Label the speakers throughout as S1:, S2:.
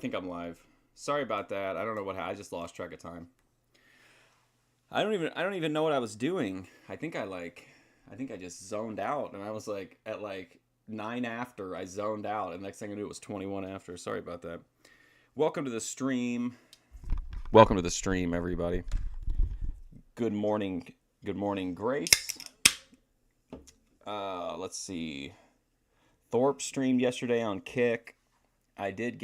S1: think I'm live. Sorry about that. I don't know what I just lost track of time. I don't even know what I was doing. I think I just zoned out, and I was like at like 9 after I zoned out, and next thing I knew it was 21 after. Sorry about that. Welcome to the stream. Welcome to the stream, everybody. Good morning. Good morning, Grace. Let's see. Thorpe streamed yesterday on Kick. I did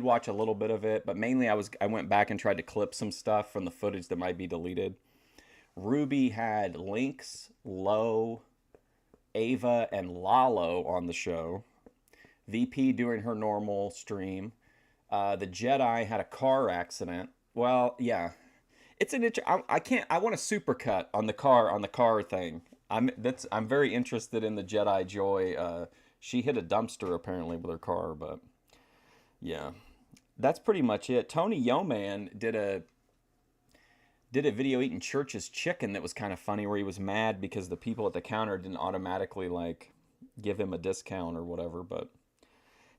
S1: watch a little bit of it, but mainly I went back and tried to clip some stuff from the footage that might be deleted. Ruby had Lynx, Lowe, Ava, and Lalo on the show. VP doing her normal stream. The Jedi had a car accident. Well, yeah, it's an I want a supercut on the car thing. I'm very interested in the Jedi Joy. She hit a dumpster apparently with her car, but yeah, that's pretty much it. Tony Yeoman did a video eating Church's chicken that was kind of funny, where he was mad because the people at the counter didn't automatically like give him a discount or whatever. But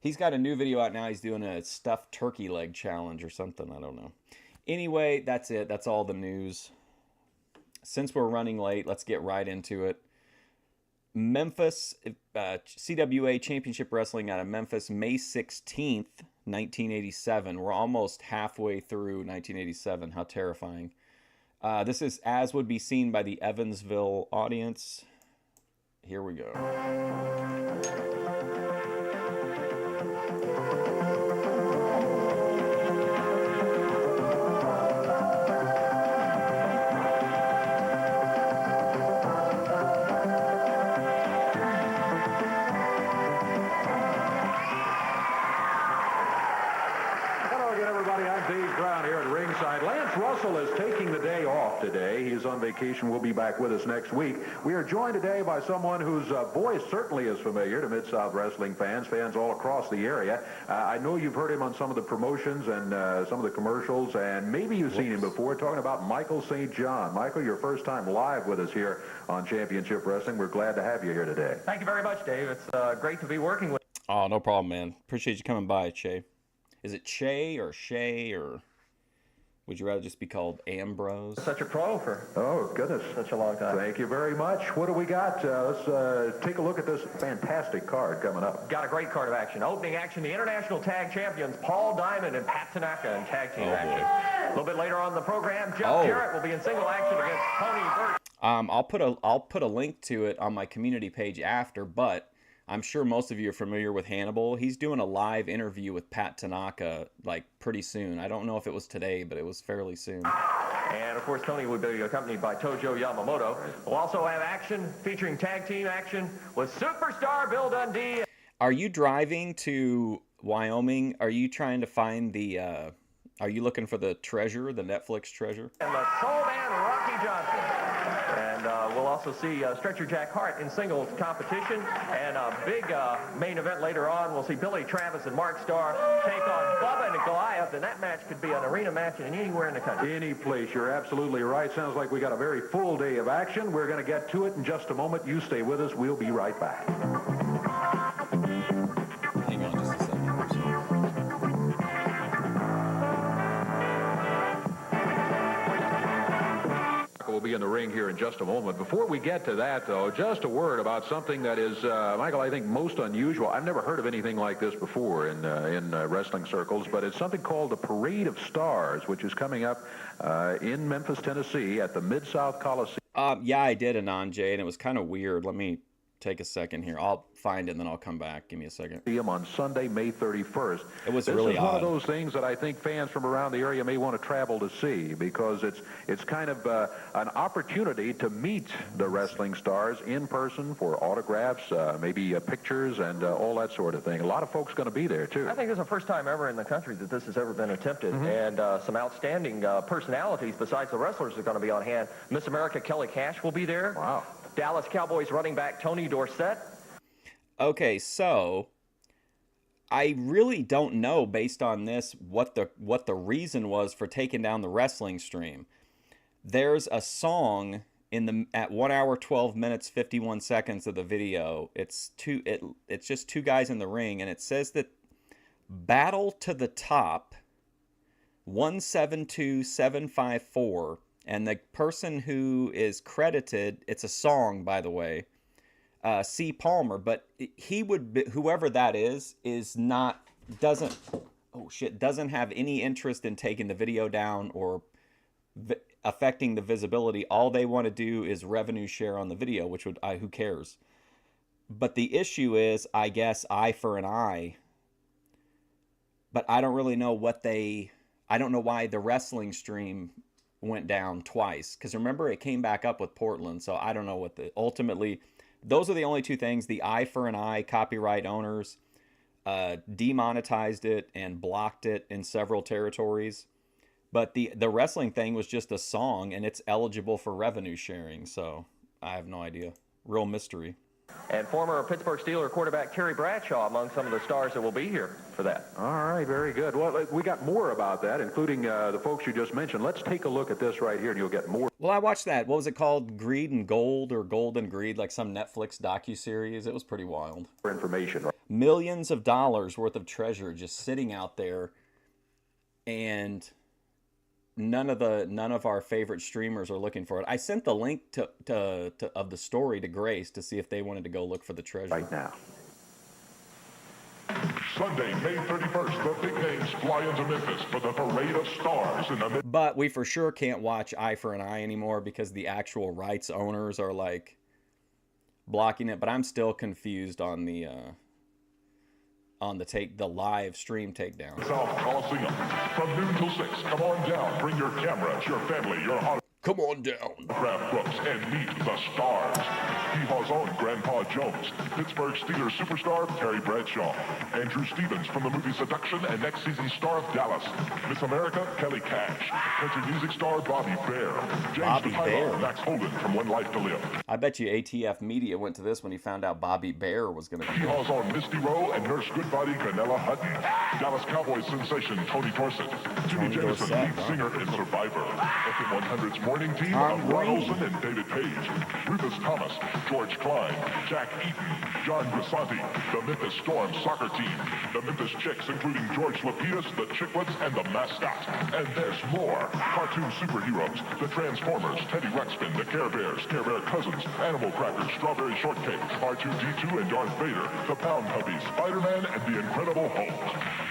S1: he's got a new video out now. He's doing a stuffed turkey leg challenge or something. I don't know. Anyway, that's it. That's all the news. Since we're running late, let's get right into it. Memphis, CWA Championship Wrestling out of Memphis, May 16th, 1987. We're almost halfway through 1987. How terrifying. This is as would be seen by the Evansville audience. Here we go.
S2: Russell is taking the day off today. He's on vacation. Will be back with us next week. We are joined today by someone whose voice certainly is familiar to Mid-South wrestling fans all across the area. I know you've heard him on some of the promotions and some of the commercials, and maybe you've seen him before, talking about Michael St. John. Michael, your first time live with us here on Championship Wrestling. We're glad to have you here today.
S3: Thank you very much, Dave. It's great to be working with you.
S1: Oh, no problem, man. Appreciate you coming by, Che. Is it Che or Shay, or would you rather just be called Ambrose?
S3: Such a pro for
S2: goodness,
S3: such a long time.
S2: Thank you very much. What do we got? Let's take a look at this fantastic card coming up.
S3: Got a great card of action. Opening action, the International Tag Champions Paul Diamond and Pat Tanaka in tag team action. A little bit later on in the program, Jarrett will be in single action against Tony Burton.
S1: I'll put a link to it on my community page after, but I'm sure most of you are familiar with Hannibal. He's doing a live interview with Pat Tanaka, like, pretty soon. I don't know if it was today, but it was fairly soon.
S3: And, of course, Tony will be accompanied by Tojo Yamamoto. We'll also have action featuring tag team action with superstar Bill Dundee.
S1: Are you driving to Wyoming? Are you trying to find the, are you looking for the treasure, the Netflix treasure?
S3: And the Soul Man Rocky Johnson. And we'll also see Stretcher Jack Hart in singles competition. And a big main event later on. We'll see Billy Travis and Mark Starr take on Bubba and Goliath. And that match could be an arena match anywhere in the country.
S2: Any place. You're absolutely right. Sounds like we got a very full day of action. We're going to get to it in just a moment. You stay with us. We'll be right back.
S1: Hang on just a second.
S2: We'll be in the ring here in just a moment. Before we get to that, though, just a word about something that is, Michael, I think most unusual. I've never heard of anything like this before in wrestling circles, but it's something called the Parade of Stars, which is coming up in Memphis, Tennessee at the Mid-South Coliseum.
S1: Yeah, I did, Anand, and it was kind of weird. Let me take a second here. I'll find it and then I'll come back. Give me a second.
S2: On Sunday, May 31st.
S1: It was really odd.
S2: This is one of those things that I think fans from around the area may want to travel to see, because it's kind of an opportunity to meet the wrestling stars in person for autographs, maybe pictures, and all that sort of thing. A lot of folks going to be there, too.
S3: I think it's the first time ever in the country that this has ever been attempted. And some outstanding personalities besides the wrestlers are going to be on hand. Miss America Kelly Cash will be there.
S2: Wow.
S3: Dallas Cowboys running back Tony Dorsett.
S1: Okay, so I really don't know, based on this, what the reason was for taking down the wrestling stream. There's a song at 1 hour 12 minutes 51 seconds of the video. It's just two guys in the ring, and it says that Battle to the Top 172754, and the person who is credited, it's a song, by the way, C. Palmer, but he would be, whoever that is not, doesn't, oh shit, doesn't have any interest in taking the video down or affecting the visibility. All they want to do is revenue share on the video, which would, who cares? But the issue is, I guess, eye for an eye. But I don't really know I don't know why the wrestling stream went down twice. Because remember, it came back up with Portland. So I don't know what ultimately, those are the only two things. The eye for an eye copyright owners demonetized it and blocked it in several territories. But the wrestling thing was just a song, and it's eligible for revenue sharing. So I have no idea. Real mystery.
S3: And former Pittsburgh Steelers quarterback Terry Bradshaw among some of the stars that will be here for that.
S2: All right, very good. Well, we got more about that, including the folks you just mentioned. Let's take a look at this right here, and you'll get more.
S1: Well, I watched that. What was it called? Greed and Gold, or Gold and Greed, like some Netflix docuseries. It was pretty wild.
S2: For information. Right?
S1: Millions of dollars worth of treasure just sitting out there, and none of our favorite streamers are looking for it. I sent the link of the story to Grace to see if they wanted to go look for the treasure.
S2: Right now.
S4: Sunday, May 31st, the big names fly into Memphis for the Parade of Stars in the...
S1: But we for sure can't watch Eye for an Eye anymore because the actual rights owners are like blocking it. But I'm still confused on the live stream takedown.
S4: South Coliseum from noon till 6. Come on down. Bring your cameras, your family, your hot...
S1: Come on down.
S4: Grab books and meet the stars. Yeehaw's own Grandpa Jones, Pittsburgh Steelers superstar Terry Bradshaw, Andrew Stevens from the movie Seduction and next season's star of Dallas, Miss America Kelly Cash, country music star Bobby Bear, James Tyler, Max Holden from One Life to Live.
S1: I bet you ATF Media went to this when he found out Bobby Bear was going to be.
S4: Yeehaw's own Misty Rowe and Nurse Goodbody Canella Hutton, Dallas Cowboys sensation Tony Dorsett, Jimmy Jameson, lead singer and Survivor, FM 100's morning team of Ron Olson and David Page, Rufus Thomas, George Klein, Jack Eaton, John Grisanti, the Memphis Storm soccer team, the Memphis Chicks, including George Lapidus, the Chicklets, and the mascot. And there's more. Cartoon superheroes, the Transformers, Teddy Ruxpin, the Care Bears, Care Bear Cousins, Animal Crackers, Strawberry Shortcake, R2-D2 and Darth Vader, the Pound Puppies, Spider-Man, and the Incredible Hulk.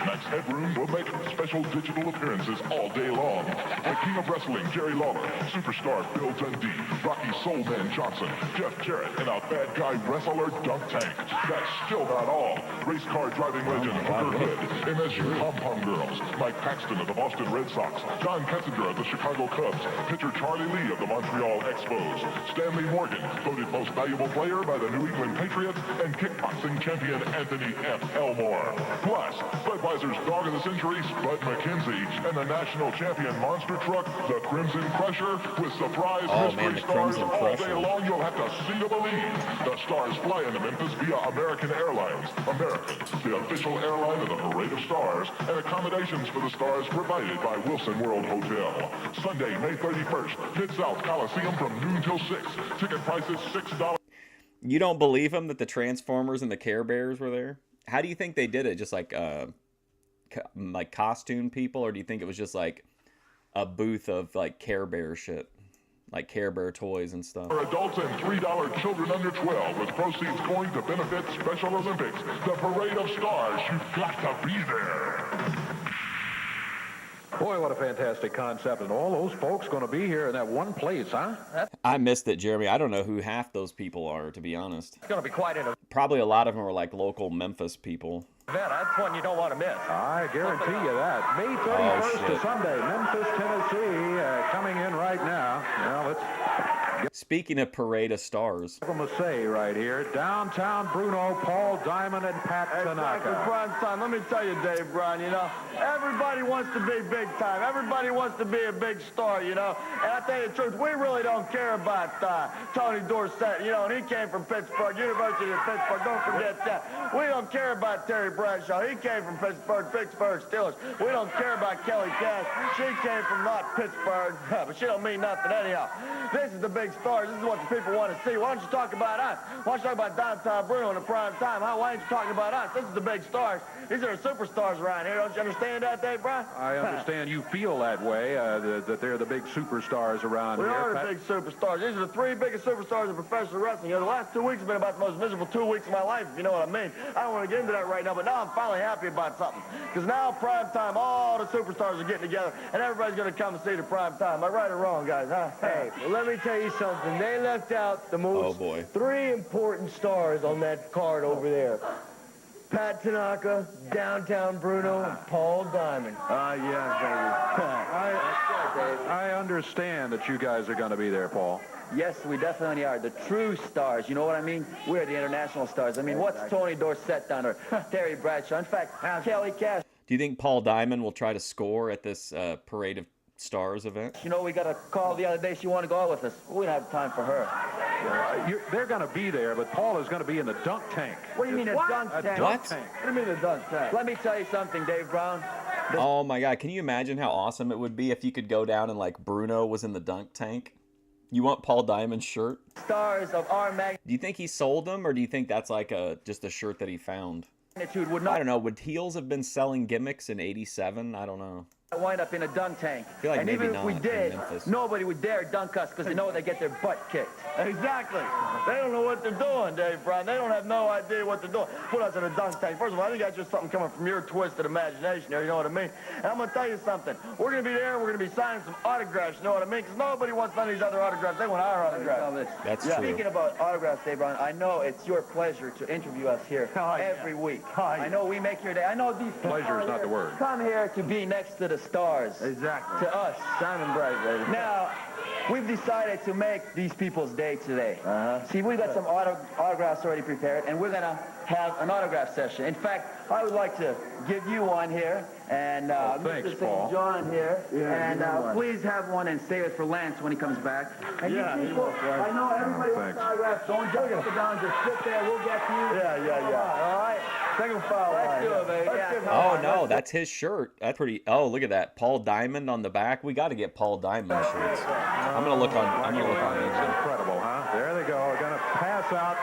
S4: Max Headroom will make special digital appearances all day long. The King of Wrestling, Jerry Lawler, Superstar Bill Dundee, Rocky Soulman Johnson, Jeff Jarrett, and a bad guy wrestler Dunk Tank. That's still not all. Race car driving legend Hooker Hood, MSU Pom-Pom Girls, Mike Paxton of the Boston Red Sox, John Ketzinger of the Chicago Cubs, pitcher Charlie Lee of the Montreal Expos, Stanley Morgan, voted most valuable player by the New England Patriots, and kickboxing champion Anthony F. Elmore. Plus, Budweiser's Dog of the Century, Spud McKenzie, and the national champion monster truck, the Crimson Crusher, with surprise mystery stars all day long. You'll have to see to believe. The stars fly into Memphis via American Airlines. American, the official airline of the Parade of Stars, and accommodations for the stars provided by Wilson World Hotel. Sunday, May 31st, Mid-South Coliseum from noon till 6. Ticket prices $6.
S1: You don't believe him that the Transformers and the Care Bears were there? How do you think they did it? Just like costume people, or do you think it was just like a booth of like Care Bear shit, like Care Bear toys and stuff?
S4: For adults and $3 children under 12, with proceeds going to benefit Special Olympics, the Parade of Stars. You've got to be there.
S2: Boy, what a fantastic concept. And all those folks going to be here in that one place, huh?
S1: I missed it, Jeremy. I don't know who half those people are, to be honest.
S3: It's going to be quite an event.
S1: Probably a lot of them are like local Memphis people.
S3: That's one you don't want to miss.
S2: I guarantee you that. May 31st to Sunday, Memphis, Tennessee, coming in right now. Now let's...
S1: Speaking of Parade of Stars,
S2: I'm going to say right here, downtown Bruno, Paul Diamond, and Pat Tanaka.
S5: Exactly, prime time. Let me tell you, Dave Brown, you know, everybody wants to be big time. Everybody wants to be a big star, you know. And I tell you the truth, we really don't care about Tony Dorsett, you know, and he came from Pittsburgh, University of Pittsburgh. Don't forget that. We don't care about Terry Bradshaw. He came from Pittsburgh Steelers. We don't care about Kelly Cash. She came from not Pittsburgh, but she don't mean nothing anyhow. This is the big big stars. This is what the people want to see. Why don't you talk about us? Why don't you talk about downtown Bruno in the prime time? Why ain't you talking about us? This is the big stars. These are the superstars around here. Don't you understand that, Dave Brown?
S2: I understand you feel that way, that they're the big superstars around
S5: We
S2: here.
S5: are the big superstars. These are the 3 biggest superstars in professional wrestling. You know, the last 2 weeks have been about the most miserable 2 weeks of my life, if you know what I mean. I don't want to get into that right now, but now I'm finally happy about something. Because now, prime time, all the superstars are getting together, and everybody's going to come and see the prime time. Am I right or wrong, guys, huh?
S6: Hey, well, let me tell you something. They left out the most 3 important stars on that card over there. Pat Tanaka, Downtown Bruno, and Paul Diamond.
S2: I understand that you guys are going to be there, Paul.
S7: Yes, we definitely are. The true stars. You know what I mean? We're the international stars. I mean, what's Tony Dorsett done or Terry Bradshaw? In fact, Kelly Cash.
S1: Do you think Paul Diamond will try to score at this Parade of Stars event?
S7: You know, we got a call the other day. She wanted to go out with us. We don't have time for her.
S2: They're going to be there, but Paul is going to be in the dunk tank.
S7: What do you mean a dunk tank?
S1: What?
S5: What do you mean a dunk tank?
S7: Let me tell you something, Dave Brown.
S1: Oh my God, can you imagine how awesome it would be if you could go down and like Bruno was in the dunk tank? You want Paul Diamond's shirt?
S7: Stars of our
S1: Do you think he sold them, or do you think that's like just a shirt that he found?
S7: magnitude would
S1: I
S7: not
S1: don't know. Would heels have been selling gimmicks in '87? I don't know.
S7: wind up in a dunk tank.
S1: feel like
S7: and
S1: maybe
S7: even if we
S1: not in
S7: did,
S1: Memphis.
S7: nobody would dare dunk us because they know they get their butt kicked.
S5: Exactly. They don't know what they're doing, Dave Brown. They don't have no idea what they're doing. Put us in a dunk tank. First of all, I think that's just something coming from your twisted imagination there, you know what I mean? And I'm going to tell you something. We're going to be there, and we're going to be signing some autographs, you know what I mean? Because nobody wants none of these other autographs. They want our autographs.
S1: That's
S7: yeah.
S1: true.
S7: Speaking about autographs, Dave Brown, I know it's your pleasure to interview us here every week. I know we make your day. I know these people
S2: Pleasure is not the word.
S7: come here to be next to the stars.
S5: Exactly.
S7: To us.
S5: Simon Bright, baby.
S7: Now, we've decided to make these people's day today. See, we've got some autographs already prepared, and we're going to have an autograph session. In fact, I would like to give you one here, and
S2: thanks,
S7: Mr.
S2: Paul.
S7: St. John here,
S5: Yeah,
S7: and please have one and save it for Lance when he comes back. And
S5: Yeah,
S7: you people, I know everybody wants
S2: thanks.
S7: autographs. Don't just sit down, just sit there. We'll get to you.
S5: Yeah.
S7: All right.
S5: Second foul
S7: Let's
S5: line.
S7: do it, baby.
S5: Let's
S7: Yeah.
S5: give him
S1: Oh
S5: one.
S1: no, that's his shirt. That's pretty. Oh, look at that, Paul Diamond on the back. We got to get Paul Diamond shirts. I'm gonna look on. I'm gonna look on
S2: It's
S1: these.
S2: incredible, huh? There they go. They're going to pass out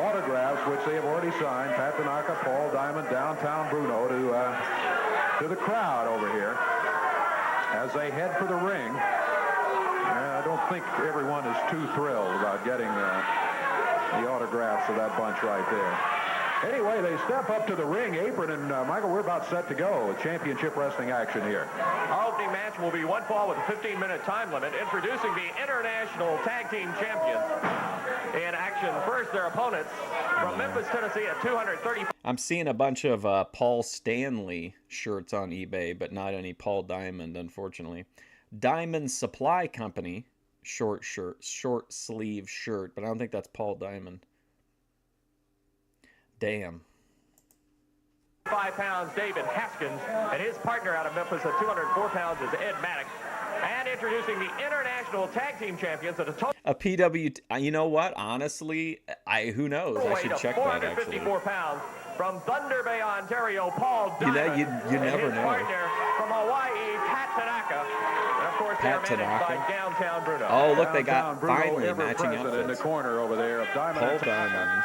S2: autographs, which they have already signed. Pat Tanaka, Paul Diamond, Downtown Bruno to the crowd over here as they head for the ring. I don't think everyone is too thrilled about getting the autographs of that bunch right there. Anyway, they step up to the ring apron, and Michael, we're about set to go with championship wrestling action here.
S3: Our opening match will be one fall with a 15-minute time limit. Introducing the International Tag Team Champions in action. First, their opponents from Memphis, Tennessee at 230.
S1: I'm seeing a bunch of Paul Stanley shirts on eBay, but not any Paul Diamond, unfortunately. Diamond Supply Company short sleeve shirt, but I don't think that's Paul Diamond. Damn.
S3: 5 pounds, David Haskins, and his partner out of Memphis at 204 pounds is Ed Maddox. And introducing the International Tag Team Champions at a total
S1: A PW. You know what? Honestly, who knows? I
S3: weight
S1: should
S3: of
S1: check that actually.
S3: 454 pounds from Thunder Bay, Ontario, Paul
S1: You know,
S3: Diamond.
S1: you
S3: and
S1: never
S3: his
S1: know.
S3: partner from Hawaii, Pat Tanaka. And of course,
S1: Pat
S3: they're managed
S1: Tanaka.
S3: by Downtown Bruno.
S1: Oh, look, they
S2: Downtown
S1: got
S2: Bruno,
S1: finally
S2: ever
S1: matching
S2: present in the
S1: outfits.
S2: corner over there of Diamond
S1: Paul
S2: and Tanaka.
S1: Diamond.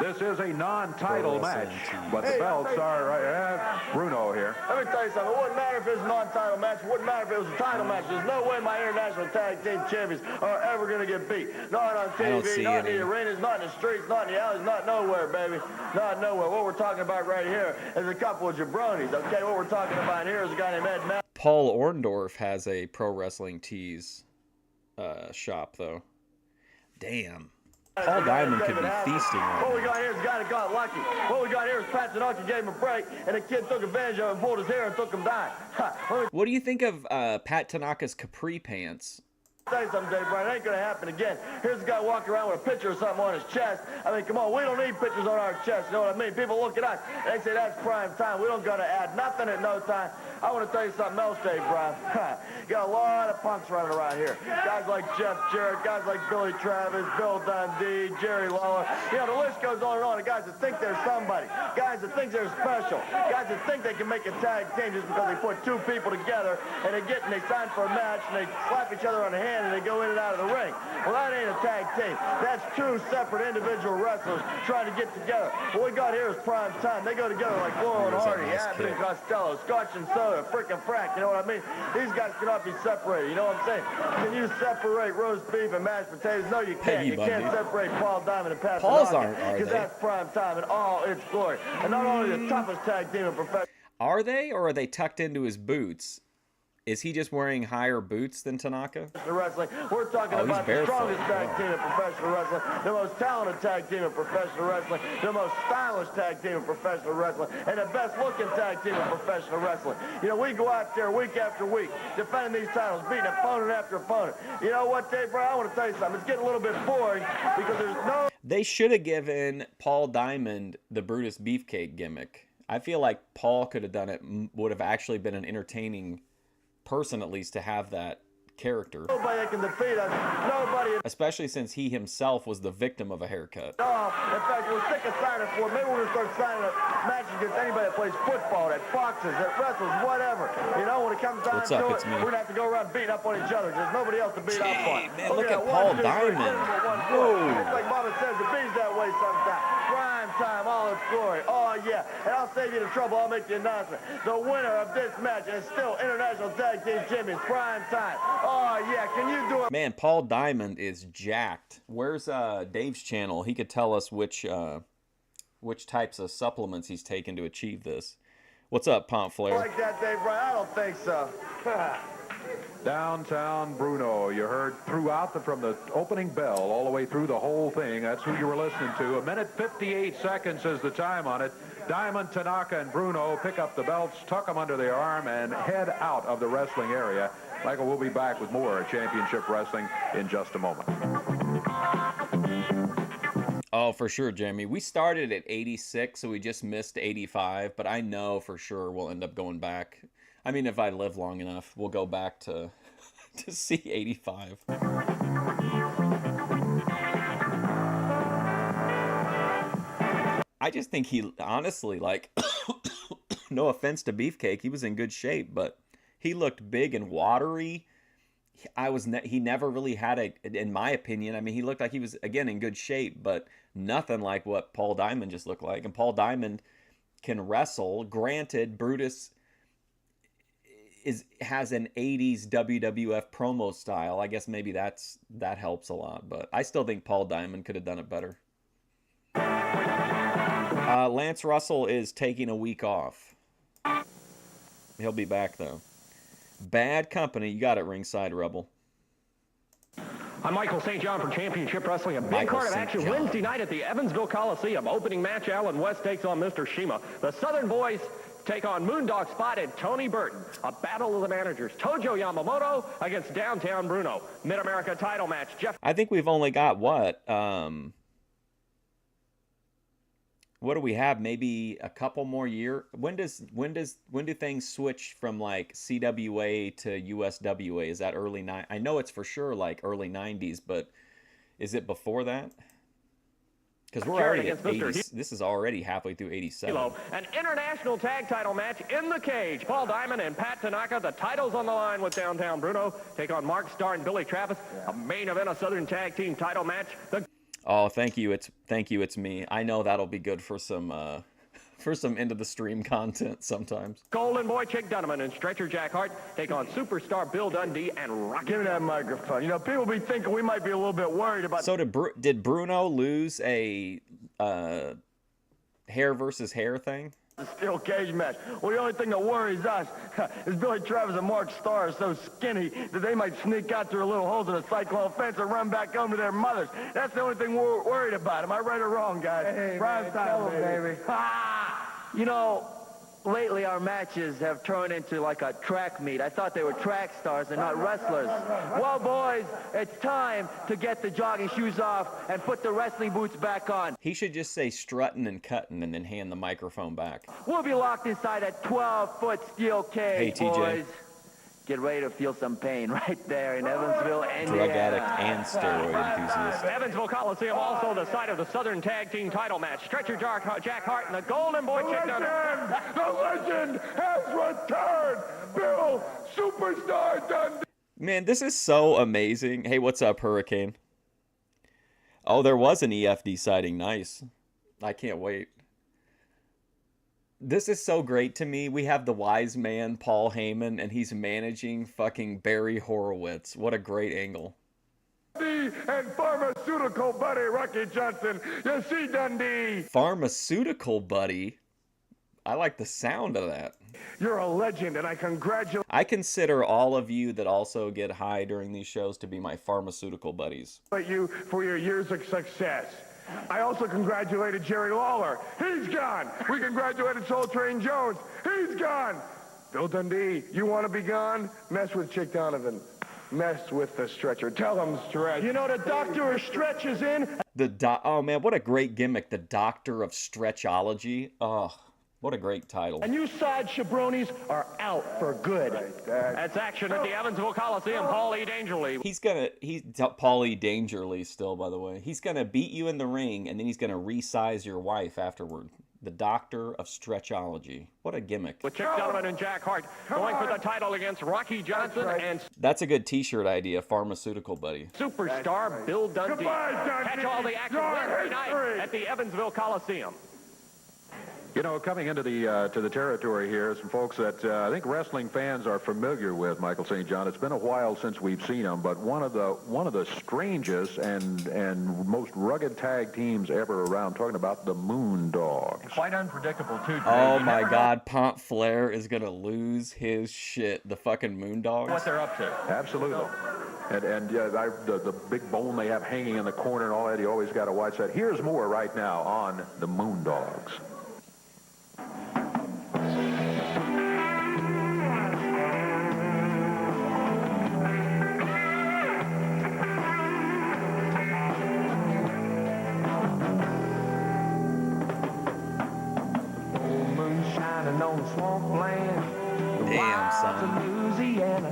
S2: This is a non-title
S1: Pro
S2: match,
S1: wrestling team.
S2: but the belts are Bruno here.
S5: Let me tell you something. It wouldn't matter if it was a non-title match. It wouldn't matter if it was a title match. There's no way my International Tag Team Champions are ever going to get beat. Not on
S1: don't
S5: TV,
S1: see
S5: not in
S1: any.
S5: the arenas, not in the streets, not in the alleys, not nowhere, baby. Not nowhere. What we're talking about right here is a couple of jabronis, okay? What we're talking about here is a guy named Ed Maddox.
S1: Paul Orndorff has a Pro Wrestling Tees shop, though. Damn. Paul Diamond could be feasting
S5: What we
S1: right
S5: got here is a guy that got lucky. What we got here is Pat Tanaka gave him a break, and the kid took advantage of it and pulled his hair and took him down. Let me
S1: What do you think of Pat Tanaka's capri pants?
S5: tell you something, Dave Bryan. It ain't going to happen again. Here's a guy walking around with a picture or something on his chest. I mean, come on, we don't need pictures on our chest. You know what I mean? People look at us. They say that's prime time. We don't got to add nothing at no time. I want to tell you something else, Dave Bryan. You got a lot of punks running around here. Guys like Jeff Jarrett, guys like Billy Travis, Bill Dundee, Jerry Lawler. You know, the list goes on and on. The guys that think they're somebody. Guys that think they're special. Guys that think they can make a tag team just because they put two people together and they sign for a match and they slap each other on the hand hand and they go in and out of the ring. Well, that ain't a tag team. That's two separate individual wrestlers trying to get together. What we got here is prime time. They go together like Laurel and Hardy, Abbott and Costello, Scotch and soda, frickin' Frank, you know what I mean? These guys cannot be separated, you know what I'm saying? Can you separate roast beef and mashed potatoes? No, you can't. You can't separate Paul Diamond and Pat Tanaka, because that's prime time in all its glory. And not only the toughest tag team in professional.
S1: Are they, or are they tucked into his boots? Is he just wearing higher boots than Tanaka?
S5: Wrestling. We're talking about the strongest tag team in professional wrestling, the most talented tag team in professional wrestling, the most stylish tag team in professional wrestling, and the best looking tag team in professional wrestling. You know, we go out there week after week defending these titles, beating opponent after opponent. You know what, Dave Brown, I want to tell you something. It's getting a little bit boring because there's no...
S1: They should have given Paul Diamond the Brutus Beefcake gimmick. I feel like Paul could have done it, would have actually been an entertaining person at least to have that character.
S5: Nobody can defeat us. Nobody.
S1: Especially since he himself was the victim of a haircut.
S5: Oh, in fact, we're sick of signing for it. Maybe we're going to start signing up matches against anybody that plays football, that boxes, that wrestles, whatever. You know, when it comes down to it, we're going to have to go around beating up on each other. There's nobody else to beat up on.
S1: Man, look at Paul Diamond.
S5: Whoa. It's like Mama says, it beats that way sometimes. Prime time, all its glory. Oh, yeah. And I'll save you the trouble. I'll make the announcement. The winner of this match is still International Tag Team Champions. Prime time. Oh, yeah. Can you do it?
S1: Man, Paul Diamond is jacked. Where's Dave's channel? He could tell us which types of supplements he's taken to achieve this. What's up, Pomp Flair?
S5: Like that, Dave Brown? I don't think so.
S2: Downtown Bruno, you heard from the opening bell all the way through the whole thing. That's who you were listening to. 1:58 seconds is the time on it. Diamond, Tanaka, and Bruno pick up the belts, tuck them under their arm, and head out of the wrestling area. Michael, we'll be back with more Championship Wrestling in just a moment.
S1: Oh, for sure, Jamie. We started at 86, so we just missed 85, but I know for sure we'll end up going back. I mean, if I live long enough, we'll go back to see 85. I just think he, honestly, like, no offense to Beefcake, he was in good shape, but he looked big and watery. He never really had in my opinion, I mean, he looked like he was, again, in good shape, but nothing like what Paul Diamond just looked like. And Paul Diamond can wrestle. Granted, Brutus has an 80s WWF promo style. I guess maybe that helps a lot, but I still think Paul Diamond could have done it better. Lance Russell is taking a week off. He'll be back though. Bad Company, you got it, Ringside Rebel.
S3: I'm Michael St. John from Championship Wrestling. A big card of action Wednesday night at the Evansville Coliseum. Opening match, Alan West takes on Mr. Shima. The Southern Boys take on Moondog Spotted Tony Burton. A battle of the managers. Tojo Yamamoto against Downtown Bruno. Mid-America title match.
S1: I think we've only got what do we have? Maybe a couple more years. When do things switch from like CWA to USWA? Is that early I know it's for sure like early 90s, but is it before that? Because we're already at 80. This is already halfway through 87.
S3: An international tag title match in the cage. Paul Diamond and Pat Tanaka, the titles on the line with Downtown Bruno, take on Mark Starr and Billy Travis. A main event, a Southern Tag Team title match.
S1: Oh, thank you. It's me. I know that'll be good for some end of the stream content sometimes.
S3: Golden Boy Chick Donovan and Stretcher Jack Hart take on superstar Bill Dundee and Rocky.
S5: Give me that microphone. You know, people be thinking we might be a little bit worried about...
S1: So did Bruno lose a hair versus hair thing?
S5: The steel cage match. Well, the only thing that worries us is Billy Travis and Mark Starr are so skinny that they might sneak out through little holes in a cyclone fence and run back home to their mothers. That's the only thing we're worried about. Am I right or wrong, guys?
S6: Hey,
S5: prime time, baby.
S6: You know, lately our matches have turned into like a track meet. I thought they were track stars and not wrestlers. Well, boys, it's time to get the jogging shoes off and put the wrestling boots back on.
S1: He should just say strutting and cutting and then hand the microphone back.
S6: We'll be locked inside a 12-foot steel cage,
S1: hey, TJ.
S6: boys. Get ready to feel some pain right there in Evansville, Indiana.
S1: Drug addict and steroid enthusiast.
S3: Evansville Coliseum, also the site of the Southern Tag Team title match. Stretcher Jack Hart and the Golden Boy Chick Donovan.
S5: The legend has returned. Bill Superstar Dundee.
S1: Man, this is so amazing. Hey, what's up, Hurricane? Oh, there was an EFD sighting. Nice. I can't wait. This is so great to me. We have the wise man, Paul Heyman, and he's managing fucking Barry Horowitz. What a great angle.
S5: And pharmaceutical buddy Rocky Johnson. You see, Dundee.
S1: Pharmaceutical buddy? I like the sound of that.
S5: You're a legend, and I congratulate
S1: I consider all of you that also get high during these shows to be my pharmaceutical buddies.
S5: you for your years of success. I also congratulated Jerry Lawler. He's gone. We congratulated Soul Train Jones. He's gone. Bill Dundee, you want to be gone? Mess with Chick Donovan. Mess with the stretcher. Tell him, Stretch. You know, the doctor stretches in.
S1: Oh man, what a great gimmick. The Doctor of Stretchology. Oh, what a great title.
S5: And you side jabronis are out for good.
S3: That's action at the Evansville Coliseum. Paulie Dangerly.
S1: He's Paulie Dangerly still, by the way. He's gonna beat you in the ring, and then he's gonna resize your wife afterward. The Doctor of Stretchology. What a gimmick.
S3: With Chick Donovan and Jack Hart going for the title against Rocky Johnson and
S1: That's a good t-shirt idea, pharmaceutical buddy.
S3: superstar Bill Dundee.
S5: Goodbye, Dundee.
S3: Catch all the action
S5: Your
S3: Wednesday night
S5: history.
S3: at the Evansville Coliseum.
S2: You know, coming into the to the territory here, some folks that I think wrestling fans are familiar with, Michael St. John. It's been a while since we've seen them, but one of the strangest and most rugged tag teams ever around. Talking about the Moondogs.
S3: Quite unpredictable, too.
S1: Oh my God, Pomp Flair is gonna lose his shit. The fucking Moondogs.
S3: What they're up to.
S2: Absolutely. And the big bone they have hanging in the corner and all that, you always got to watch that. Here's more right now on the Moondogs.
S1: Damn, son.
S8: Louisiana.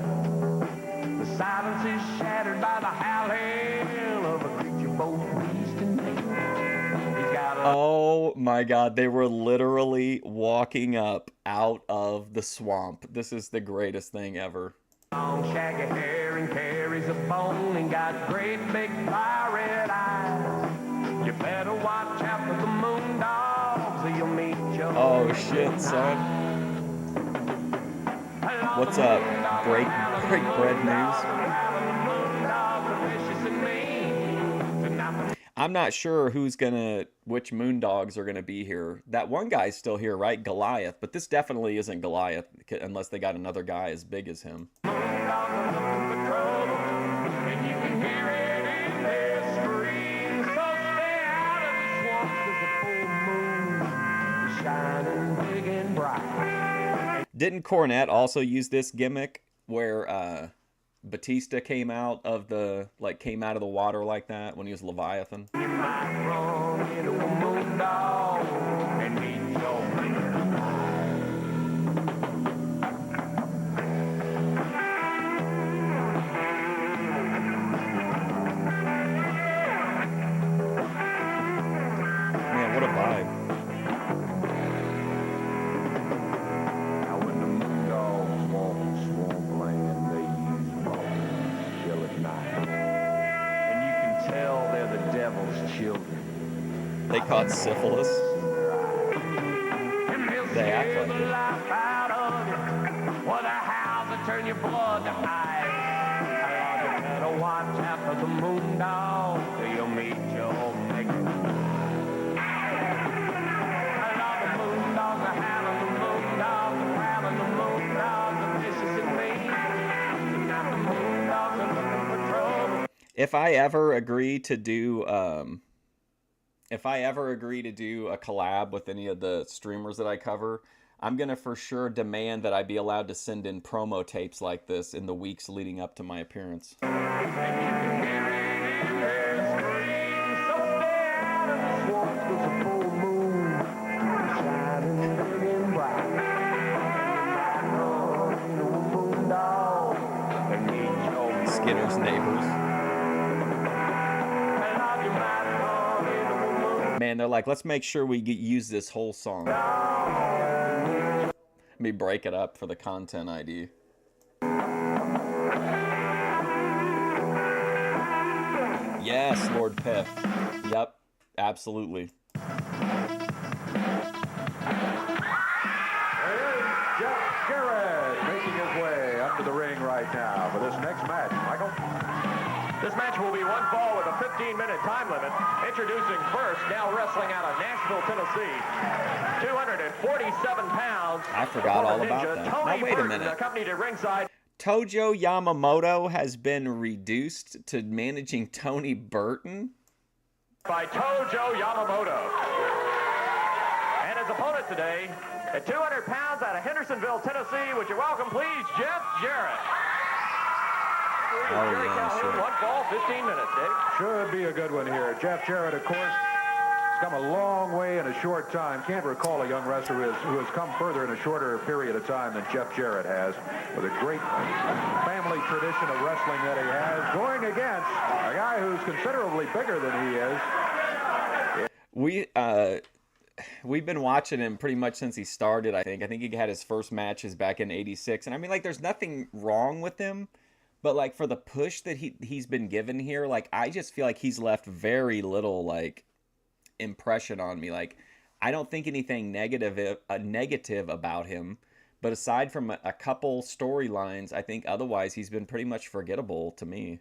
S8: The silence is shattered by the howling of a creature both beast and man. He's got a
S1: Oh my God, they were literally walking up out of the swamp. This is the greatest thing ever.
S8: long shaggy hair and carries a bone and got great big fire-red eyes. You better watch out for the moon dogs or you'll meet your
S1: Oh shit, son. What's up? Break bread news? I'm not sure which Moondogs are gonna be here. That one guy's still here, right? Goliath, but this definitely isn't Goliath unless they got another guy as big as him. Didn't Cornette also use this gimmick where Batista came out of the water like that when he was Leviathan?
S8: You might run into a moon dog and meet your
S1: Man, what a vibe.
S8: Now when the moon dogs walk swampland, they use bones till at night. And you can tell they're the devil's children.
S1: They caught syphilis. They act like it.
S8: Life out of you. What a house that turn your blood to ice. You better watch out for the moon dog till you meet your maker. I love the moon dogs, the howling the moon dogs, the prowling the moon dogs, the vicious and mean. Tonight the moon dogs are looking for trouble.
S1: If I ever agree to do a collab with any of the streamers that I cover, I'm gonna for sure demand that I be allowed to send in promo tapes like this in the weeks leading up to my appearance. Skinner's neighbors. Man, they're like, let's make sure we use this whole song. Let me break it up for the content ID. Yes, Lord Piff. Yep, absolutely.
S2: Jeff Jarrett making his way up to the ring right now for this next match. Michael?
S3: This match will be one fall with a 15-minute time limit. Introducing first, now wrestling out of Nashville, Tennessee. 247 pounds.
S1: I forgot all about that. Now, wait a
S3: Burton,
S1: minute.
S3: accompanied at ringside.
S1: Tojo Yamamoto has been reduced to managing Tony Burton?
S3: By Tojo Yamamoto. And his opponent today, at 200 pounds out of Hendersonville, Tennessee, would you welcome, please, Jeff Jarrett.
S1: Oh, yeah, sure.
S3: One fall, 15 minutes, Dave.
S2: Should be a good one here. Jeff Jarrett, of course, has come a long way in a short time. Can't recall a young wrestler who has come further in a shorter period of time than Jeff Jarrett has, with a great family tradition of wrestling that he has, going against a guy who's considerably bigger than he is.
S1: We've been watching him pretty much since he started, I think. I think he had his first matches back in '86. And I mean, like, there's nothing wrong with him. But, like, for the push that he's been given here, like, I just feel like he's left very little, like, impression on me. Like, I don't think anything negative about him. But aside from a couple storylines, I think otherwise he's been pretty much forgettable to me.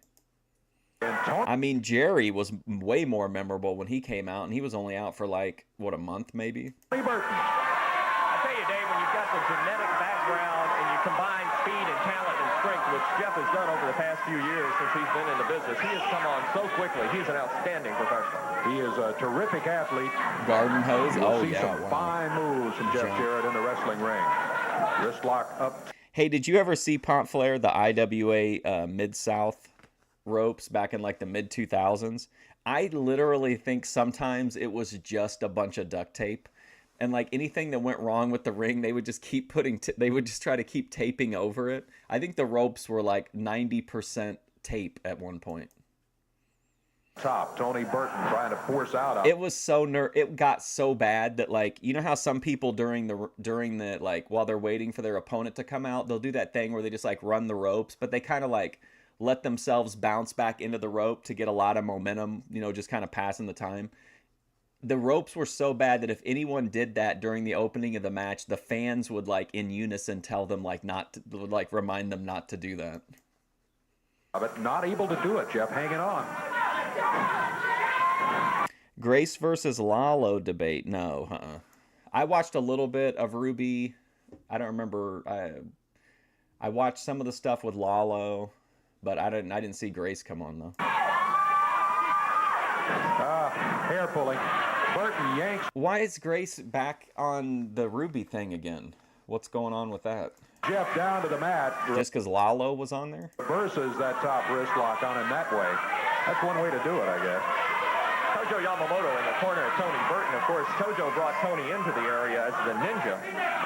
S1: I mean, Jerry was way more memorable when he came out, and he was only out for, like, what, a month maybe?
S2: Burton.
S3: I tell you, Dave, when you've got the genetic background and you combine speed and talent and strength, which Jeff has done over the past few years since he's been in the business, he has come on so quickly. He's an outstanding professional.
S2: He is a terrific athlete.
S1: Garden hose?
S2: You'll
S1: Oh,
S2: see
S1: yeah,
S2: some
S1: wow.
S2: fine moves from Jeff Jarrett in the wrestling ring. Wrist lock up.
S1: Hey, did you ever see Pont Flair, the IWA Mid-South ropes back in like the mid-2000s? I literally think sometimes it was just a bunch of duct tape. And like anything that went wrong with the ring, they would just keep they would just try to keep taping over it. I think the ropes were like 90% tape at one point.
S2: Top, Tony Burton trying to force out.
S1: It was so it got so bad that, like, you know how some people during the like while they're waiting for their opponent to come out, they'll do that thing where they just like run the ropes, but they kind of like let themselves bounce back into the rope to get a lot of momentum, you know, just kind of passing the time. The ropes were so bad that if anyone did that during the opening of the match, the fans would like in unison tell them like would like remind them not to do that.
S2: But not able to do it, Jeff, hanging on.
S1: Grace versus Lalo debate. No, I watched a little bit of Ruby. I don't remember. I watched some of the stuff with Lalo, but I didn't see Grace come on though.
S2: Hair pulling. Burton yanks.
S1: Why is Grace back on the Ruby thing again? What's going on with that?
S2: Jeff down to the mat.
S1: Just because Lalo was on there?
S2: Versus that top wrist lock on him that way. That's one way to do it, I guess.
S3: Tojo Yamamoto in the corner of Tony Burton. Of course, Tojo brought Tony into the area as the ninja.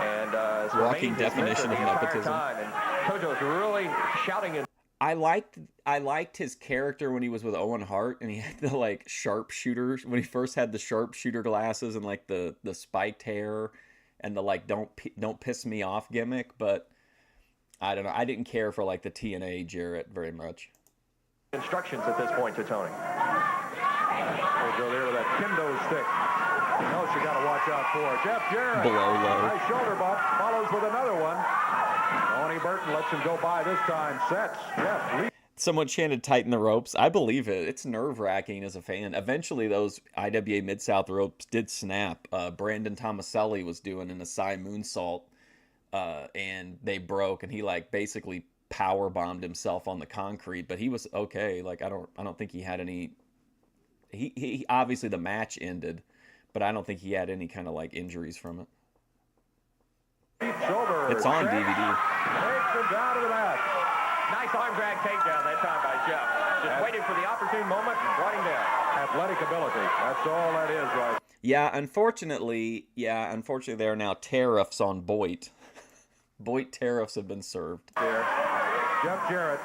S3: And
S1: walking definition of nepotism.
S3: And Tojo's really shouting in.
S1: I liked his character when he was with Owen Hart, and he had the like sharpshooter when he first had the sharpshooter glasses and like the spiked hair and the like don't piss me off gimmick. But I don't know. I didn't care for like the TNA Jarrett very much.
S3: Instructions at this point to Tony.
S2: We'll go there with that kendo stick. Else you got to watch out for. Jeff Jarrett.
S1: Below low.
S2: Nice shoulder bump. Follows with another one. Tony Burton lets him go by this time. Sets. Jeff.
S1: Someone chanted tighten the ropes. I believe it. It's nerve-wracking as a fan. Eventually, those IWA Mid-South ropes did snap. Brandon Tomaselli was doing an Asai moonsault, and they broke, and he like basically power bombed himself on the concrete. But he was okay. Like I don't think he had any. He obviously the match ended, but I don't think he had any kind of like injuries from it.
S2: Shoulder.
S1: It's on DVD.
S2: Takes him down to the mat.
S3: Nice arm drag takedown that time by Jeff. Just waiting for the opportune moment and brought him down.
S2: Athletic ability. That's all that is, right?
S1: Yeah, unfortunately, there are now tariffs on Boyd. Boyd tariffs have been served.
S2: There. Jeff Jarrett,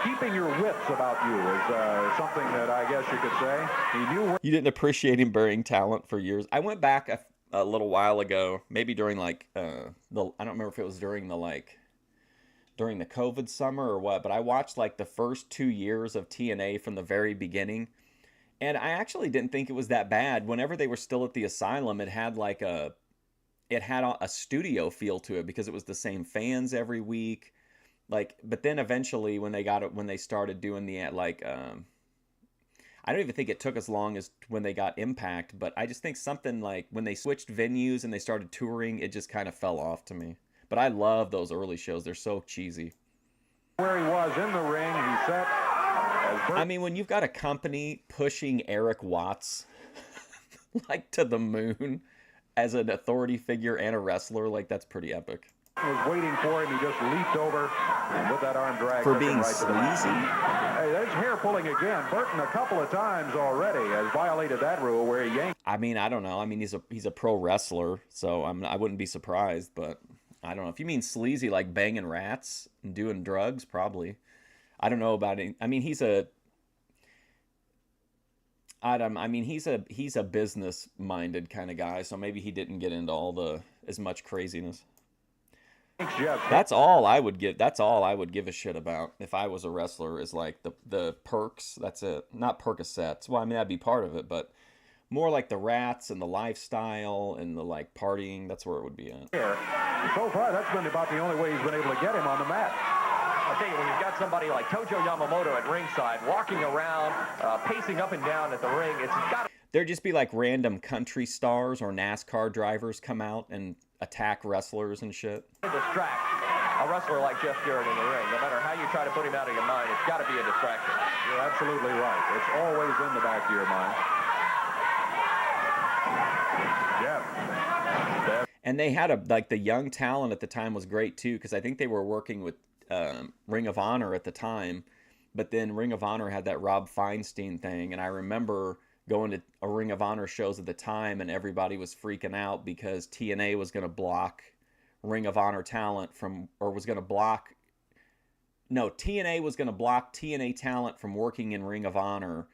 S2: keeping your wits about you is something that I guess you could say. He knew where.
S1: You didn't appreciate him burying talent for years. I went back a little while ago, maybe during like I don't remember if it was during the during the COVID summer or what, but I watched like the first 2 years of TNA from the very beginning. And I actually didn't think it was that bad. Whenever they were still at the asylum, it had a studio feel to it because it was the same fans every week. Like, but then eventually when they started doing the I don't even think it took as long as when they got Impact, but I just think something like when they switched venues and they started touring, it just kind of fell off to me. But I love those early shows. They're so cheesy.
S2: Where he was in the ring, he set.
S1: I mean, when you've got a company pushing Eric Watts like to the moon as an authority figure and a wrestler, like that's pretty epic.
S2: Was waiting for him. He just leaped over and with that arm drag
S1: for being
S2: right
S1: sleazy.
S2: Hey, there's hair pulling again. Burton a couple of times already has violated that rule where he yanked.
S1: I mean, I don't know. I mean, he's a pro wrestler, so I wouldn't be surprised, but I don't know. If you mean sleazy like banging rats and doing drugs, probably. I don't know about it. I mean, he's a business-minded kind of guy, so maybe he didn't get into as much craziness. That's all I would give a shit about if I was a wrestler is like the perks. That's it. Not Percocets. Well, I mean, that'd be part of it, but more like the rats and the lifestyle and the like partying. That's where it would be at.
S2: So far, that's been about the only way he's been able to get him on the mat.
S3: I'll tell you, when you've got somebody like Tojo Yamamoto at ringside, walking around, pacing up and down at the ring, it's got.
S1: There'd just be like random country stars or NASCAR drivers come out and attack wrestlers and shit.
S3: Distract a wrestler like Jeff Jarrett in the ring. No matter how you try to put him out of your mind, it's got to be a distraction.
S2: You're absolutely right. It's always in the back of your mind. Jeff.
S1: And they had the young talent at the time was great too, because I think they were working with Ring of Honor at the time, but then Ring of Honor had that Rob Feinstein thing, and I remember going to a Ring of Honor shows at the time, and everybody was freaking out because TNA was going to block Ring of Honor talent TNA was going to block TNA talent from working in Ring of Honor.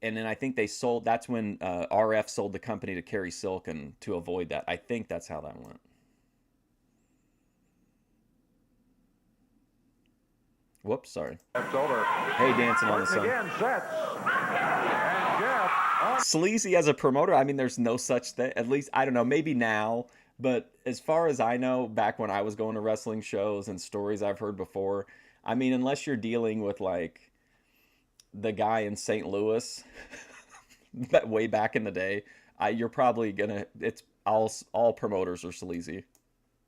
S1: And then I think that's when RF sold the company to Kerry Silken to avoid that. I think that's how that went. Whoops, sorry.
S2: That's over.
S1: Hey, Dancing on the Sun.
S2: Again, sets. And Jeff.
S1: Sleazy as a promoter, I mean, there's no such thing. At least, I don't know, maybe now. But as far as I know, back when I was going to wrestling shows and stories I've heard before, I mean, unless you're dealing with, like, the guy in St. Louis that way back in the day, you're probably going to... It's all promoters are sleazy.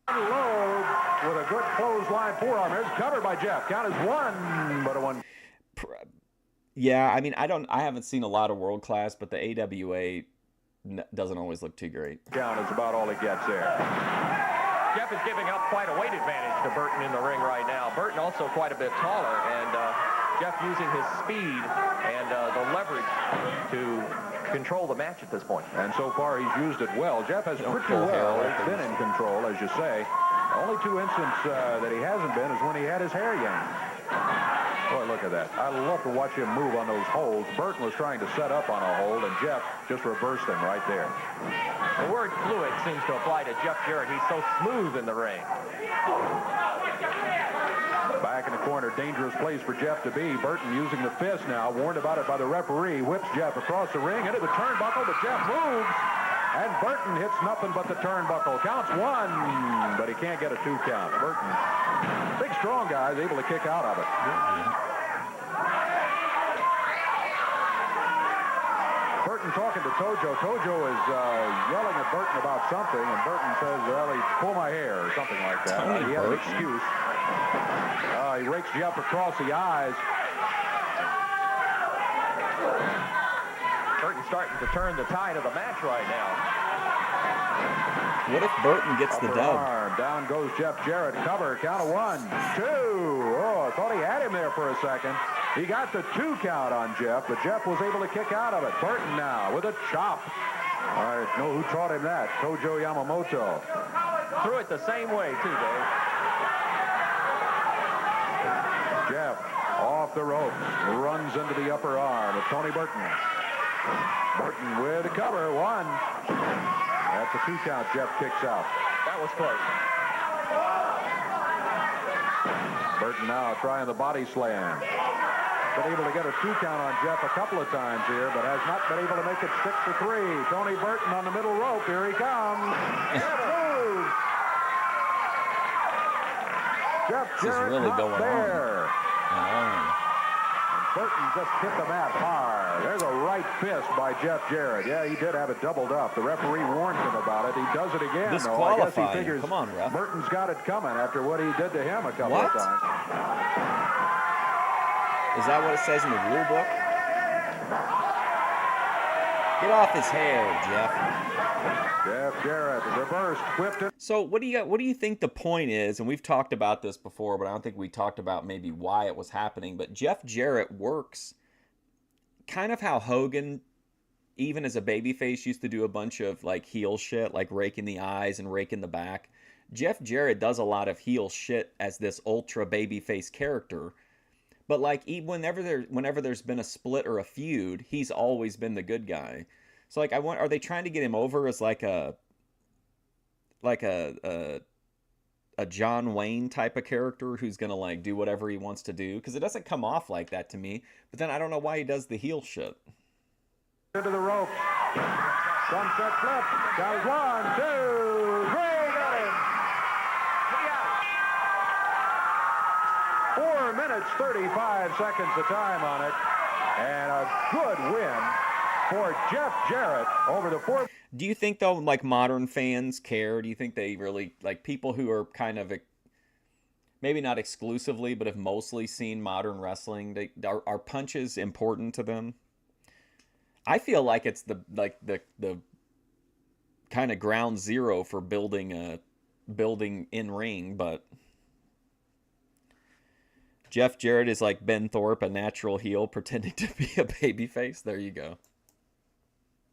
S2: Low with a good clothesline forearm. It's covered by Jeff. Count is one, but a one.
S1: Yeah, I mean, I haven't seen a lot of world class, but the AWA doesn't always look too great.
S2: Count is about all he gets there.
S3: Jeff is giving up quite a weight advantage to Burton in the ring right now. Burton also quite a bit taller, and Jeff using his speed and the leverage to control the match at this point.
S2: And so far, he's used it well. Jeff has pretty well been in control, as you say. The only two instances that he hasn't been is when he had his hair yanked. Boy, look at that. I love to watch him move on those holds. Burton was trying to set up on a hold, and Jeff just reversed him right there.
S3: The word fluid seems to apply to Jeff Jarrett. He's so smooth in the ring.
S2: Back in the corner, dangerous place for Jeff to be. Burton using the fist now, warned about it by the referee, whips Jeff across the ring into the turnbuckle, but Jeff moves, and Burton hits nothing but the turnbuckle. Counts one, but he can't get a 2 count. Burton, big strong guy, is able to kick out of it. Burton talking to Tojo. Tojo is yelling at Burton about something, and Burton says, well, he pulled my hair or something like that. He had an excuse. He rakes Jeff across the eyes.
S3: Burton starting to turn the tide of the match right now.
S1: What if Burton gets the dub?
S2: Arm. Down goes Jeff Jarrett. Cover. Count of 1, 2. Oh, I thought he had him there for a second. He got the 2 count on Jeff, but Jeff was able to kick out of it. Burton now with a chop. I know who taught him that. Tojo Yamamoto.
S3: Threw it the same way, too, Dave.
S2: Jeff off the ropes. Runs into the upper arm of Tony Burton. Burton with a cover. 1. That's a 2 count. Jeff kicks out.
S3: That was close.
S2: Burton now trying the body slam. Been able to get a 2 count on Jeff a couple of times here, but has not been able to make it stick for 3. Tony Burton on the middle rope. Here he comes. Jeff moves. Jeff Jarrett
S1: really going
S2: there.
S1: on.
S2: Burton just hit the mat hard. There's a right fist by Jeff Jarrett. Yeah, he did have it doubled up. The referee warned him about it. He does it again, though. I guess he figures
S1: Come on, ref.
S2: Burton's got it coming after what he did to him a couple of times.
S1: Is that what it says in the rule book? Get off his hair, Jeff.
S2: Jeff Jarrett reversed, whipped it.
S1: So what do you think the point is? And we've talked about this before, but I don't think we talked about maybe why it was happening. But Jeff Jarrett works kind of how Hogan, even as a babyface, used to do a bunch of like heel shit, like raking the eyes and raking the back. Jeff Jarrett does a lot of heel shit as this ultra babyface character. But like whenever there's been a split or a feud, he's always been the good guy. So like are they trying to get him over as like a John Wayne type of character who's gonna like do whatever he wants to do? Because it doesn't come off like that to me. But then I don't know why he does the heel shit.
S2: Into the rope. Sunset flip. Got 1, 2, 3. Got him. 4 minutes, 35 seconds of time on it. And a good win for Jeff Jarrett over the 4.
S1: Do you think, though, like modern fans care? Do you think they really, like people who are kind of, maybe not exclusively, but have mostly seen modern wrestling, are punches important to them? I feel like it's the kind of ground zero for building in ring, but Jeff Jarrett is like Ben Thorpe, a natural heel pretending to be a babyface. There you go.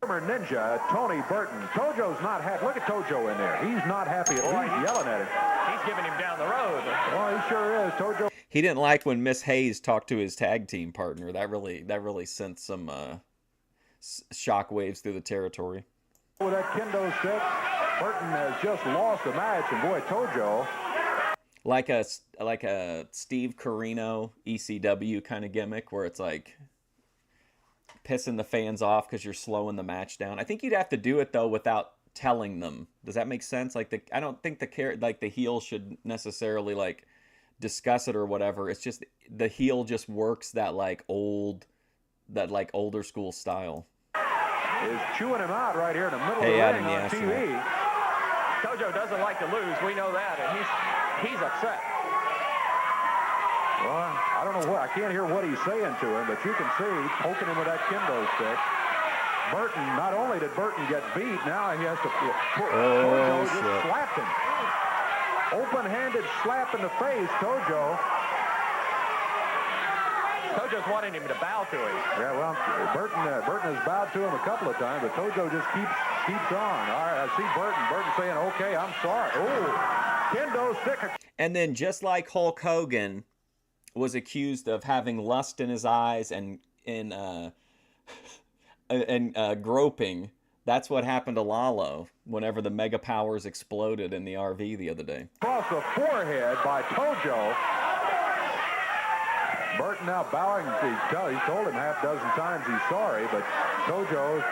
S2: Former ninja Tony Burton. Tojo's not happy. Look at Tojo in there. He's not happy at all. He's yelling at him.
S3: He's giving him down the road.
S2: Well, he sure is. Tojo.
S1: He didn't like when Miss Hayes talked to his tag team partner. That really sent some shockwaves through the territory.
S2: With that kendo stick, Burton has just lost the match, and boy, Tojo.
S1: Like a Steve Corino ECW kind of gimmick where it's like pissing the fans off because you're slowing the match down. I think you'd have to do it though without telling them. Does that make sense? Like I don't think the heel should necessarily like discuss it or whatever. It's just the heel just works that older school style.
S2: Is chewing him out right here in the middle of the ring on TV.
S3: Tojo doesn't like to lose. We know that, and he's upset.
S2: Well, I don't know what. I can't hear what he's saying to him, but you can see poking him with that kendo stick. Burton, not only did Burton get beat, now he has to. Tojo just slapped him. Open-handed slap in the face, Tojo.
S3: Tojo's wanting him to bow to him.
S2: Yeah, well, Burton has bowed to him a couple of times, but Tojo just keeps on. All right, I see Burton saying, "Okay, I'm sorry." Oh, kendo stick.
S1: And then just like Hulk Hogan was accused of having lust in his eyes and groping, that's what happened to Lalo whenever the Mega Powers exploded in the RV the other day.
S2: Across the forehead by Tojo. Burton now bowing. He told him half dozen times he's sorry, but Tojo.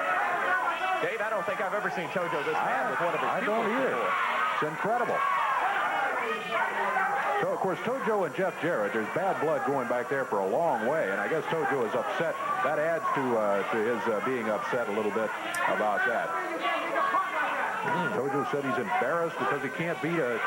S3: Dave, I don't think I've ever seen Tojo this mad with one of his
S2: I don't either. It's incredible. So, of course, Tojo and Jeff Jarrett, there's bad blood going back there for a long way, and I guess Tojo is upset. That adds to his being upset a little bit about that. Tojo said he's embarrassed because he can't beat a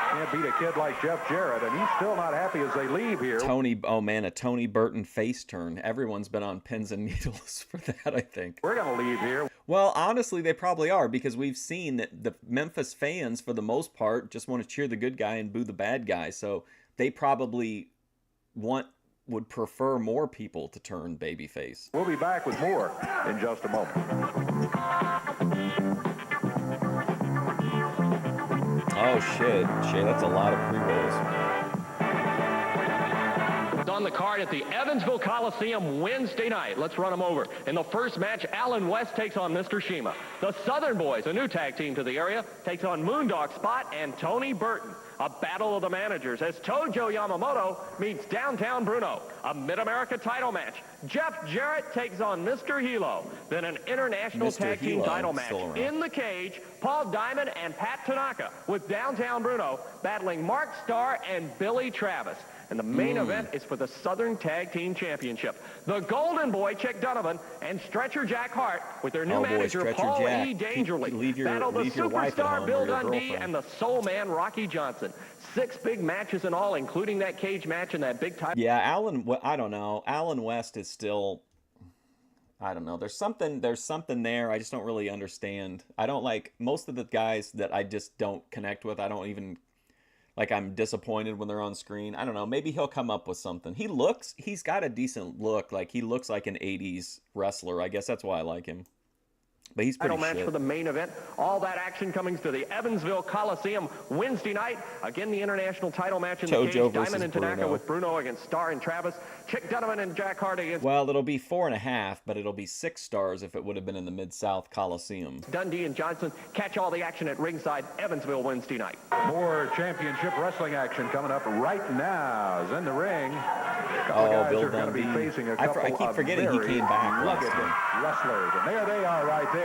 S2: kid like Jeff Jarrett, and he's still not happy as they leave here.
S1: A Tony Burton face turn. Everyone's been on pins and needles for that, I think.
S2: We're going to leave here.
S1: Well, honestly, they probably are, because we've seen that the Memphis fans, for the most part, just want to cheer the good guy and boo the bad guy. So they probably would prefer more people to turn babyface.
S2: We'll be back with more in just a moment.
S1: Oh, shit. That's a lot of pre-rolls.
S3: on the card at the Evansville Coliseum Wednesday night. Let's run them over. In the first match, Alan West takes on Mr. Shima. The Southern Boys, a new tag team to the area, takes on Moondog Spot and Tony Burton. A battle of the managers as Tojo Yamamoto meets Downtown Bruno. A Mid-America title match. Jeff Jarrett takes on Mr. Hilo. Then an international tag team title match. In the cage, Paul Diamond and Pat Tanaka with Downtown Bruno battling Mark Starr and Billy Travis. And the main event is for the Southern Tag Team Championship. The Golden Boy, Chick Donovan, and Stretcher Jack Hart, with their new manager, Paul E. Dangerly, battle the superstar Bill Dundee and the Soul Man, Rocky Johnson. 6 big matches in all, including that cage match and that big title.
S1: Yeah, I don't know. Alan West is still, I don't know. There's something there. I just don't really understand. I don't like most of the guys that I just don't connect with. I don't even, like, I'm disappointed when they're on screen. I don't know. Maybe he'll come up with something. He's got a decent look. Like, he looks like an 80s wrestler. I guess that's why I like him. But he's pretty
S3: match for the main event. All that action coming to the Evansville Coliseum Wednesday night. Again, the international title match in the cage. Diamond and Tanaka with Bruno against Starr and Travis. Chick Donovan and Jack Hart against...
S1: Well, it'll be 4.5, but it'll be 6 stars if it would have been in the Mid-South Coliseum.
S3: Dundee and Johnson. Catch all the action at ringside, Evansville Wednesday night.
S2: More championship wrestling action coming up right now. Is in the ring.
S1: Bill
S2: are going to be facing a couple
S1: I keep forgetting he came back last time.
S2: Wrestlers, and there they are right there.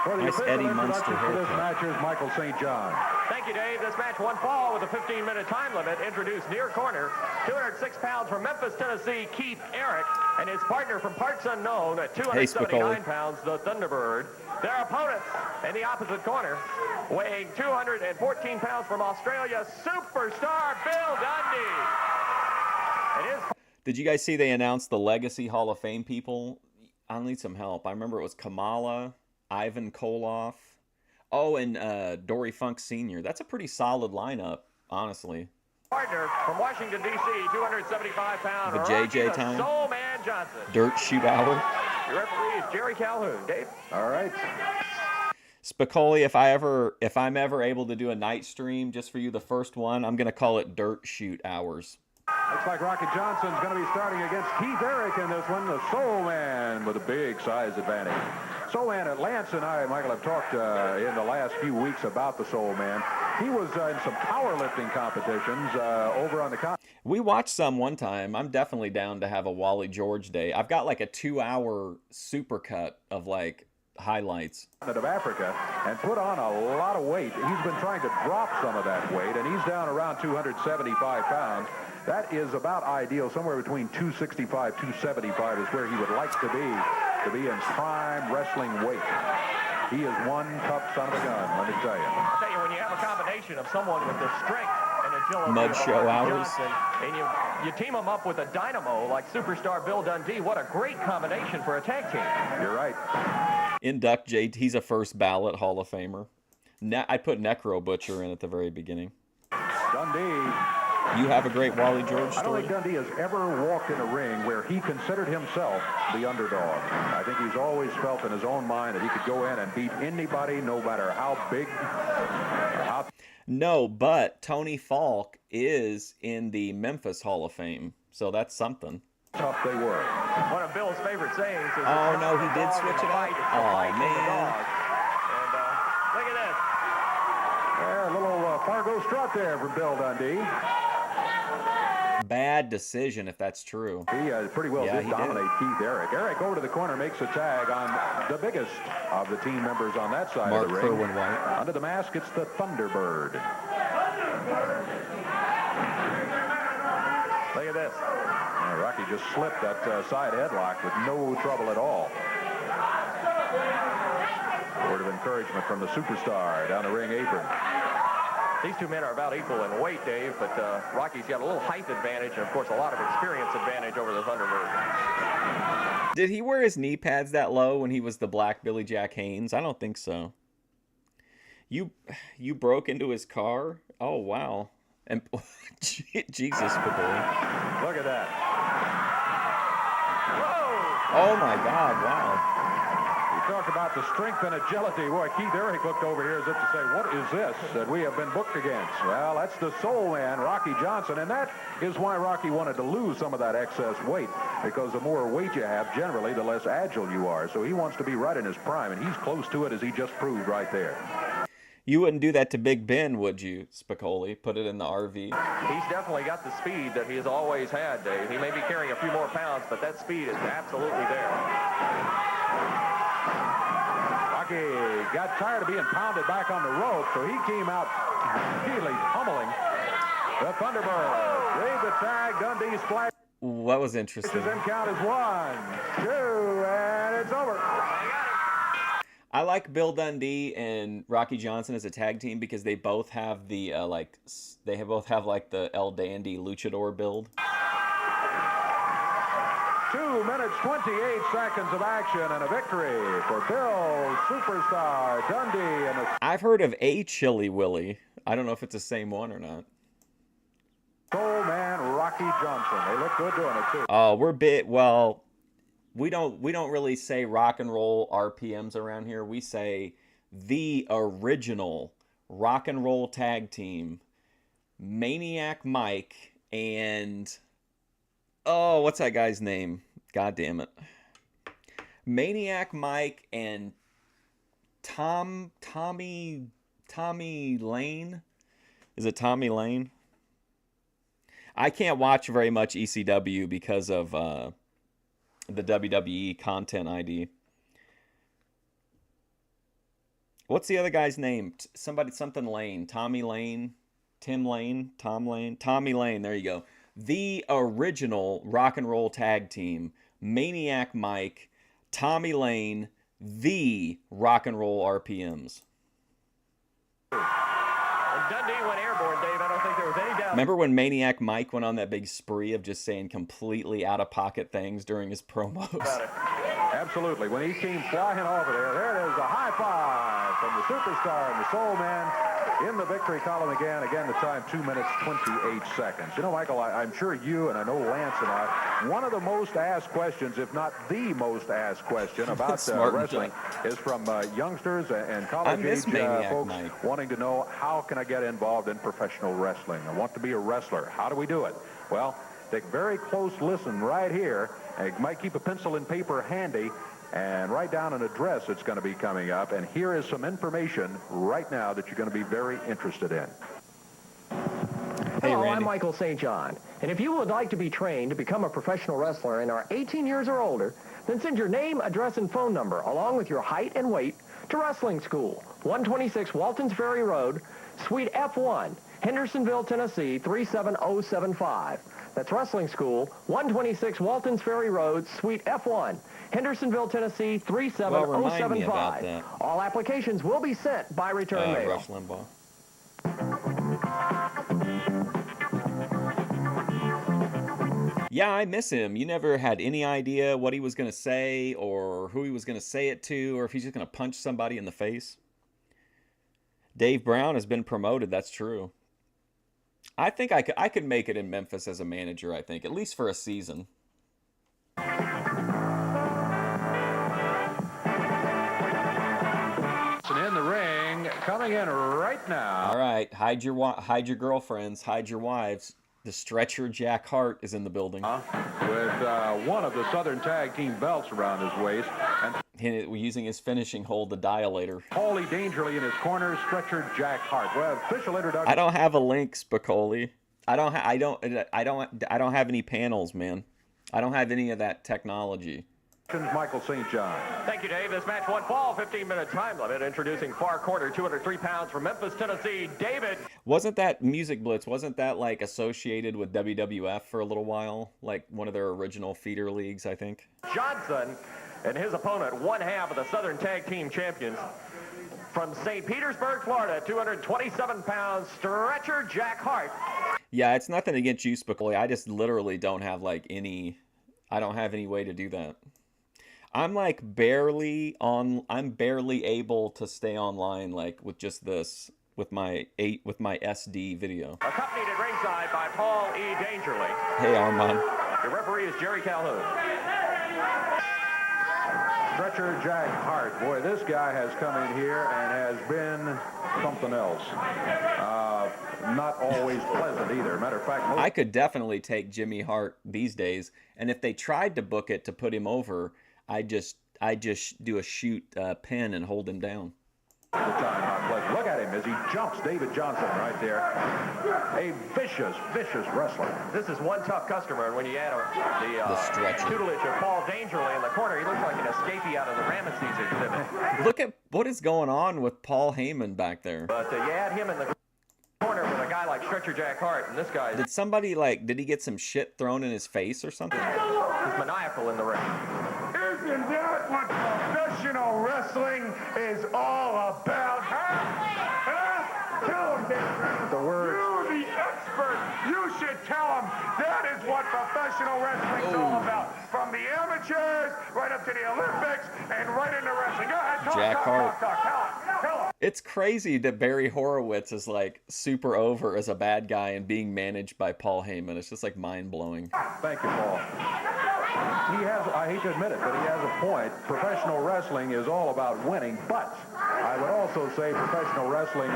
S2: For the
S1: nice Eddie Munster
S2: for this match is Michael St. John.
S3: Thank you, Dave. This match won fall with a 15-minute time limit. Introduced near corner, 206 pounds from Memphis, Tennessee, Keith Eric, and his partner from parts unknown at 279 pounds, the Thunderbird. Their opponents in the opposite corner, weighing 214 pounds from Australia, superstar Bill Dundee.
S1: Did you guys see they announced the Legacy Hall of Fame people? I'll need some help. I remember it was Kamala, Ivan Koloff, and Dory Funk Sr. That's a pretty solid lineup, honestly.
S3: Partner from Washington, D.C., 275 pounds.
S1: The JJ time.
S3: Soul Man Johnson.
S1: Dirt Shoot Hour.
S3: Your referee is Jerry Calhoun. Dave?
S2: All right.
S1: Spicoli, if I'm ever able to do a night stream just for you, the first one, I'm going to call it Dirt Shoot Hours.
S2: Looks like Rocky Johnson's going to be starting against Keith Eric in this one, the Soul Man with a big size advantage. Soul Man, Lance and I, Michael, have talked in the last few weeks about the Soul Man. He was in some powerlifting competitions over on the
S1: We watched some one time. I'm definitely down to have a Wally George day. I've got like a 2-hour supercut of like highlights.
S2: Of Africa and put on a lot of weight. He's been trying to drop some of that weight, and he's down around 275 pounds. That is about ideal. Somewhere between 265, 275 is where he would like to be in prime wrestling weight. He is one tough son of a gun, let me tell you.
S3: I'll tell you, when you have a combination of someone with the strength and agility
S1: Mud Show Hours,
S3: and you team them up with a dynamo like superstar Bill Dundee, what a great combination for a tag team.
S2: You're right.
S1: Induct JT, he's a first ballot Hall of Famer. I put Necro Butcher in at the very beginning.
S2: Dundee.
S1: You have a great Wally George story?
S2: I don't think Dundee has ever walked in a ring where he considered himself the underdog. I think he's always felt in his own mind that he could go in and beat anybody, no matter how big or how...
S1: No, but Tony Falk is in the Memphis Hall of Fame, so that's something.
S2: Tough they were.
S3: One of Bill's favorite sayings is...
S1: Oh, no, he did switch it up? Oh, man.
S3: And look at this.
S2: Yeah, a little Fargo strut there from Bill Dundee.
S1: Bad decision, if that's true.
S2: He pretty well did dominate Keith Eric. Eric over to the corner makes a tag on the biggest of the team members on that side of the ring.
S1: Mark Kerwin-White.
S2: Under the mask, it's the Thunderbird.
S3: Look at this.
S2: Rocky just slipped that side headlock with no trouble at all. Word of encouragement from the superstar down the ring apron.
S3: These two men are about equal in weight, Dave, but Rocky's got a little height advantage and, of course, a lot of experience advantage over the Thunderbird.
S1: Did he wear his knee pads that low when he was the Black Billy Jack Haynes? I don't think so. You broke into his car? Oh, wow. And Jesus, Padilla.
S2: Look at that.
S3: Whoa!
S1: Oh, my God, wow.
S2: He talk about the strength and agility. Boy, Keith Eric looked over here as if to say, what is this that we have been booked against? Well, that's the soul man, Rocky Johnson, and that is why Rocky wanted to lose some of that excess weight, because the more weight you have, generally, the less agile you are. So he wants to be right in his prime, and he's close to it, as he just proved right there.
S1: You wouldn't do that to Big Ben, would you, Spicoli? Put it in the RV.
S3: He's definitely got the speed that he has always had, Dave. He may be carrying a few more pounds, but that speed is absolutely there.
S2: Rocky got tired of being pounded back on the rope, so he came out really pummeling the Thunderbird. Gave the tag. Dundee splash.
S1: What was interesting?
S2: His end count is 1, 2, and it's over.
S1: I like Bill Dundee and Rocky Johnson as a tag team because they both have the both have the El Dandy luchador build.
S2: 2 minutes 28 seconds of action and a victory for Bill Superstar Dundee. And
S1: I've heard of a Chili Willy. I don't know if it's the same one or not.
S2: Soul man Rocky Johnson. They look good doing it too.
S1: Oh, we're bit well. We don't really say rock and roll RPMs around here. We say the original rock and roll tag team, Maniac Mike and what's that guy's name? God damn it. Maniac Mike and Tommy Lane. Is it Tommy Lane? I can't watch very much ECW because of the WWE content ID. What's the other guy's name? Something Lane. Tommy Lane. Tim Lane. Tom Lane. Tommy Lane. There you go. The original rock and roll tag team. Maniac Mike. Tommy Lane. The rock and roll RPMs.
S3: Dundee went airborne, Dave. I don't think there was any doubt.
S1: Remember when Maniac Mike went on that big spree of just saying completely out-of-pocket things during his promos?
S2: Absolutely. When he came flying over there it is, a high five from the Superstar and the Soul Man in the victory column again. Again, the time 2 minutes 28 seconds. You know, Michael, I'm sure you and I know Lance and I, one of the most asked questions, if not the most asked question about wrestling is from youngsters and college-age folks
S1: Mike.
S2: wanting to know, how can I get involved in professional wrestling? I want to be a wrestler. How do we do it? Well, take very close listen right here. And you might keep a pencil and paper handy and write down an address that's going to be coming up. And here is some information right now that you're going to be very interested in.
S1: Hey,
S9: Hello,
S1: Randy.
S9: I'm Michael St. John. And if you would like to be trained to become a professional wrestler and are 18 years or older, then send your name, address, and phone number, along with your height and weight, to Wrestling School, 126 Waltons Ferry Road, Suite F1, Hendersonville, Tennessee, 37075. That's Wrestling School, 126 Waltons Ferry Road, Suite F1, Hendersonville, Tennessee, 37075. All applications will be sent by return mail.
S1: Rush Limbaugh. Yeah, I miss him. You never had any idea what he was going to say or who he was going to say it to or if he's just going to punch somebody in the face. Dave Brown has been promoted. That's true. I think I could make it in Memphis as a manager, I think, at least for a season.
S2: In the ring, coming in right now.
S1: All right, hide your girlfriends, hide your wives. The stretcher Jack Hart is in the building.
S2: With one of the Southern Tag Team belts around his waist. And
S1: using his finishing hold, the dilator.
S2: Paulie Dangerly in his corner, stretcher Jack Hart. Well, official introduction.
S1: I don't have a link, Spicoli. I don't have any panels, man. I don't have any of that technology.
S2: Michael St. John.
S3: Thank you, Dave. This match won fall 15-minute time limit. Introducing far quarter, 203 pounds from Memphis, Tennessee, David.
S1: Wasn't that Music Blitz? Wasn't that like associated with WWF for a little while? Like one of their original feeder leagues, I think.
S3: Johnson and his opponent, one half of the Southern Tag Team Champions. From St. Petersburg, Florida, 227 pounds, stretcher Jack Hart.
S1: Yeah, it's nothing against you, Spicoli. I just literally don't have like any. I don't have any way to do that. I'm like barely able to stay online like with just this with my SD video.
S3: Accompanied at ringside by Paul E. Dangerly.
S1: Hey, Armand.
S3: Your referee is Jerry Calhoun.
S2: Stretcher Jack Hart. Boy, this guy has come in here and has been something else. Not always pleasant either. Matter of fact,
S1: I could definitely take Jimmy Hart these days, and if they tried to book it to put him over, I just do a shoot pin and hold him down.
S2: the time not pleasant. Look at him as he jumps David Johnson right there. A vicious, vicious wrestler.
S3: This is one tough customer, and when you add
S1: the stretcher
S3: tutelage of Paul Dangerly in the corner, he looks like an escapee out of the Ramesses exhibit.
S1: Look at what is going on with Paul Heyman back there.
S3: But you add him in the corner with a guy like Stretcher Jack Hart, and this guy...
S1: Did somebody, did he get some shit thrown in his face or something?
S3: He's maniacal in the ring.
S5: Isn't that what professional wrestling is all about? Tell him, Dave.
S2: The words.
S5: You're the expert. You should tell him that is what professional wrestling is all about. From the amateurs right up to the Olympics and right into wrestling. Go ahead, talk,
S1: Jack Hart.
S5: Tell him.
S1: It's crazy that Barry Horowitz is super over as a bad guy and being managed by Paul Heyman. It's just mind-blowing.
S2: Thank you, Paul. He has, I hate to admit it, but he has a point. Professional wrestling is all about winning, but I would also say professional wrestling,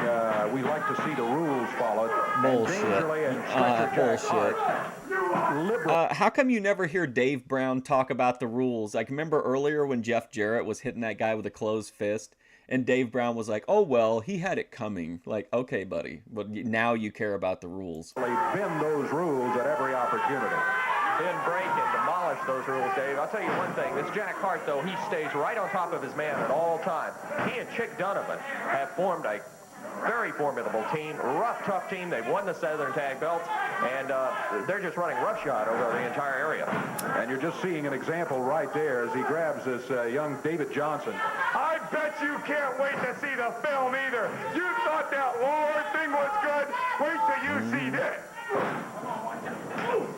S2: we like to see the rules followed.
S1: Bullshit. Bullshit. How come you never hear Dave Brown talk about the rules? I can remember earlier when Jeff Jarrett was hitting that guy with a closed fist, and Dave Brown was like, oh, well, he had it coming. Okay, buddy, but now you care about the rules.
S2: They bend those rules at every opportunity.
S3: Bend, break, and demolish those rules, Dave. I'll tell you one thing. This Jack Hart, though, he stays right on top of his man at all times. He and Chick Donovan have formed a very formidable team, rough, tough team. They've won the Southern Tag Belts, and they're just running roughshod over the entire area.
S2: And you're just seeing an example right there as he grabs this young David Johnson.
S5: I bet you can't wait to see the film either. You thought that Lawler thing was good. Wait till you see this.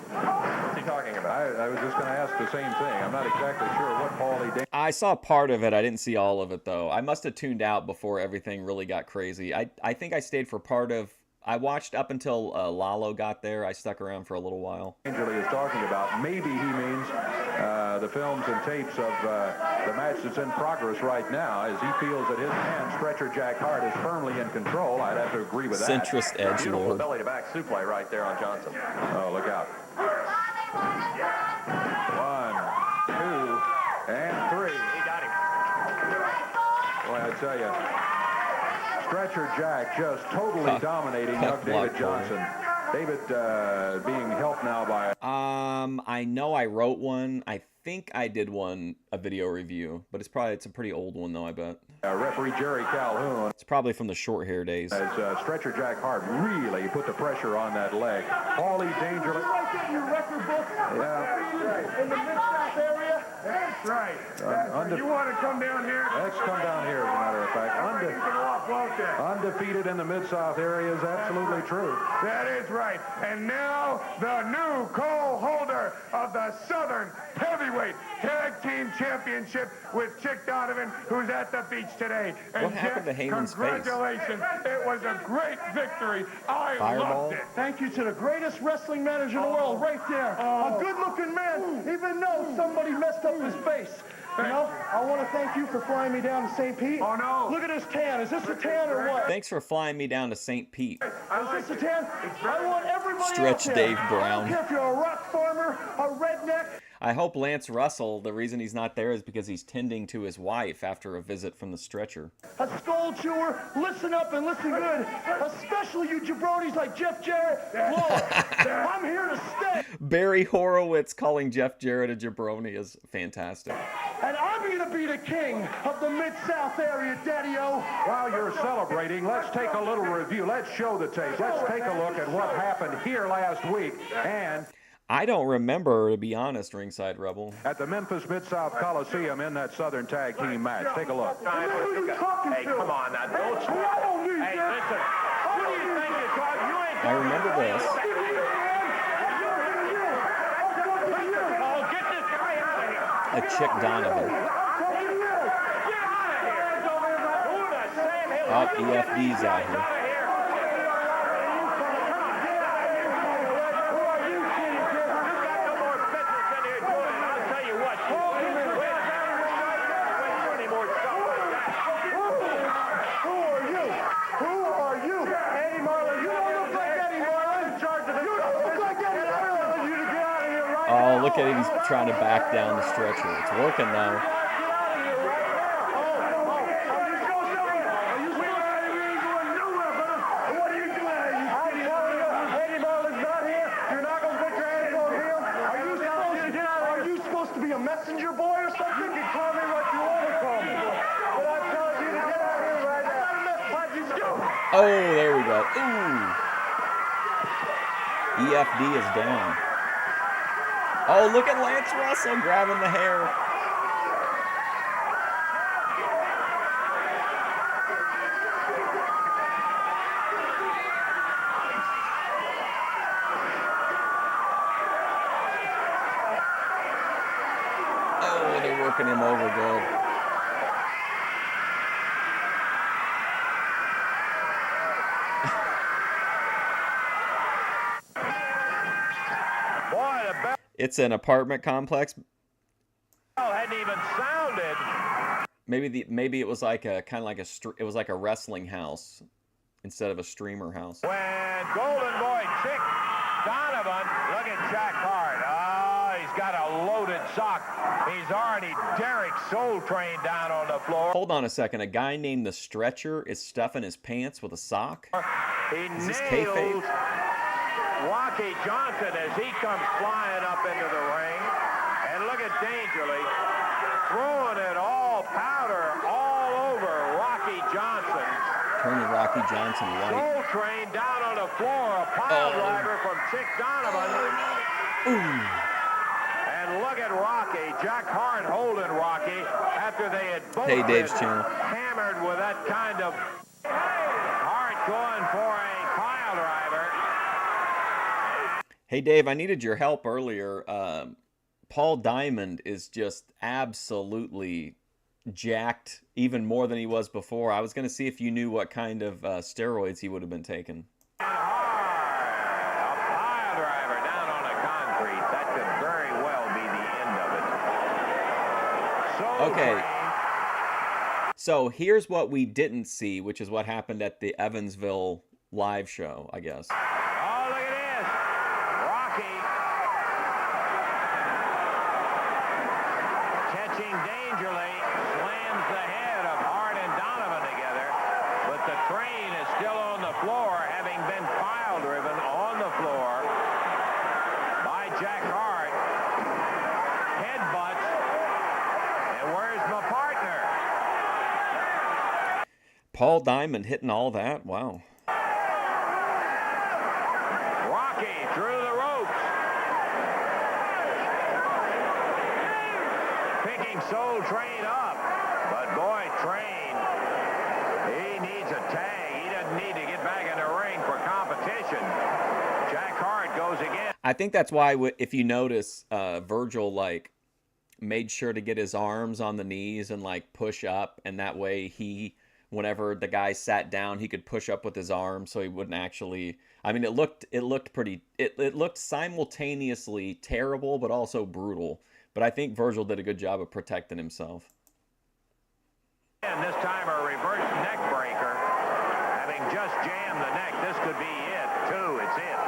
S3: What's he talking about?
S2: I was just going to ask the same thing. I'm not exactly sure what Paulie did.
S1: I saw part of it. I didn't see all of it, though. I must have tuned out before everything really got crazy. I think I stayed for part of... I watched up until Lalo got there. I stuck around for a little while.
S2: Angeli is talking about. Maybe he means the films and tapes of the match that's in progress right now, as he feels that his man, Stretcher Jack Hart, is firmly in control. I'd have to agree with that.
S1: Centrist edge
S3: Beautiful
S1: lord.
S3: belly-to-back suplex right there on Johnson.
S2: Oh, look out. 1, 2, and 3.
S3: He got him.
S2: Boy, I tell you, Stretcher Jack just totally dominating young David Johnson. David being helped now by...
S1: I know I wrote one. I think I did a video review, but it's a pretty old one, though, I bet.
S2: Referee Jerry Calhoun.
S1: It's probably from the short hair days.
S2: As Stretcher Jack Hart really put the pressure on that leg. Paulie Dangerly.
S5: Your record book?
S2: Yeah.
S5: In the Mid-South area? That's right. You want to come down here?
S2: Let's come down here, as a matter of fact. Undefeated in the Mid-South area is absolutely true.
S5: That is right. And now, the new co-holder of the Southern Heavyweight Tag Team Championship with Chick Donovan, who's at the beach today. And
S1: what happened to Heyman's face?
S5: Congratulations. It was a great victory. I loved it.
S10: Thank you to the greatest wrestling manager in the world, right there. A good-looking man, even though somebody messed up his face. You know, I want to thank you for flying me down to St. Pete.
S5: Oh, no.
S10: Look at this tan. Is this a tan or what?
S1: Thanks for flying me down to St. Pete.
S10: Is this a tan? I want everybody
S1: Stretch
S10: out there.
S1: Dave Brown.
S10: I don't care if you're a rock farmer, a redneck.
S1: I hope Lance Russell, the reason he's not there is because he's tending to his wife after a visit from the stretcher.
S10: A skull chewer, listen up and listen good. Especially you jabronis like Jeff Jarrett. Lord, I'm here to stay.
S1: Barry Horowitz calling Jeff Jarrett a jabroni is fantastic.
S10: And I'm going to be the king of the Mid-South area, Daddy-O.
S2: While you're celebrating, let's take a little review. Let's show the tape. Let's take a look at what happened here last week and...
S1: I don't remember, to be honest, Ringside Rebel.
S2: At the Memphis Mid-South Coliseum in that Southern Tag Team match. Take a look.
S3: Hey, come on now. Don't Hey, listen. Who do you think you're talking? You ain't...
S1: I remember this.
S3: Oh, get this guy out of here.
S1: A Chick Donovan.
S3: Get out of here. Who the Sam Hill?
S1: Oh, EFD's out here. look at him. He's trying to back down the stretcher. It's working, though.
S10: Messenger boy or something? You can call me what you want to call me. But I'm telling you to get out of here right now.
S1: Oh, there we go. Ooh. EFD is down. Oh, look at Lance Russell grabbing the hair. They're working him over good. It's an apartment complex.
S3: Hadn't even sounded.
S1: Maybe it was like a kind of like it was like a wrestling house instead of a streamer house.
S3: When Golden Boy Chick Donovan, look at Jack Hart. He's got a loaded sock. He's already Derek Soul Train down on the floor.
S1: Hold on a second. A guy named the Stretcher is stuffing his pants with a sock?
S3: He
S1: Is this
S3: nails
S1: kayfabe?
S3: Rocky Johnson as he comes flying up into the ring. And look at Dangerly throwing it all powder all over Rocky Johnson.
S1: Turning Rocky Johnson white.
S3: Soul Train down on the floor. A pile driver from Chick Donovan.
S1: Ooh.
S3: And look at Rocky. Jack Hart holding Rocky after they had both
S1: Hey, Dave's
S3: been
S1: channel.
S3: hammered with that kind of Hart going for a pile driver.
S1: Hey, Dave, I needed your help earlier. Paul Diamond is just absolutely jacked, even more than he was before. I was going to see if you knew what kind of steroids he would have been taking.
S3: A pile driver down on the concrete. That could very well be the end of it.
S1: Okay. So here's what we didn't see, which is what happened at the Evansville live show, I guess.
S3: Oh, look at this. Rocky catching Dangerly, slams the head of Hart and Donovan together, but the train is still on the floor, having been pile driven on the floor by Jack Hart. Headbutts. And where's my partner?
S1: Paul Diamond hitting all that? Wow.
S3: Rocky through the ropes. Picking Soul Train up. But boy, Train, he needs a tag. He doesn't need to get back in the ring for competition. Jack Hart goes again.
S1: I think that's why, if you notice, Virgil, like, made sure to get his arms on the knees and, like, push up. And that way whenever the guy sat down, he could push up with his arms so he wouldn't actually... I mean, it looked pretty... It looked simultaneously terrible, but also brutal. But I think Virgil did a good job of protecting himself.
S3: And this time a reverse neck breaker. Having just jammed the neck, this could be it, too. It's it.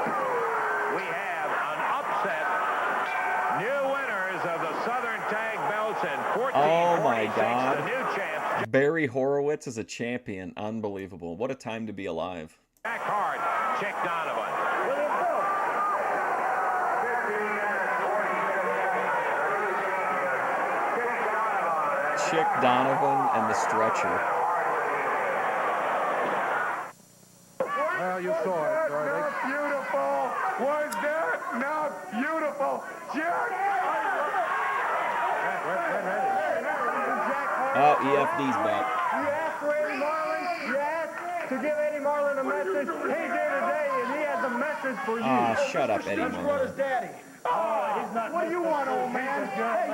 S3: We have an upset. New winners of the Southern Tag Belts in 1446.
S1: Oh, my God.
S3: The new champs.
S1: Barry Horowitz is a champion. Unbelievable. What a time to be alive.
S3: Jack Hart, Chick Donovan.
S1: Chick Donovan and the Stretcher.
S10: Well, you saw it. That's beautiful. Was that not beautiful? Jack!
S1: Oh, EFD's back.
S10: You asked for Eddie Marlin. You asked to give Eddie Marlin a message. He's here today, and he has a message for you.
S1: Ah, shut up, Eddie
S10: Let's
S1: Marlin.
S10: run his daddy. He's not. What do you want, old man?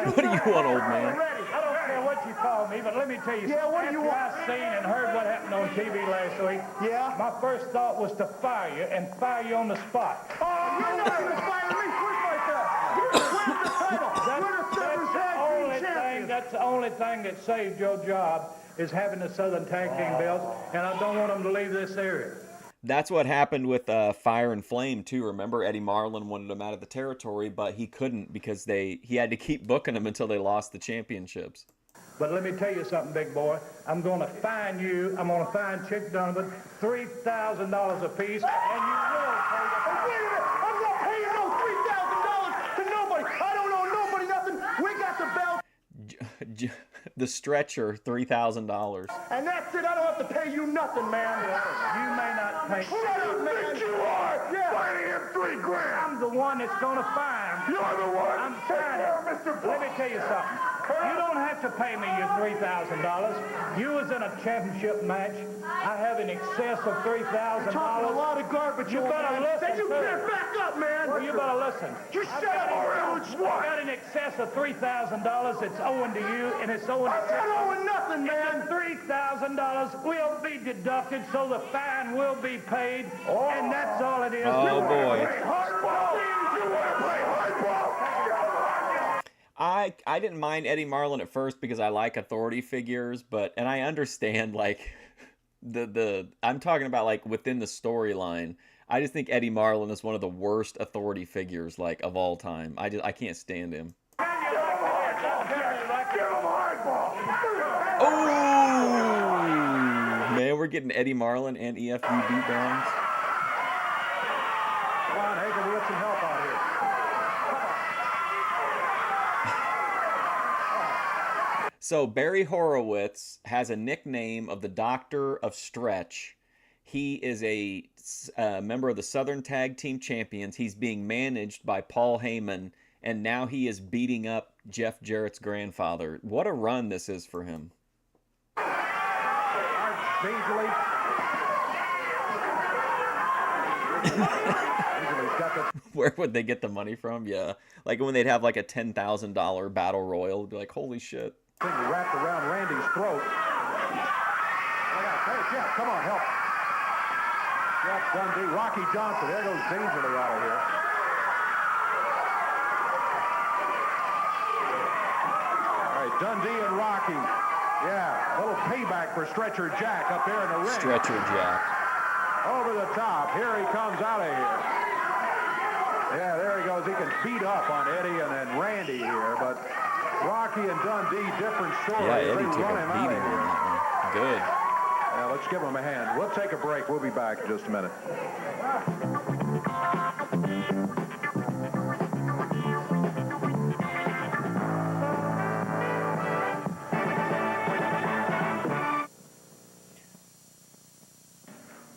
S1: What do you want, old man?
S10: I don't care what you call me, but let me tell you. Yeah, what do you want?
S11: After I seen and heard what happened on TV last week,
S10: Yeah.
S11: my first thought was to fire you and fire you on the spot.
S10: Oh, you're not going to fire me. Push like that. Where's the title? We're the Southern Tag Team champions.
S11: That's the only thing that saved your job is having the Southern Tag Team belts, and I don't want them to leave this area.
S1: That's what happened with Fire and Flame too. Remember, Eddie Marlin wanted him out of the territory, but he couldn't because he had to keep booking him until they lost the championships.
S11: But let me tell you something, big boy. I'm going to fine you. I'm going to fine Chick Donovan $3,000 apiece, and you will pay the fine.
S10: Wait a minute! I'm not paying no $3,000 to nobody. I don't owe nobody nothing. We got the belt.
S1: The stretcher, $3,000.
S10: And that's it. I don't have to pay you nothing, man.
S11: You may not pay.
S10: Shut up, man.
S4: You are
S10: Yeah.
S4: fighting him $3,000.
S11: I'm the one that's going to fine.
S4: You're the one.
S11: I'm
S4: Take
S11: fining.
S4: care of Mr.
S11: Let me tell you something. You don't have to pay me your $3,000. You was in a championship match. I have in excess of $3,000.
S10: Talking a lot of garbage.
S11: You better listen.
S10: Then you better back up, man.
S11: Well, you better listen.
S10: You shut up or else
S11: I
S10: what?
S11: got in excess of $3,000. It's owing to you, and it's owing to
S10: I'm not owing nothing, man.
S11: $3,000 will be deducted, so the fine will be paid, and that's all it is.
S1: Oh, boy.
S4: Play hardball. You want to play hardball?
S1: I didn't mind Eddie Marlin at first because I like authority figures, and I understand like I'm talking about like within the storyline. I just think Eddie Marlin is one of the worst authority figures like of all time. I can't stand him.
S4: Give him hardball.
S1: Oh man, we're getting Eddie Marlin and EFU beatdowns.
S2: Come on, Hagen, we'll get some help out here.
S1: So Barry Horowitz has a nickname of the Doctor of Stretch. He is a member of the Southern Tag Team Champions. He's being managed by Paul Heyman, and now he is beating up Jeff Jarrett's grandfather. What a run this is for him.
S2: Beasley. Beasley's got the
S1: Where would they get the money from? Yeah. Like when they'd have like a $10,000 battle royal. It'd be like, holy shit.
S2: thing wrapped around Randy's throat. Hey, Jeff, come on, help. Jeff Dundee, Rocky Johnson. There goes Beasley out of here. All right, Dundee and Rocky. Yeah, a little payback for Stretcher Jack up there in the ring.
S1: Stretcher Jack.
S2: Over the top. Here he comes out of here. Yeah, there he goes. He can beat up on Eddie and then Randy here, but Rocky and Dundee, different stories.
S1: Yeah, Eddie
S2: they
S1: took
S2: run
S1: a
S2: him out
S1: beating
S2: of
S1: on
S2: here.
S1: that one. Good.
S2: Yeah, let's give him a hand. We'll take a break. We'll be back in just a minute.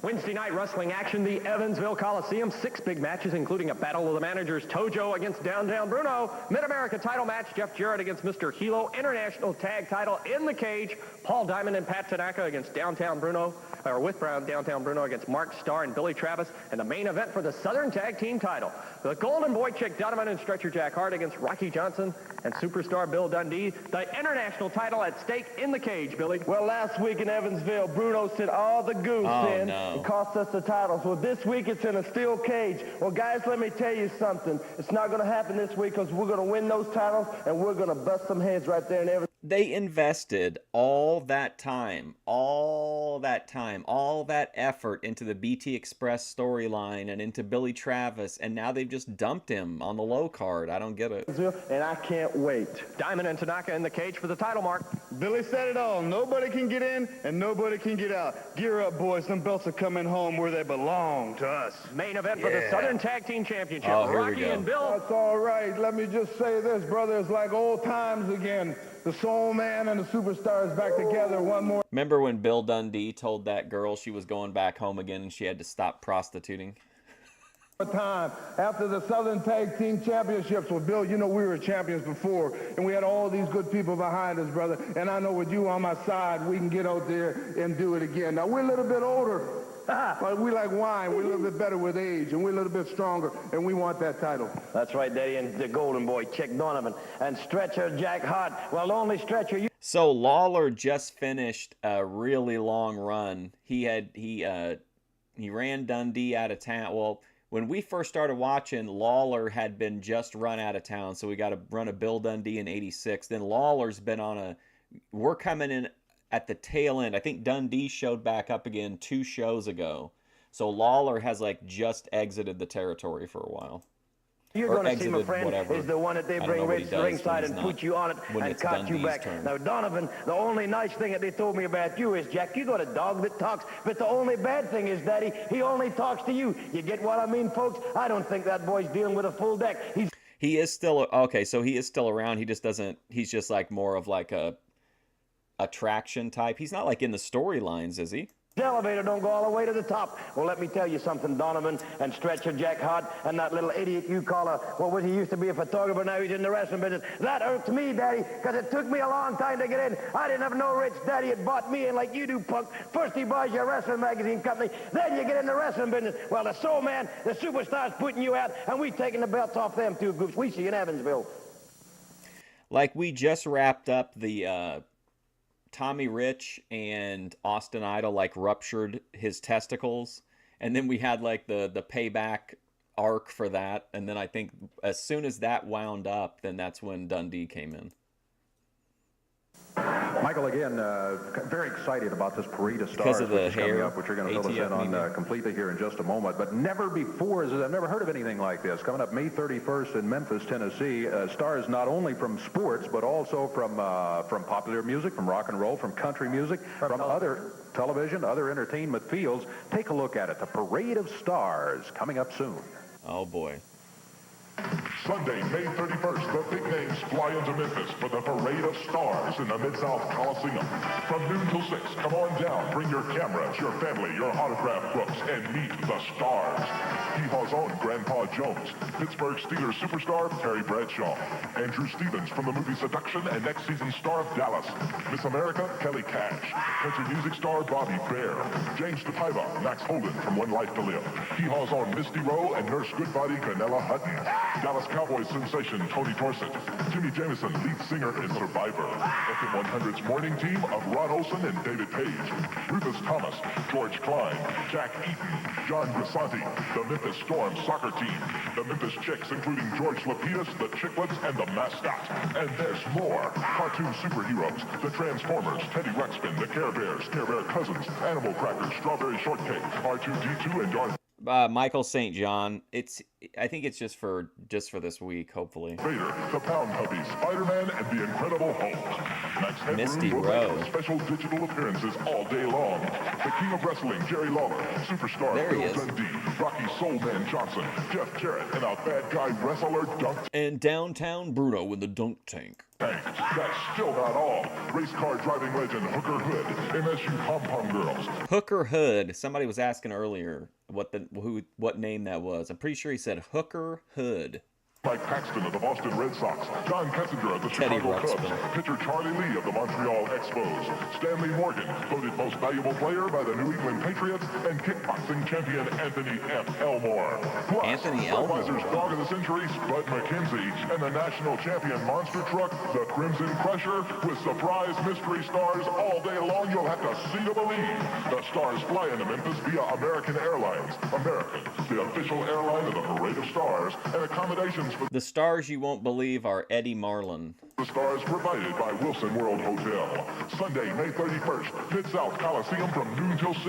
S9: Wednesday night wrestling action, the Evansville Coliseum. 6 big matches, including a battle of the managers, Tojo against Downtown Bruno. Mid-America title match, Jeff Jarrett against Mr. Hilo. International tag title in the cage, Paul Diamond and Pat Tanaka against Downtown Bruno, or with Downtown Bruno against Mark Starr and Billy Travis. And the main event for the Southern Tag Team title, the Golden Boy Chick Donovan and Stretcher Jack Hart against Rocky Johnson and Superstar Bill Dundee. The international title at stake in the cage, Billy.
S5: Well, last week in Evansville, Bruno sent all the goose in and cost us the titles. Well, this week it's in a steel cage. Well, guys, let me tell you something. It's not going to happen this week because we're going to win those titles and we're going to bust some heads right there in Evansville.
S1: They invested all that time, all that effort into the BT Express storyline and into Billy Travis, and now they've just dumped him on the low card. I don't get it.
S5: And I can't wait.
S9: Diamond and Tanaka in the cage for the title mark.
S5: Billy said it all. Nobody can get in and nobody can get out. Gear up, boys. Them belts are coming home where they belong to us.
S9: Main event for the Southern Tag Team Championship.
S1: Oh, here we
S9: Rocky
S1: go.
S9: and Bill.
S10: That's all right. Let me just say this, brother. It's like old times again. The Soul Man and the Superstars back together one more
S1: Remember when Bill Dundee told that girl she was going back home again and she had to stop prostituting?
S10: time. After the Southern Tag Team Championships, well, Bill, you know we were champions before, and we had all these good people behind us, brother. And I know with you on my side, we can get out there and do it again. Now, we're a little bit older, but we like wine. We're a little bit better with age, and we're a little bit stronger, and we want that title.
S5: That's right, Daddy, and the Golden Boy, Chick Donovan, and Stretcher Jack Hart. Well, only Stretcher, you...
S1: So Lawler just finished a really long run. He ran Dundee out of town. Well, when we first started watching, Lawler had been just run out of town, so we got to run a Bill Dundee in '86. Then Lawler's been on a... We're coming in at the tail end. I think Dundee showed back up again 2 shows ago. So Lawler has like just exited the territory for a while.
S12: You're
S1: Or
S12: going to see, my
S1: exited
S12: friend,
S1: whatever.
S12: is the one that they
S1: I don't
S12: bring
S1: know what he does
S12: ringside
S1: when
S12: and
S1: he's
S12: put you on it
S1: when
S12: and
S1: it's
S12: cut you
S1: Dundee's
S12: back.
S1: turn.
S12: Now, Donovan, the only nice thing that they told me about you is, Jack, you got a dog that talks, but the only bad thing is, Daddy, he only talks to you. You get what I mean, folks? I don't think that boy's dealing with a full deck.
S1: He is still okay, so he is still around. He just doesn't. He's just like more of like a attraction type. He's not like in the storylines, is he?
S12: The elevator don't go all the way to the top. Well, let me tell you something, Donovan and Stretcher Jack Hart and that little idiot you call what was he used to be a photographer, now he's in the wrestling business. That irked me, Daddy, because it took me a long time to get in. I didn't have no rich daddy that bought me in like you do, punk. First he buys your wrestling magazine company, then you get in the wrestling business. Well, the soul man, the superstar's putting you out, and we taking the belts off them two groups. We see in Evansville.
S1: Like we just wrapped up the Tommy Rich and Austin Idol like ruptured his testicles, and then we had like the payback arc for that, and then I think as soon as that wound up, then that's when Dundee came in.
S2: Michael, again, very excited about this parade of
S1: Because
S2: stars
S1: of the
S2: which is coming
S1: hair,
S2: up, which you're going to fill us
S1: ATF
S2: in on completely here in just a moment. But never before, I've never heard of anything like this. Coming up May 31st in Memphis, Tennessee, stars not only from sports, but also from popular music, from rock and roll, from country music, from other television, other entertainment fields. Take a look at it. The Parade of Stars coming up soon.
S1: Oh, boy.
S4: Sunday, May 31st, the big names fly into Memphis for the Parade of Stars in the Mid-South Coliseum. From noon till 6, come on down, bring your cameras, your family, your autograph books, and meet the stars. Hee-Haw's own Grandpa Jones, Pittsburgh Steelers superstar Terry Bradshaw, Andrew Stevens from the movie Seduction and next season's star of Dallas, Miss America Kelly Cash, country music star Bobby Bear, James DePaiva, Max Holden from One Life to Live, Hee-Haw's own Misty Rowe and Nurse Goodbody Canella Hutton, Dallas Cowboys sensation Tony Dorsett, Jimmy Jameson, lead singer in Survivor, FM 100's morning team of Ron Olson and David Page, Rufus Thomas, George Klein, Jack Eaton, John Grisanti, the Memphis Storm soccer team, the Memphis Chicks including George Lapidus, the Chicklets, and the Mascot. And there's more. Cartoon superheroes, the Transformers, Teddy Ruxpin, the Care Bears, Care Bear Cousins, Animal Crackers, Strawberry Shortcake, R2-D2, and Darth
S1: Michael St. John. I think it's just for this week, hopefully.
S4: Vader, the Pound Puppy, Spider-Man, and the Incredible Hulk. Max Headroom
S1: Misty
S4: will
S1: Rowe.
S4: make special digital appearances all day long. The King of Wrestling, Jerry Lawler, Superstar
S1: There he
S4: Bill
S1: is.
S4: Dundee, Rocky Soulman Johnson, Jeff Jarrett, and a bad guy wrestler Dunk
S1: And downtown Bruno in the dunk tank.
S4: Tank. That's still not all. Race car driving legend Hooker Hood, MSU Pom-Pom Girls,
S1: Hooker Hood. Somebody was asking earlier what name that was. I'm pretty sure he said Hooker Hood.
S4: Mike Paxton of the Boston Red Sox, Don Kessinger of the
S1: Teddy
S4: Chicago Cubs,
S1: Ruxpin.
S4: pitcher Charlie Lee of the Montreal Expos, Stanley Morgan, voted most valuable player by the New England Patriots, and kickboxing champion Anthony F. Elmore. Plus,
S1: Anthony Elmore.
S4: Budweiser's Dog of the Century, Spud McKenzie, and the national champion monster truck, the Crimson Crusher, with surprise mystery stars all day long. You'll have to see to believe. The stars fly into Memphis via American Airlines. American, the official airline of the Parade of Stars, and accommodations for
S1: The stars you won't believe are Eddie Marlin.
S4: the stars provided by Wilson World Hotel. Sunday, May 31st, Mid-South Coliseum from noon till 6.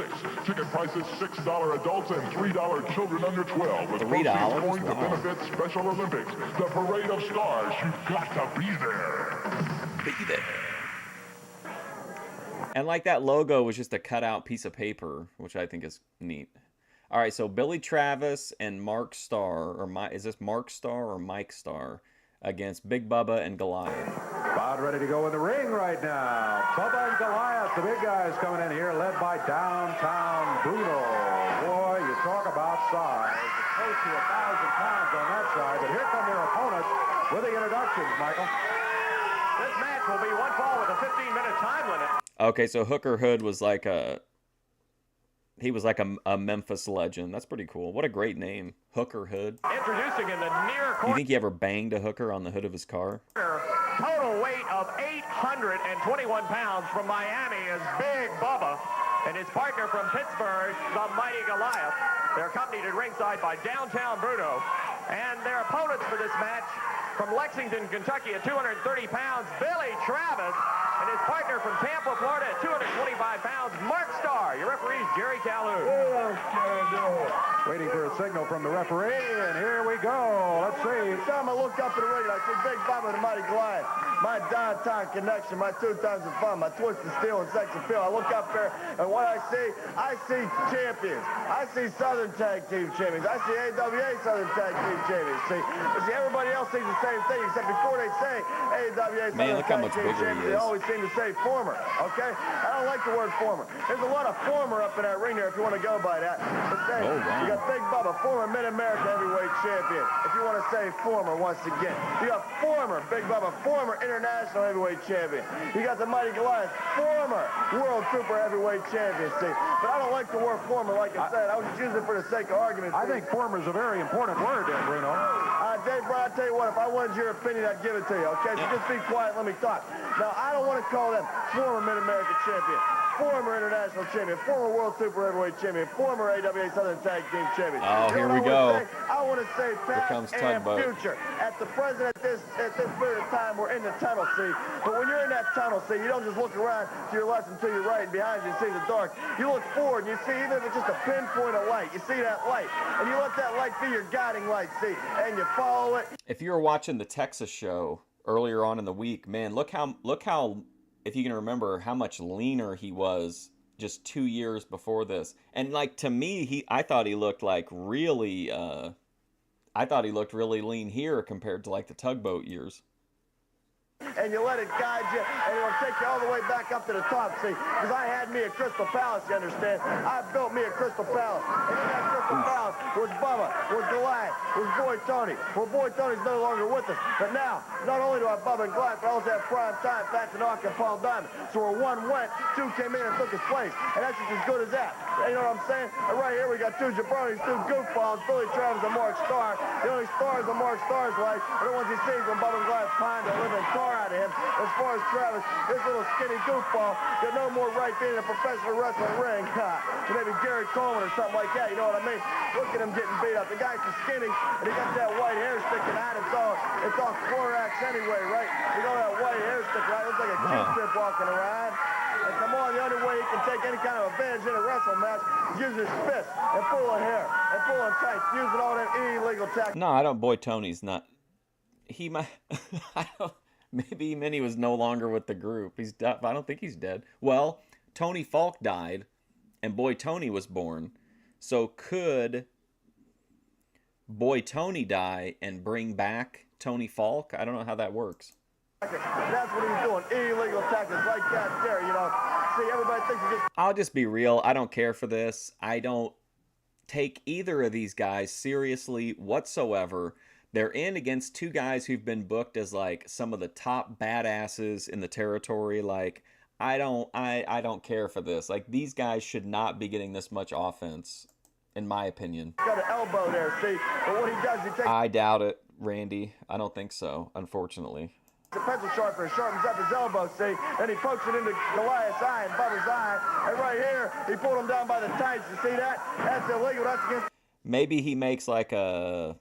S4: Ticket prices $6 adults and $3 children under 12. With
S1: $3?
S4: proceeds going to
S1: Wow.
S4: benefit Special Olympics. The Parade of Stars. You've got to be there.
S1: Be there. And like that logo was just a cutout piece of paper, which I think is neat. All right, so Billy Travis and Mark Starr, is this Mark Starr or Mike Starr, against Big Bubba and Goliath.
S2: About ready to go in the ring right now. Bubba and Goliath, the big guys coming in here, led by Downtown Bruno. Boy, you talk about size. It's close to 1,000 pounds on that side, but here come their opponents with the introductions, Michael.
S3: This match will be one fall with a 15-minute time limit.
S1: Okay, so Hooker Hood was like a Memphis legend. That's pretty cool. What a great name. Hooker Hood.
S3: Introducing in the near
S1: You
S3: corner.
S1: think he ever banged a hooker on the hood of his car?
S3: Total weight of 821 pounds from Miami is Big Bubba, and his partner from Pittsburgh, the Mighty Goliath. They're accompanied at ringside by Downtown Bruno, and their opponents for this match from Lexington, Kentucky at 230 pounds, Billy Travis, and his partner from Tampa, Florida, at 225 pounds, Mark Starr. Your referee is Jerry Calhoun.
S2: Waiting for a signal from the referee, and here we go. Let's see.
S5: Every time I look up at the ring, I see Big Bubba the Mighty Goliath, my downtown connection, my 2 tons of fun, my twisted steel and sex appeal. I look up there, and what I see champions. I see Southern Tag Team champions. I see AWA Southern Tag Team champions. See, everybody else sees the same thing, except before they say AWA Southern Tag Team champions, they always seem to say former, okay? I don't like the word former. There's a lot of former up in that ring there if you want to go by that. But say, you got Big Bubba, former Mid-America Heavyweight Champion, if you want to say former once again. You got former Big Bubba, former International Heavyweight Champion. You got the Mighty Goliath, former World Super Heavyweight Champion, see. But I don't like the word former, like I said. I was just using it for the sake of argument.
S2: I think former is a very important word there, Bruno.
S5: Dave Brown, I'll tell you what, if I wanted your opinion, I'd give it to you, okay? So just be quiet, let me talk. Now, I don't want to call them former Mid-America Champion, former International Champion, former World Super Heavyweight Champion, former AWA Southern Tag Team Champion.
S1: Oh, here we go.
S5: I want to say past and future. At the present, at this period of time, we're in the tunnel, see? But when you're in that tunnel, see, you don't just look around to your left and to your right, and behind you see the dark. You look forward, and you see, even if it's just a pinpoint of light, you see that light, and you let that light be your guiding light, see? And you follow it.
S1: If you were watching the Texas show earlier on in the week, man, look how, if you can remember, how much leaner he was just 2 years before this. And like, to me, I thought he looked like really, I thought he looked really lean here compared to like the Tugboat years.
S5: And you let it guide you, and it'll take you all the way back up to the top, see? Because I had me a Crystal Palace, you understand? I built me a Crystal Palace. And in that Crystal Palace was Bubba, was Goliath, was Boy Tony. Well, Boy Tony's no longer with us. But now, not only do I have Bubba and Goliath, but I also have Prime Time, Pat Tanaka, and Paul Diamond. So where one went, 2 came in and took his place. And that's just as good as that. You know what I'm saying? And right here we got 2 jabronis, 2 goofballs, Billy Travis and Mark Starr. The only stars on Mark Starr's life are the ones he sees when Bubba and Goliath pined a living car out of him. As far as Travis, this little skinny goofball got no more right being in a professional wrestling ring. Maybe Gary Coleman or something like that, you know what I mean? Look at him getting beat up. The guy's so skinny, and he got that white hair sticking out. It's all Clorox anyway, right? You know that white hair sticking out. It looks like a Q-tip walking around. And come on, the only way he can take any kind of advantage in a wrestling match is use his fist and pulling hair and pulling tights, using all that illegal tactics.
S1: No, I don't. Boy Tony's not. He might. I don't. Maybe he meant he was no longer with the group. He's dead. I don't think he's dead. Well, Tony Falk died, and Boy Tony was born. So could Boy Tony die and bring back Tony Falk? I don't know how that works.
S5: That's what he's doing. Illegal tactics like that there, you know. See, everybody thinks he just...
S1: I'll just be real. I don't care for this. I don't take either of these guys seriously whatsoever. They're in against 2 guys who've been booked as like some of the top badasses in the territory. Like, I don't care for this. Like, these guys should not be getting this much offense, in my opinion.
S5: Got an elbow there, see? But what he does, he takes...
S1: I doubt it, Randy. I don't think so, unfortunately.
S5: The pencil sharpener sharpens up his elbow, see? Then he pokes it into Goliath's eye and Bubba's eye. And right here, he pulled him down by the tights. You see that? That's illegal. That's against...
S1: Maybe he makes like a...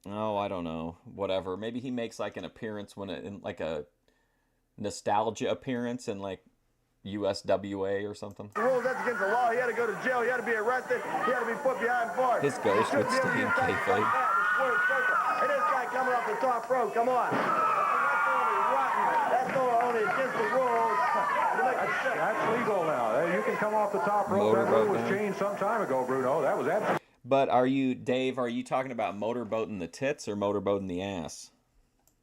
S1: Oh, I don't know. Whatever. Maybe he makes like an appearance in like a nostalgia appearance in like USWA or something.
S5: The rules, that's against the law. He had to go to jail. He had to be arrested. He had to be put behind bars.
S1: His ghost would stay in kayfabe.
S5: And this guy coming off the top rope, come on. That's only against the rules.
S2: That's legal now. You can come off the top rope. That rule was changed some time ago, Bruno. That was absolutely...
S1: But Dave, are you talking about motorboating the tits or motorboating the ass?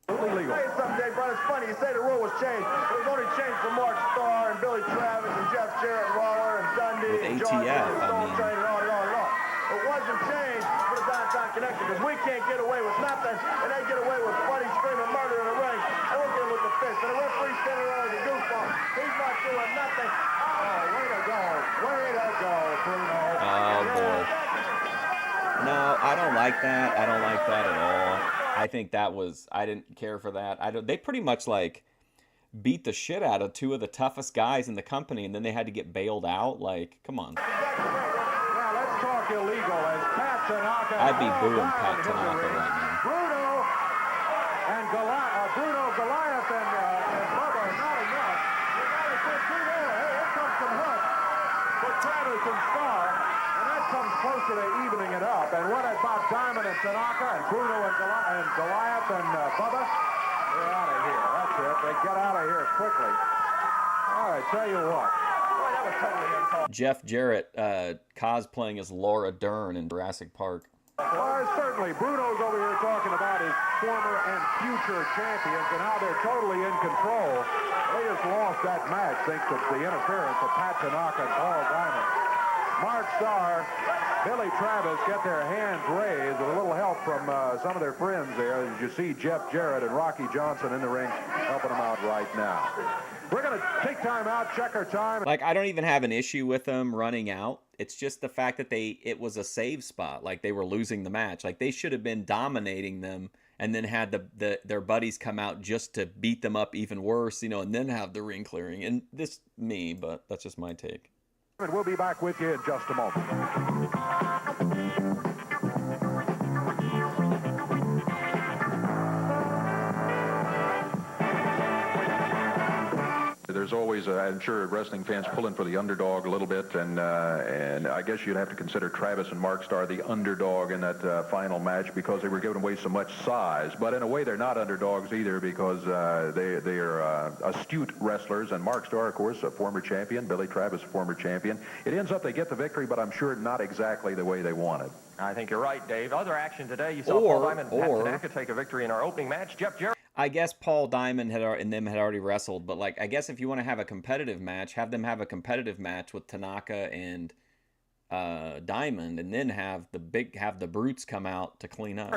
S5: Totally legal. Say something, Dave Brown. It's funny. You say the rule was changed. It was only changed for Mark Starr and Billy Travis and Jeff Jarrett and Lawler-Dundee and George and Stone Train and on and on and on. It wasn't changed for the downtown connection because we can't get away with nothing, and they get away with bloody, screaming murder in the ring. And we're getting with the fist. And the referee's standing around like a goofball. He's not doing nothing. Oh, way to go. Way to go, Bruno.
S1: Oh, boy. No, I don't like that. I don't like that at all. I think that was... I didn't care for that. They pretty much, like, beat the shit out of 2 of the toughest guys in the company, and then they had to get bailed out. Like, come on.
S2: Now, let's talk illegal as Pat Tanaka...
S1: I'd be booing Pat Tanaka right now.
S2: Bruno, Goliath, and Bubba are not enough. about Diamond and Tanaka and Bruno and Goliath and Bubba? They're out of here. That's it. They get out of here quickly. All right, tell you what.
S3: Boy, that was totally uncalled.
S1: Jeff Jarrett cosplaying as Laura-Dern in Jurassic Park.
S2: Certainly. Bruno's over here talking about his former and future champions and how they're totally in control. They just lost that match thanks to the interference of Pat Tanaka and Paul Diamond. Mark Starr, Billy Travis get their hands raised with a little help from some of their friends there. As you see Jeff Jarrett and Rocky Johnson in the ring helping them out right now. We're going to take time out, check our time.
S1: Like, I don't even have an issue with them running out. It's just the fact that it was a save spot. Like, they were losing the match. Like, they should have been dominating them and then had their buddies come out just to beat them up even worse, and then have the ring clearing. And this, but that's just my take.
S2: And we'll be back with you in just a moment. There's always, I'm sure, wrestling fans pulling for the underdog a little bit, and I guess you'd have to consider Travis and Mark Starr the underdog in that final match because they were giving away so much size. But in a way, they're not underdogs either because they are astute wrestlers, and Mark Starr, of course, a former champion, Billy Travis, a former champion. It ends up they get the victory, but I'm sure not exactly the way they wanted.
S3: I think you're right, Dave. Other action today, you saw Paul Diamond and Pat Tanaka take a victory in our opening match. Jeff Jarrett.
S1: I guess Paul Diamond had already wrestled, but like I guess if you want to have a competitive match, have them have a competitive match with Tanaka and Diamond, and then have the brutes come out to clean up.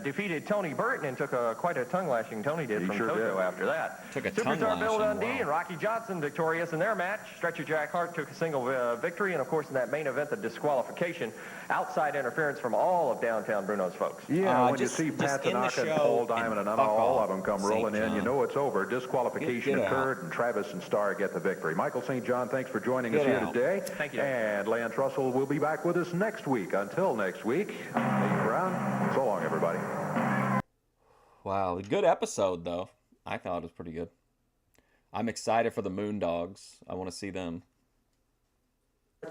S3: Defeated Tony Burton and took quite a tongue lashing. Tony did from Toto after that.
S1: Took a tongue lashing.
S3: Superstar Lawler-Dundee and Rocky Johnson victorious in their match. Stretcher Jack Hart took a single victory, and of course in that main event, the disqualification, outside interference from all of downtown Bruno's folks.
S2: Yeah, when you see Pat Tanaka and Paul Diamond and all of them come rolling in, you know it's over. Disqualification occurred, and Travis and Starr get the victory. Michael St. John, thanks for joining us here today.
S3: Thank you.
S2: And Lance Russell will be back with us next week. Until next week, Nate Brown, so long, everybody.
S1: Wow, good episode, though. I thought it was pretty good. I'm excited for the Moondogs. I want to see them.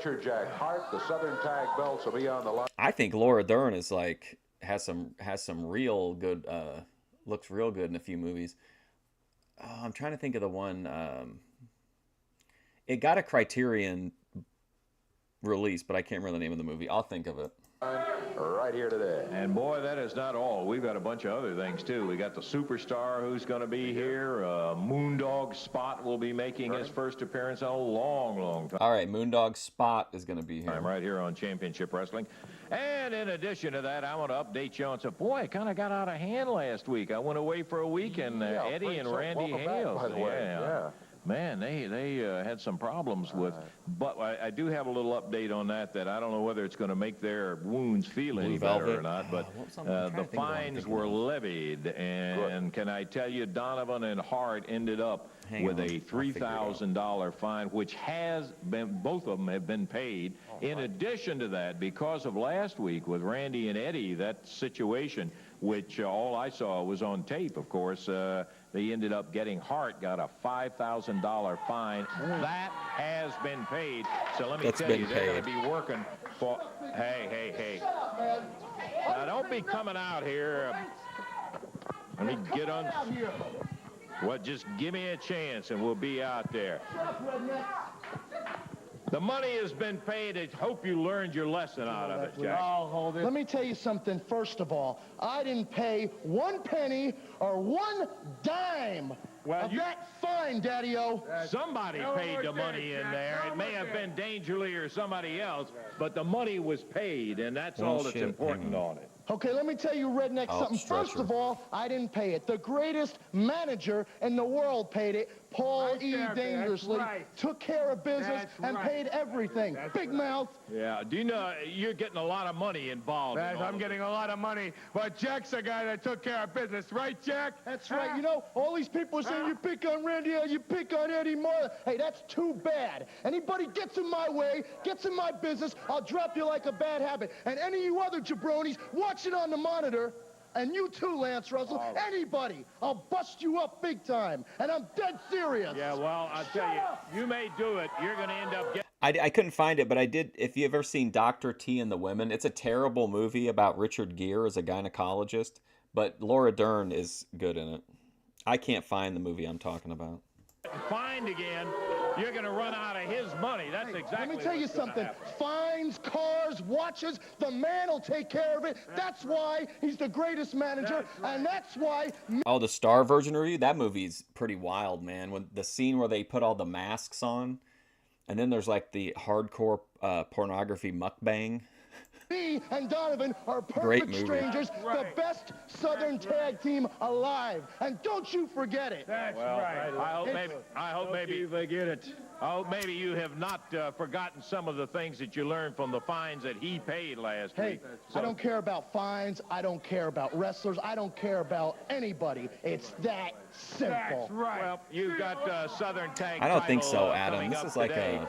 S2: Jack Hart, the Southern Tag Belts will be on the line.
S1: I think Laura-Dern is like has some real good looks real good in a few movies. I'm trying to think of the one. It got a Criterion release, but I can't remember the name of the movie. I'll think of it.
S2: Right here today.
S13: And boy, that is not all. We've got a bunch of other things too. We got the Superstar who's going to be here. Moondog Spot will be making his first appearance in a long time.
S1: All right, Moondog Spot is going to be here.
S13: I'm right here on Championship Wrestling. And in addition to that, I want to update you on some. Boy, it kind of got out of hand last week. I went away for a week, and Eddie and Randy Hales.
S2: By the way. Yeah.
S13: Man, they had some problems with, but I do have a little update on that I don't know whether it's going to make their wounds feel any better or not, but the fines were levied, and can I tell you, Donovan and Hart ended up with a $3,000 fine, which has been, both of them have been paid. In addition to that, because of last week with Randy and Eddie, that situation, which all I saw was on tape, of course, they ended up getting, Hart got a $5,000 fine. That has been paid. So let me tell you, they're going to be working for, hey. Now, don't be coming out here. Let me get on. Well, just give me a chance and we'll be out there. The money has been paid. I hope you learned your lesson out of it, Jack.
S14: Let me tell you something, first of all. I didn't pay 1 penny or 1 dime of that fine, Daddy-O.
S13: Somebody paid the money in there. It may have been Dangerly or somebody else, but the money was paid, and that's all that's important on it.
S14: Okay, let me tell you, redneck, something. First of all, I didn't pay it. The greatest manager in the world paid it. Paul E. Dangerously took care of business and paid everything. Big mouth.
S13: Yeah, do you know you're getting a lot of money involved?
S10: I'm getting a lot of money, but Jack's the guy that took care of business, right, Jack?
S14: That's right. You know, all these people are saying you pick on Randy, you pick on Eddie Marlin. Hey, that's too bad. Anybody gets in my way, gets in my business, I'll drop you like a bad habit. And any of you other jabronis, watch it on the monitor. And you too, Lance Russell. Anybody, I'll bust you up big time. And I'm dead serious.
S13: Yeah, well, I'll tell you, you may do it. You're going to end up getting...
S1: I couldn't find it, but I did. If you've ever seen Dr. T and the Women, it's a terrible movie about Richard Gere as a gynecologist, but Laura Dern is good in it. I can't find the movie I'm talking about.
S13: Fined again, you're going to run out of his money. That's exactly.
S14: Let me tell you something. Fines, cars, watches, the man will take care of it. That's why he's the greatest manager, and that's why...
S1: Oh, the Star version review? That movie's pretty wild, man. When the scene where they put all the masks on, and then there's like the hardcore pornography mukbang.
S14: Me and Donovan are perfect strangers, the best Southern tag team alive. And don't you forget it.
S11: That's right.
S13: I hope maybe you forget it. I hope maybe you have not forgotten some of the things that you learned from the fines that he paid last week.
S14: I don't care about fines. I don't care about wrestlers. I don't care about anybody. It's that simple.
S11: That's right.
S13: Well, you've got Southern Tag
S1: I don't think
S13: title,
S1: so, Adam. This is like
S13: today.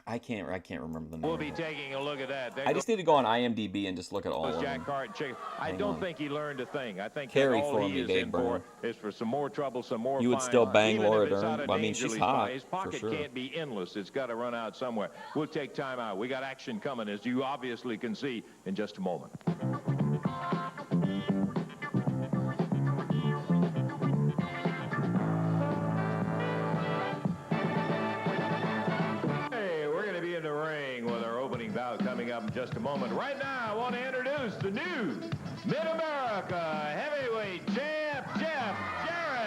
S1: I can't remember the name.
S13: We'll be taking a look at that.
S1: I just need to go on IMDb and just look at all of
S13: Jack
S1: them.
S13: Hart. I don't think he learned a thing. I think
S1: Carry
S13: that all
S1: for
S13: he
S1: me,
S13: is
S1: Dave
S13: in
S1: Byrne.
S13: for is for some more trouble, some more
S1: You would
S13: fines.
S1: still bang
S13: Even
S1: Laura
S13: if it's
S1: Dern?
S13: out of
S1: Well, I mean,
S13: danger,
S1: she's hot,
S13: his
S1: for
S13: pocket
S1: sure.
S13: can't be endless. It's got to run out somewhere. We'll take time out. We got action coming, as you obviously can see in just a moment. In the ring with our opening bout coming up in just a moment. Right now, I want to introduce the new Mid-America Heavyweight Champ, Jeff Jarrett.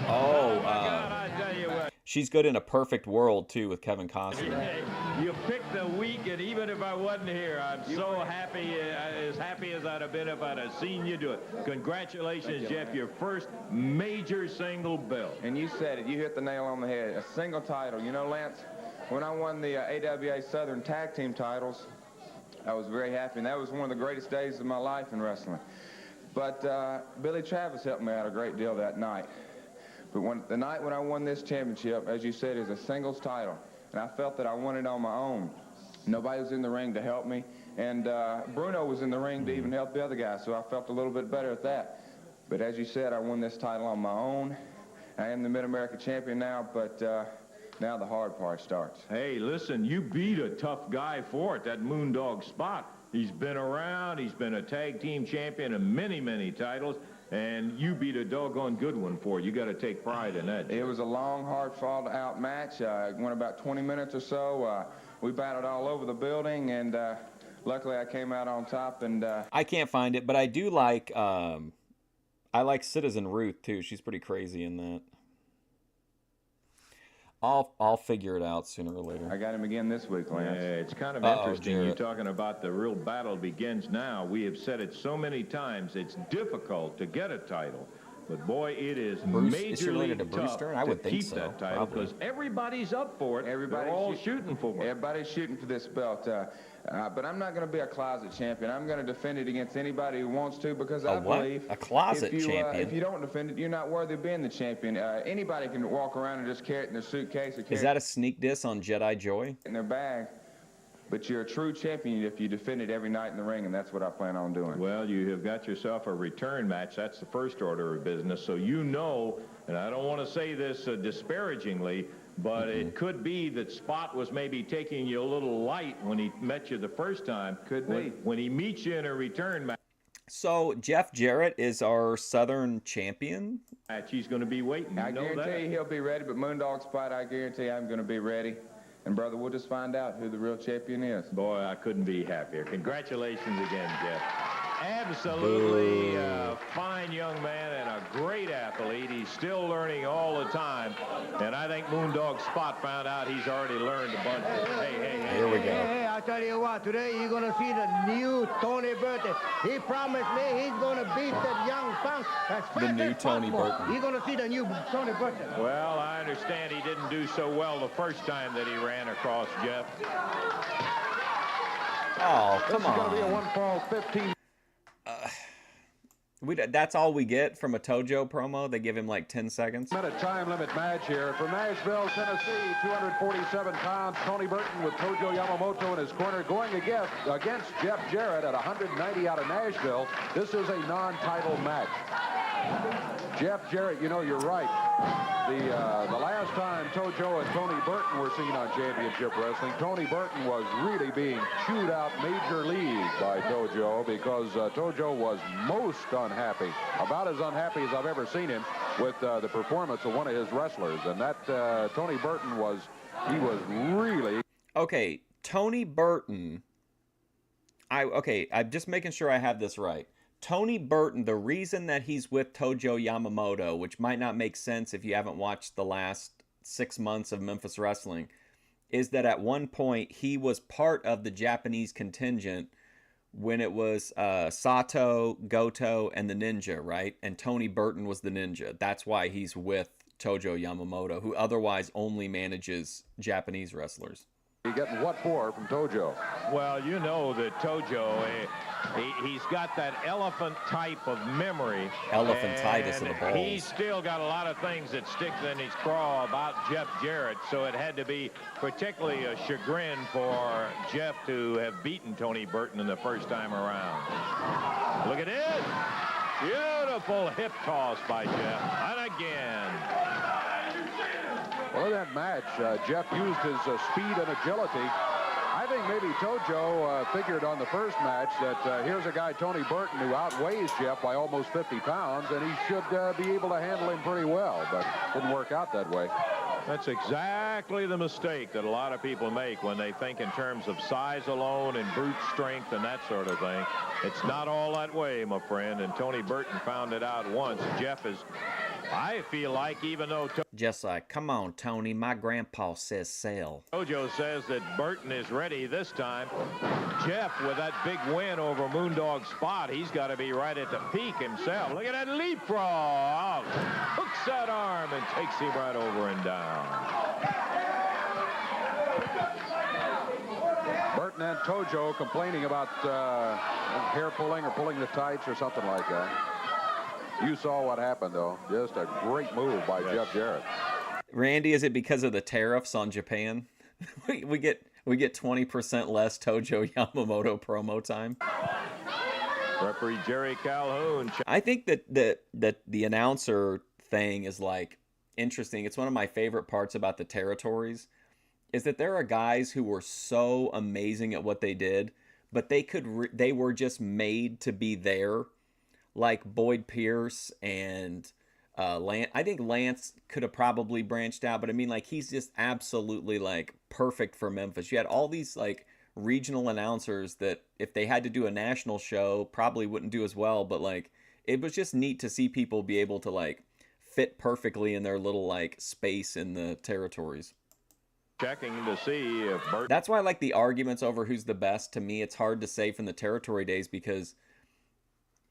S1: Oh,
S13: I tell you what.
S1: she's good in A Perfect World, too, with Kevin Costner.
S13: You picked the week, and even if I wasn't here, I'm so happy, as happy as I'd have been if I'd have seen you do it. Congratulations, Jeff, your first major single belt.
S8: And you said it. You hit the nail on the head. A single title. You know, Lance, when I won the AWA Southern Tag Team titles, I was very happy, and that was one of the greatest days of my life in wrestling. But Billy Travis helped me out a great deal that night. But the night when I won this championship, as you said, is a singles title. And I felt that I won it on my own. Nobody was in the ring to help me. And Bruno was in the ring to even help the other guys, so I felt a little bit better at that. But as you said, I won this title on my own. I am the Mid-America champion now, but now the hard part starts.
S13: Hey, listen, you beat a tough guy for it, that Moondog Spot. He's been around. He's been a tag team champion in many, many titles. And you beat a doggone good one for it. You got to take pride in that.
S8: It was a long, hard, fought-out match. It went about 20 minutes or so. We battled all over the building, and luckily I came out on top. And
S1: I can't find it, but I do like. I like Citizen Ruth too. She's pretty crazy in that. I'll figure it out sooner or later.
S8: I got him again this week, Lance.
S13: Yeah, it's kind of interesting. You're talking about the real battle begins now. We have said it so many times. It's difficult to get a title. But, boy, it is majorly tough to keep that title because everybody's up for it. They're all shooting for it.
S8: Everybody's shooting for this belt. But I'm not going to be a closet champion. I'm going to defend it against anybody who wants to because I believe
S1: a closet champion.
S8: If you don't defend it, you're not worthy of being the champion. Anybody can walk around and just carry it in their suitcase. Or
S1: Is that a sneak diss on Jedi Joy?
S8: In their bag. But you're a true champion if you defend it every night in the ring, and that's what I plan on doing.
S13: Well, you have got yourself a return match. That's the first order of business. So you know, and I don't want to say this disparagingly, but it could be that Spot was maybe taking you a little light when he met you the first time.
S8: Could be.
S13: When he meets you in a return match.
S1: So Jeff Jarrett is our Southern champion?
S13: He's going to be waiting.
S8: I guarantee you he'll be ready, but Moondog Spot, I guarantee I'm going to be ready. And, brother, we'll just find out who the real champion is.
S13: Boy, I couldn't be happier. Congratulations again, Jeff. Absolutely fine young man and a great athlete. He's still learning all the time. And I think Moondog Spot found out he's already learned a bunch. Hey.
S1: Here we go.
S12: Hey, I tell you what, today you're going to see the new Tony Burton. He promised me he's going to beat that young punk as fast
S1: The new
S12: as
S1: Tony
S12: possible.
S1: Burton.
S12: You're going to see the new Tony Burton.
S13: Well, I understand he didn't do so well the first time that he ran across Jeff.
S1: Oh, come on.
S11: This is going to be a one-fall 15.
S1: That's all we get from a Tojo promo. They give him like 10 seconds.
S2: Minute time limit match here from Nashville, Tennessee. 247 pounds. Tony Burton with Tojo Yamamoto in his corner, going against Jeff Jarrett at 190 out of Nashville. This is a non-title match. Jeff Jarrett, you know, you're right. The last time Tojo and Tony Burton were seen on Championship Wrestling, Tony Burton was really being chewed out major league by Tojo because Tojo was most unhappy, about as unhappy as I've ever seen him with the performance of one of his wrestlers. And that Tony Burton was really...
S1: Okay, Tony Burton... I'm just making sure I have this right. Tony Burton, the reason that he's with Tojo Yamamoto, which might not make sense if you haven't watched the last 6 months of Memphis wrestling, is that at one point he was part of the Japanese contingent when it was Sato, Goto, and the Ninja, right? And Tony Burton was the Ninja. That's why he's with Tojo Yamamoto, who otherwise only manages Japanese wrestlers.
S2: You getting what for from Tojo?
S13: Well, you know that Tojo, he's got that elephant type of memory.
S1: Elephantitis of the balls.
S13: He's still got a lot of things that stick in his craw about Jeff Jarrett, so it had to be particularly a chagrin for Jeff to have beaten Tony Burton in the first time around. Look at it. Beautiful hip toss by Jeff. And again.
S2: Well, in that match, Jeff used his speed and agility. I think maybe Tojo figured on the first match that here's a guy, Tony Burton, who outweighs Jeff by almost 50 pounds, and he should be able to handle him pretty well, but didn't work out that way.
S13: That's exactly the mistake that a lot of people make when they think in terms of size alone and brute strength and that sort of thing. It's not all that way, my friend, and Tony Burton found it out once. Jeff is, I feel like, even though
S1: just like, come on, Tony, my grandpa says sell.
S13: Tojo says that Burton is ready this time. Jeff, with that big win over Moondog Spot, he's got to be right at the peak himself. Look at that leapfrog. Hooks that arm and takes him right over and down.
S2: Burton and Tojo complaining about hair pulling or pulling the tights or something like that. You saw what happened, though. Just a great move by Jeff Jarrett.
S1: Randy, is it because of the tariffs on Japan? we get 20% less Tojo Yamamoto promo time.
S13: Referee Jerry Calhoun.
S1: I think that the announcer thing is like interesting. It's one of my favorite parts about the territories is that there are guys who were so amazing at what they did, but they were just made to be there. Like Boyd Pierce and Lance. I think Lance could have probably branched out, but I mean, like, he's just absolutely, like, perfect for Memphis. You had all these, like, regional announcers that if they had to do a national show, probably wouldn't do as well, but, like, it was just neat to see people be able to, like, fit perfectly in their little, like, space in the territories.
S13: Checking to see if Burton...
S1: That's why I like the arguments over who's the best. To me, it's hard to say from the territory days because...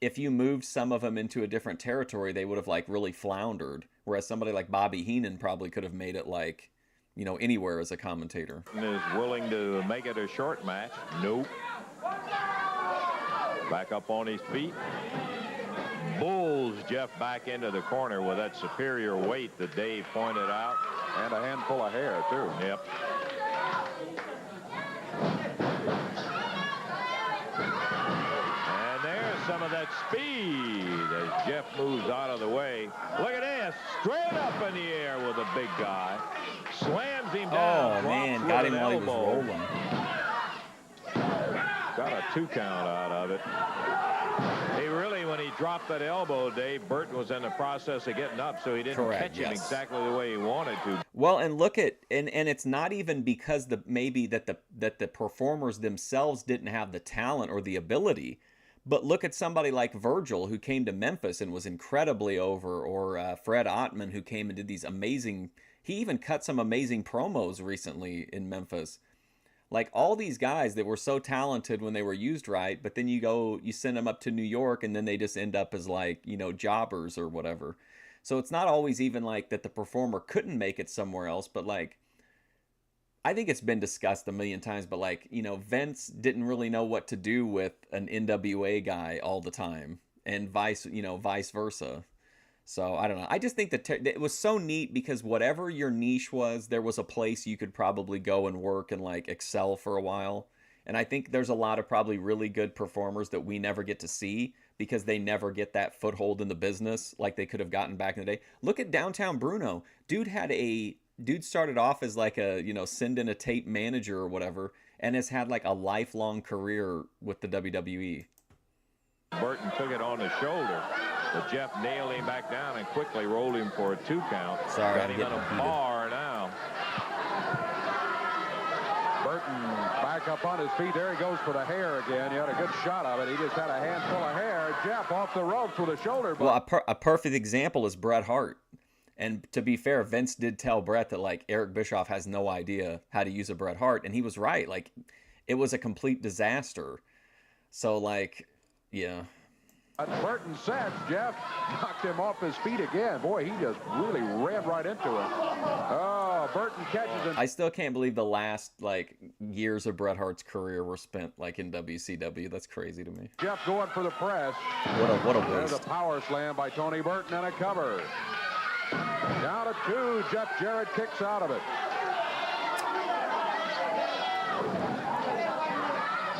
S1: if you moved some of them into a different territory, they would have, like, really floundered. Whereas somebody like Bobby Heenan probably could have made it, like, you know, anywhere as a commentator.
S13: Is willing to make it a short match. Nope. Back up on his feet. Bulls Jeff back into the corner with that superior weight that Dave pointed out.
S2: And a handful of hair, too.
S13: Yep. Some of that speed as Jeff moves out of the way. Look at this. Straight up in the air with a big guy. Slams him down.
S1: Oh, man. Got him while he was rolling.
S13: Got a 2 count out of it. He really, when he dropped that elbow, Dave, Burton was in the process of getting up, so he didn't catch him exactly the way he wanted to.
S1: Well, and look at, and it's not even because maybe that the performers themselves didn't have the talent or the ability. But look at somebody like Virgil, who came to Memphis and was incredibly over, or Fred Ottman, who came and did these amazing... He even cut some amazing promos recently in Memphis. Like, all these guys that were so talented when they were used right, but then you send them up to New York, and then they just end up as, like, you know, jobbers or whatever. So it's not always even, like, that the performer couldn't make it somewhere else, but, like... I think it's been discussed a million times, but, like, you know, Vince didn't really know what to do with an NWA guy all the time. and vice versa. So I don't know. I just think that it was so neat because whatever your niche was, there was a place you could probably go and work and like excel for a while. And I think there's a lot of probably really good performers that we never get to see because they never get that foothold in the business like they could have gotten back in the day. Look at Downtown Bruno. Dude started off as like a, send in a tape manager or whatever, and has had like a lifelong career with the WWE.
S13: Burton took it on the shoulder, but Jeff nailed him back down and quickly rolled him for a 2 count.
S1: Sorry,
S13: got
S1: I'm
S13: him
S1: getting
S13: on a bar now.
S2: Burton back up on his feet. There he goes for the hair again. He had a good shot of it. He just had a handful of hair. Jeff off the ropes with a shoulder.
S1: Well, a perfect example is Bret Hart. And to be fair, Vince did tell Bret that like Eric Bischoff has no idea how to use a Bret Hart, and he was right. Like, it was a complete disaster. So like, yeah.
S2: Burton sets. Jeff knocked him off his feet again. Boy, he just really ran right into him. Oh, Burton catches him.
S1: I still can't believe the last like years of Bret Hart's career were spent like in WCW. That's crazy to me.
S2: Jeff going for the press.
S1: What a waste.
S2: There's a power slam by Tony Burton and a cover. Down to 2. Jeff Jarrett kicks out of it.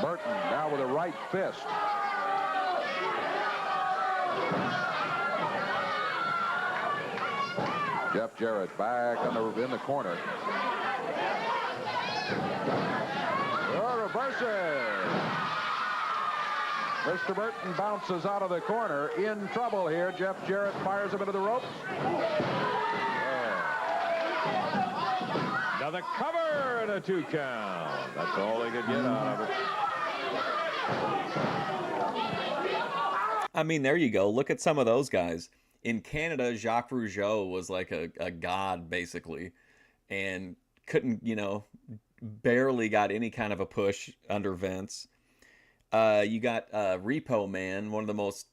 S2: Burton now with a right fist. Jeff Jarrett back in the corner. Reverses. Mr. Burton bounces out of the corner. In trouble here. Jeff Jarrett fires him into the ropes.
S13: Another cover and a 2 count. That's all they could get out of it.
S1: I mean, there you go. Look at some of those guys. In Canada, Jacques Rougeau was like a god, basically, and couldn't, barely got any kind of a push under Vince. You got Repo Man, one of the most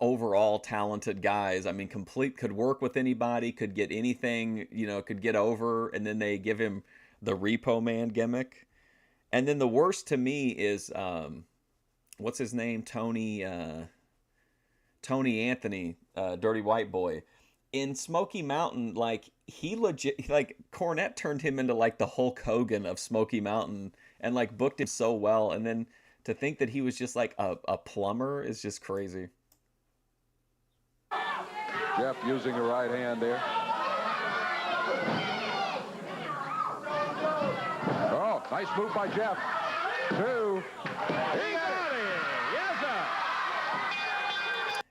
S1: overall talented guys. I mean, could work with anybody, could get anything, could get over, and then they give him the Repo Man gimmick. And then the worst to me is, what's his name? Tony Anthony, Dirty White Boy. In Smoky Mountain, like, he legit, like, Cornette turned him into, like, the Hulk Hogan of Smoky Mountain and, like, booked him so well. And then to think that he was just, like, a plumber is just crazy.
S2: Jeff using the right hand there. Oh, nice move by Jeff. 2. He got it. Yes, sir.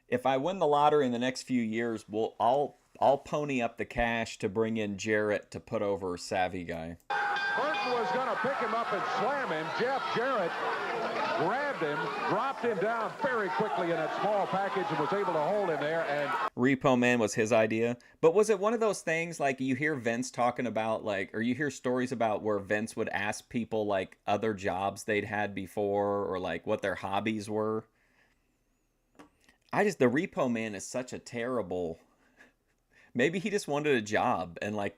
S1: If I win the lottery in the next few years, I'll pony up the cash to bring in Jarrett to put over Savvy Guy.
S2: Burton was going to pick him up and slam him. Jeff Jarrett grabbed him, dropped him down very quickly in that small package and was able to hold him there. And
S1: Repo Man was his idea. But was it one of those things like you hear Vince talking about, like, or you hear stories about where Vince would ask people like other jobs they'd had before or like what their hobbies were? The Repo Man is such a terrible... Maybe he just wanted a job and like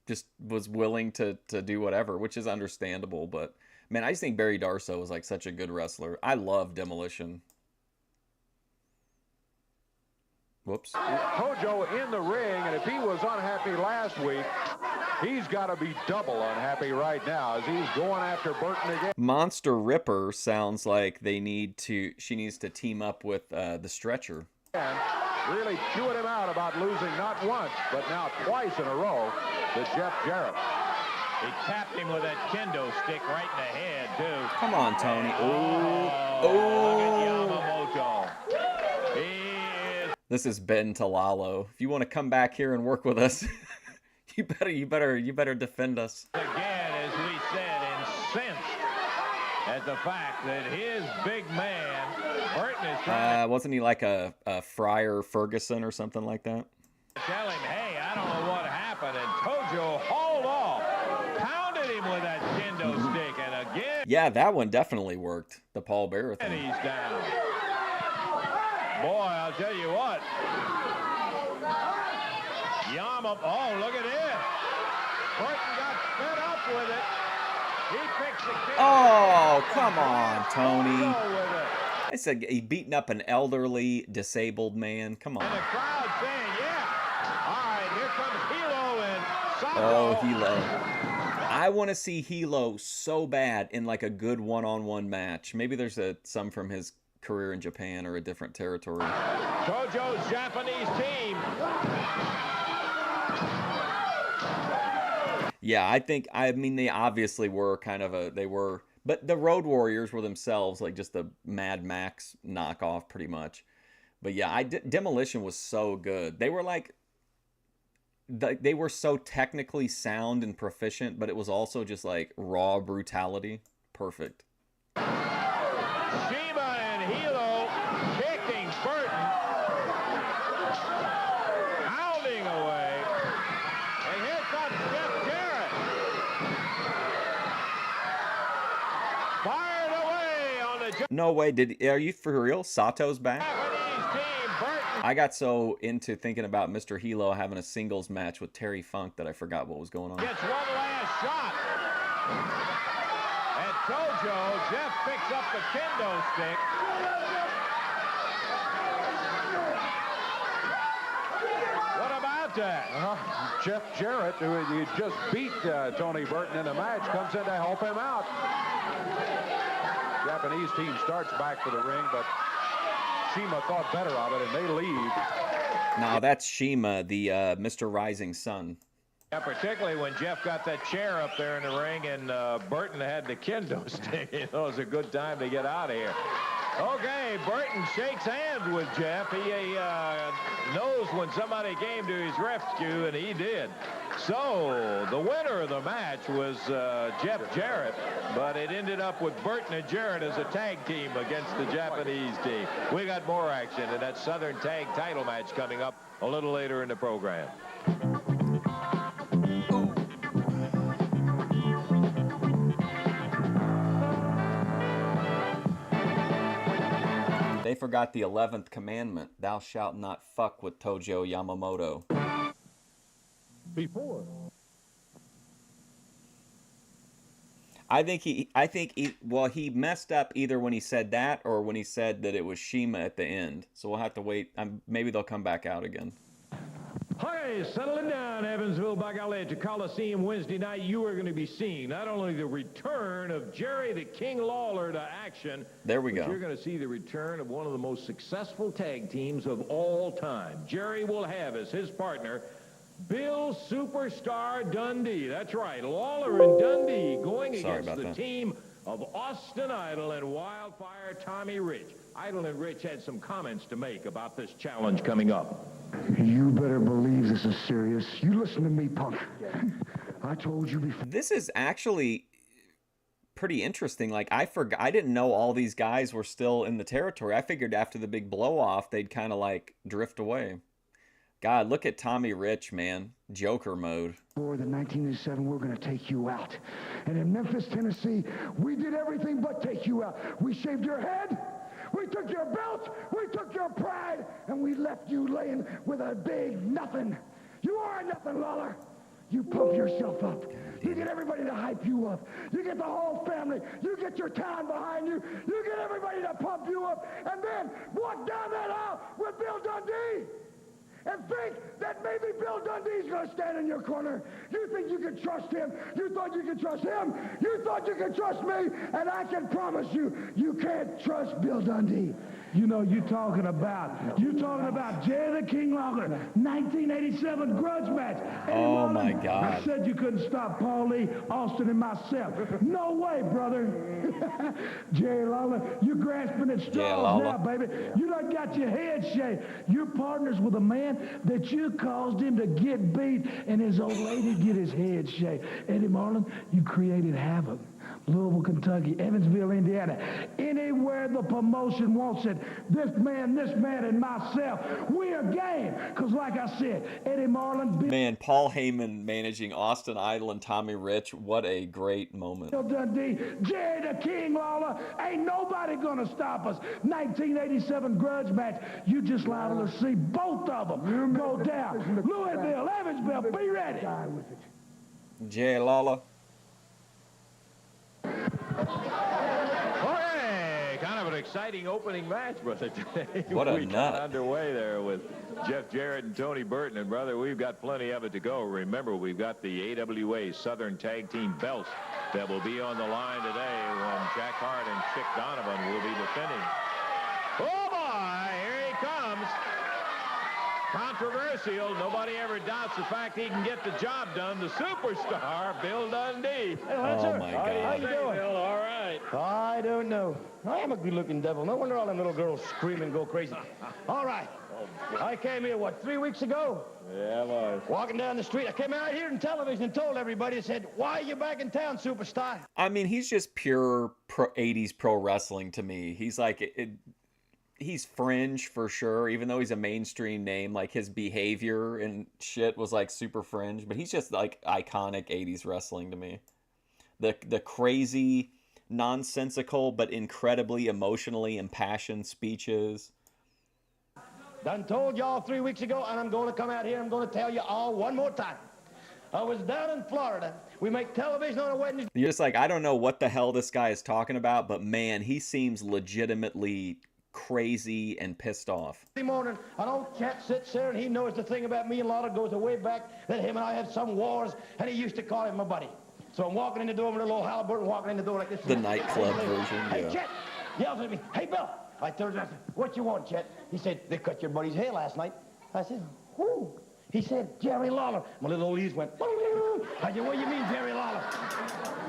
S1: just was willing to do whatever, which is understandable. But man, I just think Barry Darsow was like such a good wrestler. I love Demolition. Whoops.
S2: Kojo in the ring, and if he was unhappy last week, he's got to be double unhappy right now as he's going after Burton again.
S1: Monster Ripper sounds like she needs to team up with the Stretcher.
S2: And really chewing him out about losing not once, but now twice in a row to Jeff Jarrett.
S13: He tapped him with that kendo stick right in the head, too.
S1: Come on, Tony.
S13: Look at Yamamoto.
S1: This is Ben Talalo. If you want to come back here and work with us, you better defend us.
S13: Again, as we said, incensed at the fact that his big man, Burton, is trying
S1: wasn't he like a Friar Ferguson or something like that?
S13: Tell him, hey, I don't know what happened, and Tojo hauled off, pounded him with that kendo stick, and again...
S1: Yeah, that one definitely worked, the Paul Bearer thing.
S13: And he's down. Boy, I'll tell you what. Oh, look at this. Burton got fed up with it. He picks the kendo.
S1: Oh, come on, Tony. I said he beating up an elderly, disabled man. Come on.
S13: And the crowd saying, yeah. All right, here comes Hilo and Sato.
S1: Oh, Hilo. I want to see Hilo so bad in like a good one-on-one match. Maybe there's some from his career in Japan or a different territory.
S13: Tojo's Japanese team.
S1: Yeah, I mean, they obviously were kind of but the Road Warriors were themselves like just the Mad Max knockoff pretty much. But yeah, Demolition was so good. They were like, they were so technically sound and proficient, but it was also just like raw brutality. Perfect.
S13: Shima and Hilo kicking Burton. Hounding away. And here comes Jeff Jarrett. Fired away on the...
S1: No way. Are you for real? Sato's back? I got so into thinking about Mr. Hilo having a singles match with Terry Funk that I forgot what was going on.
S13: Gets one last shot. And Tojo, Jeff picks up the kendo stick. What about that?
S2: Jeff Jarrett, who just beat Tony Burton in a match, comes in to help him out. Japanese team starts back for the ring, but Shima thought better of it, and they leave.
S1: No, that's Shima, the Mr. Rising Sun.
S13: Yeah, particularly when Jeff got that chair up there in the ring and Burton had the kendo stick. It was a good time to get out of here. Okay, Burton shakes hands with Jeff. He knows when somebody came to his rescue, and he did. So the winner of the match was Jeff Jarrett, but it ended up with Burton and Jarrett as a tag team against the Japanese team. We got more action in that Southern Tag title match coming up a little later in the program.
S1: They forgot the 11th commandment. Thou shalt not fuck with Tojo Yamamoto.
S14: Before.
S1: I think he messed up either when he said that or when he said that it was Shima at the end. So we'll have to wait. Maybe they'll come back out again.
S9: Hey, settling down, Evansville. By golly, at the Coliseum Wednesday night, you are going to be seeing not only the return of Jerry the King Lawler to action.
S1: There we go.
S9: You're going to see the return of one of the most successful tag teams of all time. Jerry will have as his partner Bill Superstar Dundee. That's right, Lawler and Dundee going against the team of Austin Idol and Wildfire Tommy Rich. Idol and Rich had some comments to make about this challenge coming up.
S15: You better believe this is serious. You listen to me, punk. I told you before.
S1: This is actually pretty interesting. Like, I didn't know all these guys were still in the territory. I figured after the big blow-off, they'd kind of like drift away. God, look at Tommy Rich, man. Joker mode.
S15: For the 1987, we're going to take you out. And in Memphis, Tennessee, we did everything but take you out. We shaved your head. We took your belt, we took your pride, and we left you laying with a big nothing. You are nothing, Lawler. You pump yourself up. You get everybody to hype you up. You get the whole family. You get your town behind you. You get everybody to pump you up. And then walk down that aisle with Bill Dundee and think that maybe Bill Dundee's going to stand in your corner. You think you can trust him. You thought you could trust him. You thought you could trust me. And I can promise you, you can't trust Bill Dundee.
S11: You know, you talking about Jerry the King Lawler, 1987 grudge match.
S1: Oh, my God.
S11: I said you couldn't stop Paul Lee, Austin, and myself. No way, brother. Jerry Lawler, you grasping at straws now, baby. You done got your head shaved. You're partners with a man that you caused him to get beat and his old lady get his head shaved. Eddie Marlin, you created havoc. Louisville, Kentucky, Evansville, Indiana, anywhere the promotion wants it. This man, and myself, we are game. Because like I said, Eddie Marlin...
S1: Man, Paul Heyman managing Austin Idol and Tommy Rich, what a great moment.
S11: Bill Dundee, Jerry the King Lawler, ain't nobody gonna stop us. 1987 grudge match, you just liable to see both of them go down. Louisville, Evansville, be ready.
S1: Jerry Lawler.
S13: Okay, kind of an exciting opening match, brother, today.
S1: What a
S13: we
S1: nut.
S13: got underway there with Jeff Jarrett and Tony Burton. And, brother, we've got plenty of it to go. Remember, we've got the AWA Southern Tag Team belts that will be on the line today when Jack Hart and Chick Donovan will be defending. Oh, boy, here he comes. Controversial. Nobody ever doubts the fact he can get the job done. The superstar, Bill Dundee.
S12: Hey, Lancer.
S1: Oh, my God.
S12: How you doing?
S13: Bill, all right.
S12: I don't know. I am a good-looking devil. No wonder all them little girls scream and go crazy. All right. I came here, what, 3 weeks ago?
S13: Yeah, boy.
S12: Walking down the street. I came out here on television and told everybody, I said, why are you back in town, superstar?
S1: I mean, he's just pure 80s pro wrestling to me. He's like, he's fringe for sure, even though he's a mainstream name. Like, his behavior and shit was like super fringe, but he's just like iconic 80s wrestling to me. The crazy, nonsensical, but incredibly emotionally impassioned speeches.
S12: Done told y'all 3 weeks ago, and I'm going to come out here. I'm going to tell you all one more time. I was down in Florida. We make television on a Wednesday.
S1: You're just like, I don't know what the hell this guy is talking about, but man, he seems legitimately crazy and pissed off.
S12: Morning, an old chap sits there, and he knows the thing about me and Lawler goes way back, that him and I had some wars, and he used to call him my buddy. So I'm walking in the door with a little old Burton walking in the door like this.
S1: The nightclub version,
S12: Hey,
S1: yeah.
S12: Chet, yells at me, hey, Bill. I turned around and said, what you want, Chet? He said, they cut your buddy's hair last night. I said, who? He said, Jerry Lawler. My little old ears went, I said, what do you mean, Jerry Lawler?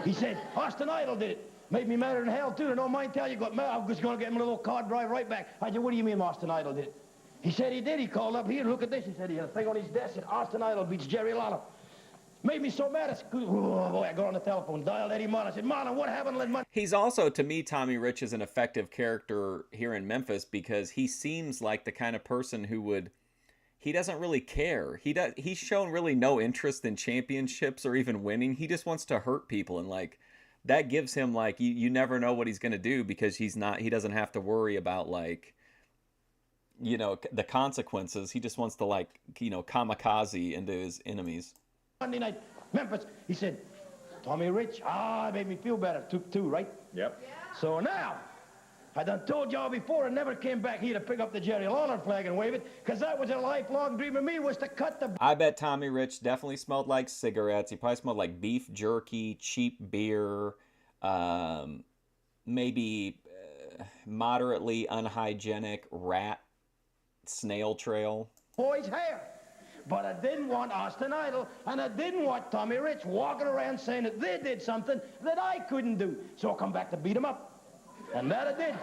S12: He said, Austin Idol did it. Made me madder than hell, too. And don't mind tell you, I'm just going to get him a little car drive right back. I said, what do you mean Austin Idol did it? He said he did. He called up here. Look at this. He said he had a thing on his desk. Said, Austin Idol beats Jerry Lawler. Made me so mad. Oh, boy, I got on the telephone, dialed Eddie Marlin. I said, Marlin, what happened?
S1: He's also, to me, Tommy Rich is an effective character here in Memphis because he seems like the kind of person who would, he doesn't really care. He's shown really no interest in championships or even winning. He just wants to hurt people, and like that gives him like you never know what he's gonna do because he doesn't have to worry about like, you know, the consequences. He just wants to like, you know, kamikaze into his enemies.
S12: Monday night, Memphis. He said, Tommy Rich, it made me feel better. Took two, right?
S13: Yep.
S12: So now, I done told y'all before I never came back here to pick up the Jerry Lawler flag and wave it, because that was a lifelong dream of me, was to cut the...
S1: I bet Tommy Rich definitely smelled like cigarettes. He probably smelled like beef jerky, cheap beer, maybe moderately unhygienic rat snail trail.
S12: Boy's hair. But I didn't want Austin Idol, and I didn't want Tommy Rich walking around saying that they did something that I couldn't do. So I come back to beat him up. And that I did.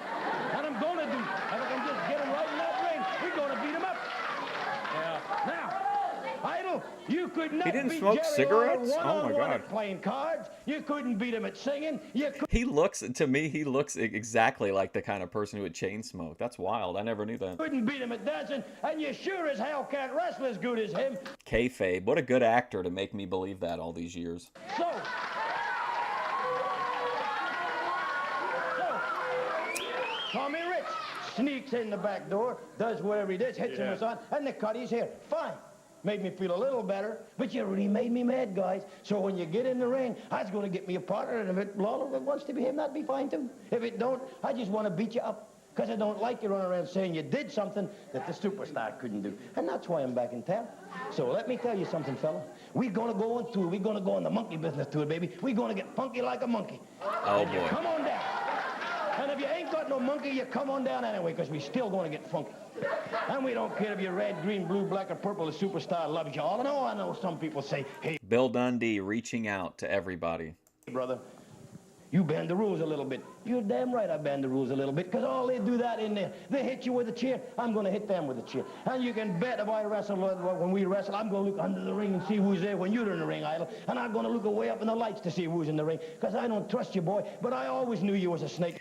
S12: And I'm going to do. If I can just get him right in that ring, we're going to beat him up. Yeah. Now, Idol, you could not
S1: He didn't
S12: beat
S1: smoke
S12: Jerry
S1: cigarettes?
S12: Lawler
S1: Oh, my
S12: one-on-one
S1: God.
S12: at playing cards. You couldn't beat him at singing.
S1: He looks exactly like the kind of person who would chain smoke. That's wild. I never knew that.
S12: Couldn't beat him at dancing, and you sure as hell can't wrestle as good as him.
S1: Kayfabe. What a good actor to make me believe that all these years.
S12: So, Tommy Rich sneaks in the back door, does whatever he does, hits him with something, and they cut his hair. Fine. Made me feel a little better, but you really made me mad, guys. So when you get in the ring, I was going to get me a partner, and if it Lawler wants to be him, that'd be fine too. If it don't, I just want to beat you up, because I don't like you running around saying you did something that the superstar couldn't do. And that's why I'm back in town. So let me tell you something, fella. We're going to go on tour. We're going to go on the monkey business tour, baby. We're going to get funky like a monkey.
S1: Oh, boy.
S12: Come on down. And if you ain't got no monkey, you come on down anyway, because we're still going to get funky. And we don't care if you're red, green, blue, black, or purple. The superstar loves you all. And I know some people say, hey,
S1: Bill Dundee reaching out to everybody.
S12: brother, you bend the rules a little bit. You're damn right I bend the rules a little bit, because all they do that in there. They hit you with a chair. I'm going to hit them with a chair. And you can bet if I wrestle, when we wrestle, I'm going to look under the ring and see who's there when you're in the ring, Idol. And I'm going to look way up in the lights to see who's in the ring, because I don't trust you, boy. But I always knew you was a snake.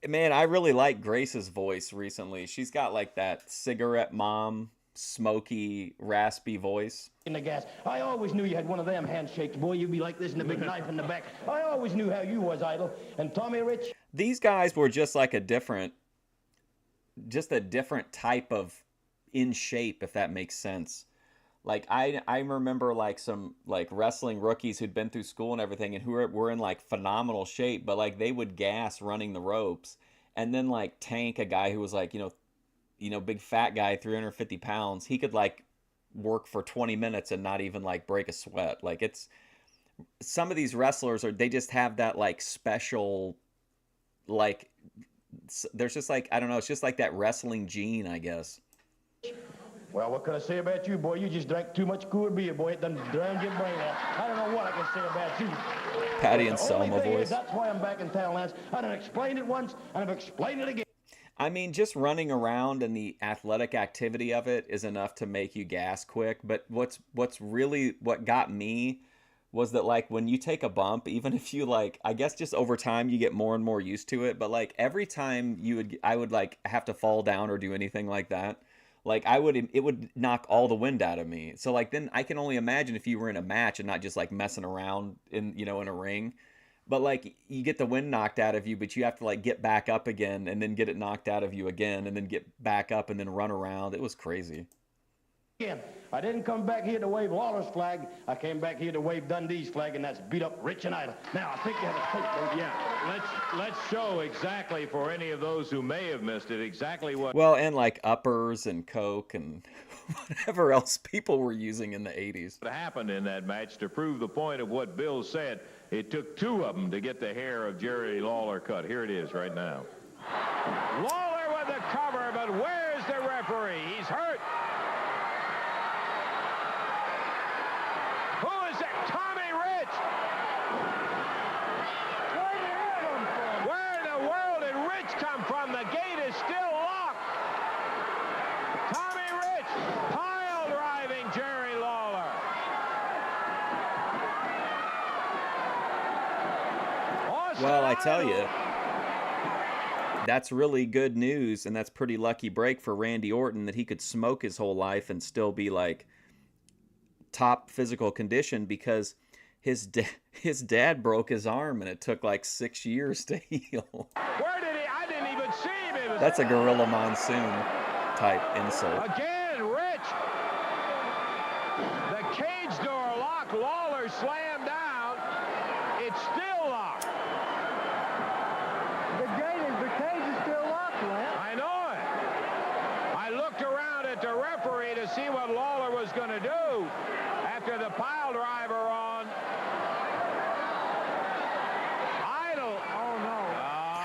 S1: Man, I really like Grace's voice recently. She's got like that cigarette mom, smoky, raspy voice.
S12: In the gas. I always knew you had one of them handshakes, boy. You'd be like this and a big knife in the back. I always knew how you was, Idol. And Tommy Rich.
S1: These guys were just like a different type of in shape, if that makes sense. Like I remember like some like wrestling rookies who'd been through school and everything and who were in like phenomenal shape, but like they would gas running the ropes. And then like Tank, a guy who was like, big fat guy, 350 pounds, he could like work for 20 minutes and not even like break a sweat. Like it's some of these wrestlers they just have that like special, like there's just like, I don't know, it's just like that wrestling gene, I guess.
S12: Well, what can I say about you, boy? You just drank too much cool beer, boy. It done drowned your brain out. I don't know what I can say about you.
S1: Patty and Selma voice.
S12: That's why I'm back in town, Lance. I done explained it once, and I've explained it again.
S1: I mean, just running around and the athletic activity of it is enough to make you gas quick. But what got me was that like when you take a bump, even if you like, I guess just over time you get more and more used to it. But like every time I would like have to fall down or do anything like that, like it would knock all the wind out of me. So like then I can only imagine if you were in a match and not just like messing around in a ring. But like you get the wind knocked out of you, but you have to like get back up again and then get it knocked out of you again and then get back up and then run around. It was crazy.
S12: Again, I didn't come back here to wave Lawler's flag. I came back here to wave Dundee's flag, and that's beat up Rich and Idle. Now, I think you have a tape, baby.
S13: Yeah, let's show exactly for any of those who may have missed it exactly what.
S1: Well, and like uppers and coke and whatever else people were using in the 80s.
S13: What happened in that match to prove the point of what Bill said? It took two of them to get the hair of Jerry Lawler cut. Here it is right now. Lawler with the cover, but where's the referee? He's hurt. Who is it? Tommy Rich. Where in the world did Rich come from? The gate is still locked. Tommy Rich pile driving Jerry Lawler.
S1: Well, I tell you, that's really good news, and that's pretty lucky break for Randy Orton that he could smoke his whole life and still be like top physical condition, because his dad broke his arm and it took like 6 years to heal.
S13: Where did he? I didn't even see him.
S1: That's a Gorilla Monsoon type insult.
S13: Again, Rich. The cage door locked. Lawler slammed down. It's still locked.
S6: The cage is still locked, Lance.
S13: I know it. I looked around at the referee to see what Lawler was going to do after the pile driver on. Idle.
S6: Oh, no.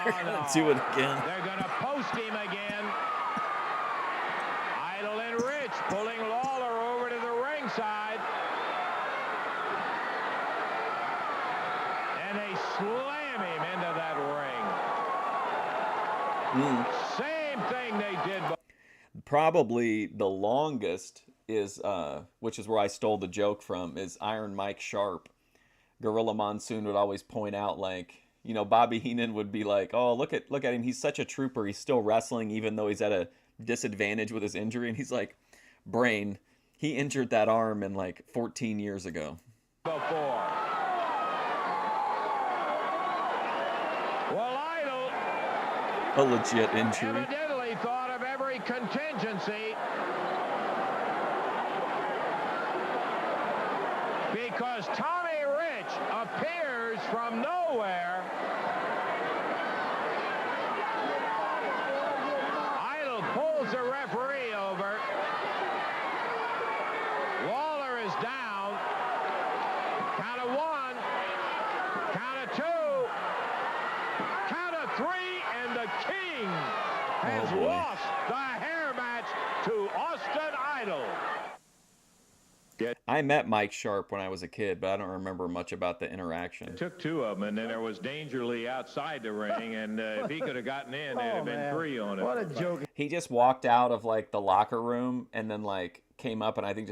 S1: They're going to do it again.
S13: They're going to post him again. Idle and Rich pulling Lawler over to the ringside. And they slam him into that ring. Same thing they did.
S1: Probably the longest is, which is where I stole the joke from, is Iron Mike Sharp. Gorilla Monsoon would always point out, like, Bobby Heenan would be like, oh, look at him. He's such a trooper. He's still wrestling even though he's at a disadvantage with his injury. And he's like, brain, he injured that arm in like 14 years ago.
S13: Before. Well, Idle.
S1: A legit injury.
S13: Evidently thought of every contingency. Because Tommy Rich appears from nowhere. Idle pulls the referee over. Lawler is down. Count of one. Count of two. Count of three. And the King has lost the hair match to Austin Idle.
S1: I met Mike Sharp when I was a kid, but I don't remember much about the interaction.
S13: It took two of them, and then there was Danger Lee outside the ring, and if he could have gotten in, there'd have been three on it.
S12: What a joke.
S1: He just walked out of like the locker room and then like came up, and I think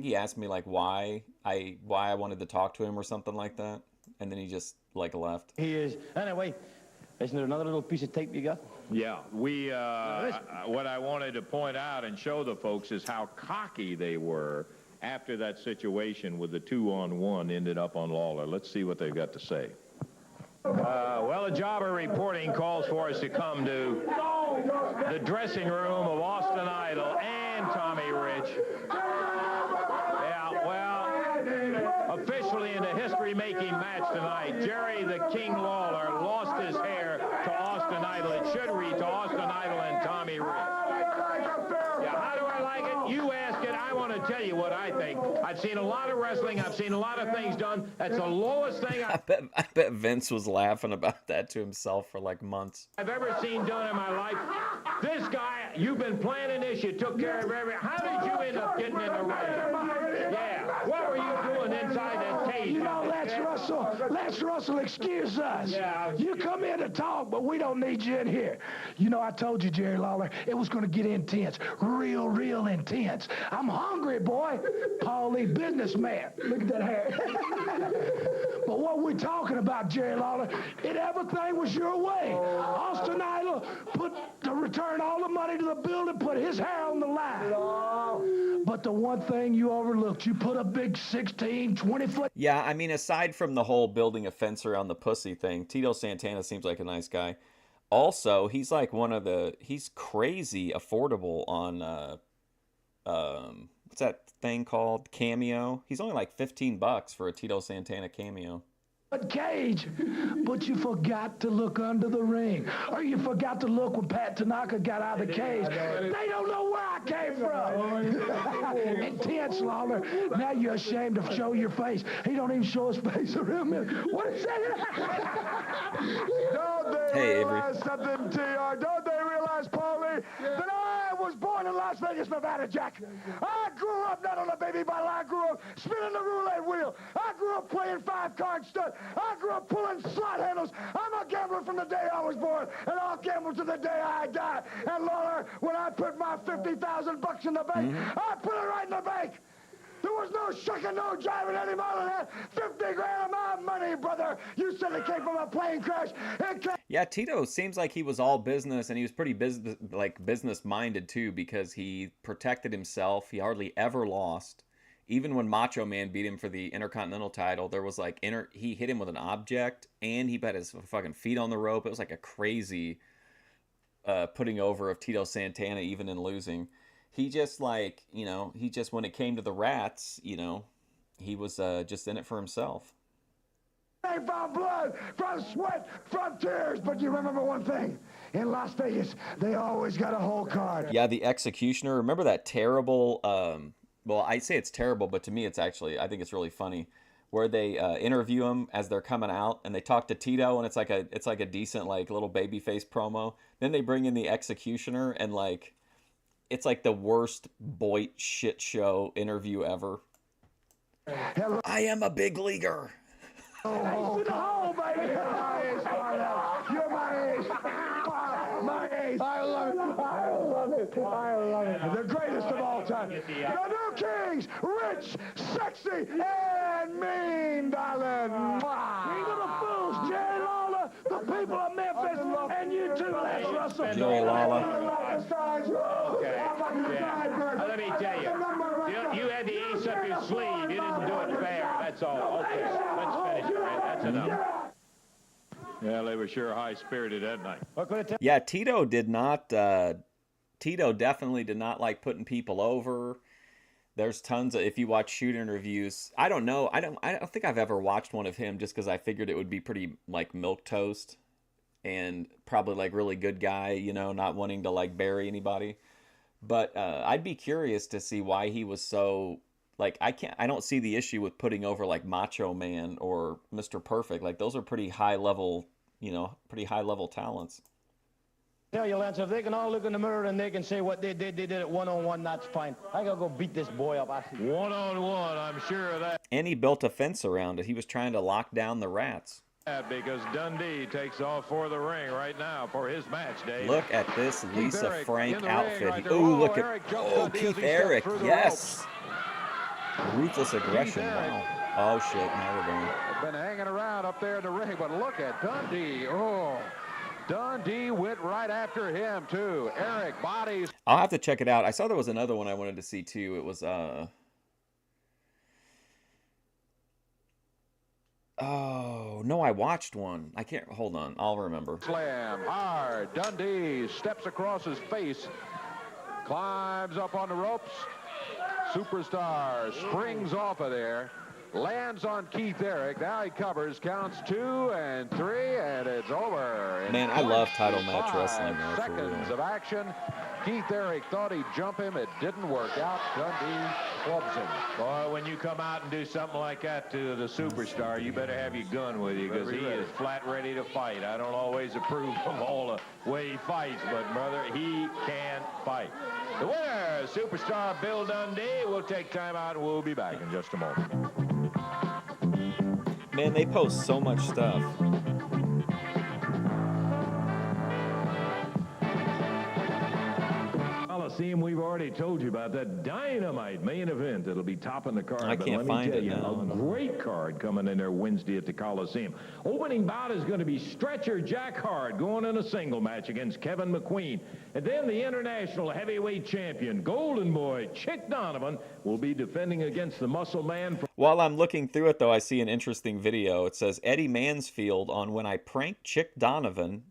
S1: he asked me like why I wanted to talk to him or something like that, and then he just like left.
S12: He is. Anyway, isn't there another little piece of tape you got?
S13: Yeah, what I wanted to point out and show the folks is how cocky they were after that situation with the 2-on-1 ended up on Lawler. Let's see what they've got to say. Well, a jobber reporting calls for us to come to the dressing room of Austin Idle and Tommy Rich. Yeah, well, officially in the history-making match tonight, Jerry the King Lawler lost his hair to Austin Austin Idol. It should read to Austin Idol and Tommy Rich. Yeah, how do I like it? You ask it. I want to tell you what I think. I've seen a lot of wrestling. I've seen a lot of things done. That's the lowest thing
S1: I bet Vince was laughing about that to himself for like months.
S13: I've ever seen done in my life. This guy, you've been planning this. You took care of everything. How did you end up getting in the ring? Yeah. What were you doing inside that cage?
S11: You know, Lance Russell, excuse us.
S13: Yeah,
S11: you come in to talk, but we don't need you in here. You know, I told you, Jerry Lawler, it was going to get intense. Real intense. I'm hungry, boy. Paulie, businessman. Look at that hair. But what we're talking about, Jerry Lawler, everything was your way. Austin Idol put to return all the money to the building, put his hair on the line. But the one thing you overlooked, you put a big 16, 20-foot...
S1: Yeah, I mean, aside from the whole building a fence around the pussy thing, Tito Santana seems like a nice guy. Also, he's like he's crazy affordable on, what's that thing called? Cameo. He's only like $15 for a Tito Santana cameo.
S11: Cage, but you forgot to look under the ring, or you forgot to look when Pat Tanaka got out of the cage. They don't know where I came from. Intense, Lawler. Now you're ashamed to show your face. He don't even show his face around me. What is that?
S5: Don't they realize something, TR? Don't they realize, Paulie, that I was born in Las Vegas, Nevada, Jack? I grew up not on a baby bottle. I grew up spinning the roulette wheel. I grew up playing 5-card stud. I grew up pulling slot handles. I'm a gambler from the day I was born, and I'll gamble to the day I die. And Lawler, when I put my $50,000 in the bank, I put it right in the bank. There was no shucking, no driving any more than that. 50 grand of my money, brother. You said it came from a plane crash.
S1: Yeah, Tito seems like he was all business, and he was pretty business-minded too, because he protected himself. He hardly ever lost. Even when Macho Man beat him for the Intercontinental title, there was like he hit him with an object, and he put his fucking feet on the rope. It was like a crazy putting over of Tito Santana, even in losing. He just like, when it came to the Rats, he was just in it for himself.
S11: From blood, from sweat, from tears. But you remember one thing. In Las Vegas, they always got a whole card.
S1: Yeah, the Executioner. Remember that terrible... well, I say it's terrible, but to me, I think it's really funny, where they interview him as they're coming out, and they talk to Tito, and it's like a decent like little babyface promo. Then they bring in the Executioner, and like, it's like the worst Boyd shit show interview ever.
S11: Hello.
S1: I am a big leaguer.
S11: Oh, the hole, baby. You're my ace. My ace. I love it. I love it. I love it. The greatest of all time. The new kings, rich, sexy, and mean, darling. King of the fools, Jerry Lawler, the people of Memphis, and you too, Lance Russell.
S1: Jerry Lawler.
S13: Let me tell you, you had the ace up your sleeve. You didn't do it fair. That's all. Okay, let's finish it, right? That's enough. Yeah, they were sure high-spirited that night.
S1: Yeah, Tito definitely did not like putting people over. There's tons of, if you watch shoot interviews, I don't know. I don't think I've ever watched one of him, just because I figured it would be pretty like milquetoast and probably like really good guy, not wanting to like bury anybody. But I'd be curious to see why he was so like, I don't see the issue with putting over like Macho Man or Mr. Perfect. Like, those are pretty high level talents.
S12: Tell you, Lance, if they can all look in the mirror and they can say what they did it one-on-one, that's fine. I gotta go beat this boy up.
S13: One-on-one, I'm sure of that.
S1: And he built a fence around it. He was trying to lock down the Rats.
S13: Because Dundee takes off for the ring right now for his match, Dave.
S1: Look at this Lisa Frank outfit. Ooh, look at Keith Eric. Yes. Ruthless aggression. Wow. Oh, shit. Now we're going.
S2: Been hanging around up there in the ring, but look at Dundee. Oh, Dundee went right after him, too. Eric bodies.
S1: I'll have to check it out. I saw there was another one I wanted to see, too. It was, oh, no, I watched one. I can't, hold on. I'll remember.
S2: Slam hard. Dundee steps across his face, climbs up on the ropes. Superstar springs off of there, Lands on Keith Eric. Now he covers, counts 2 and 3, and it's over.
S1: Man, I love title match wrestling, though, for
S2: Seconds
S1: real.
S2: of action. Keith Eric thought he'd jump him. It didn't work out. Dundee clubs him.
S13: Boy, when you come out and do something like that to the superstar, you better have your gun with you, because he is flat ready to fight. I don't always approve of all the way he fights, but, brother, he can fight. The winner, superstar Bill Dundee. We'll take time out, and we'll be back in just a moment.
S1: Man, they post so much stuff.
S13: Coliseum, we've already told you about that dynamite main event that'll be topping the card.
S1: I can't find it now.
S13: A great card coming in there Wednesday at the Coliseum. Opening bout is going to be Stretcher Jack Hart going in a single match against Kevin McQueen. And then the international heavyweight champion, Golden Boy Chick Donovan, will be defending against the Muscle Man.
S1: While I'm looking through it, though, I see an interesting video. It says Eddie Mansfield on when I pranked Chick Donovan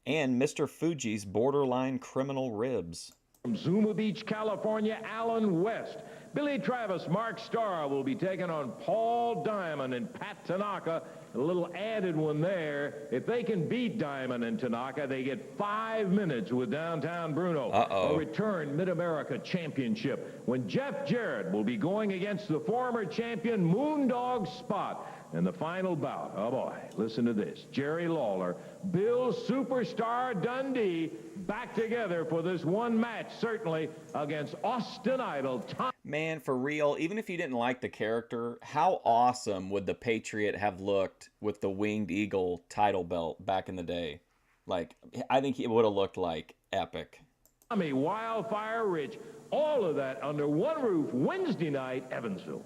S1: and Mr. Fuji's borderline criminal ribs.
S13: From Zuma Beach, California, Alan West. Billy Travis, Mark Starr will be taking on Paul Diamond and Pat Tanaka. A little added one there. If they can beat Diamond and Tanaka, they get 5 minutes with Downtown Bruno. A return Mid-America Championship when Jeff Jarrett will be going against the former champion Moondog Spot. And the final bout, oh boy, listen to this. Jerry Lawler, Bill Superstar Dundee back together for this one match, certainly, against Austin Idol.
S1: Man, for real, even if you didn't like the character, how awesome would the Patriot have looked with the Winged Eagle title belt back in the day? Like, I think it would have looked like epic.
S13: Tommy Wildfire Rich, all of that under one roof, Wednesday night, Evansville.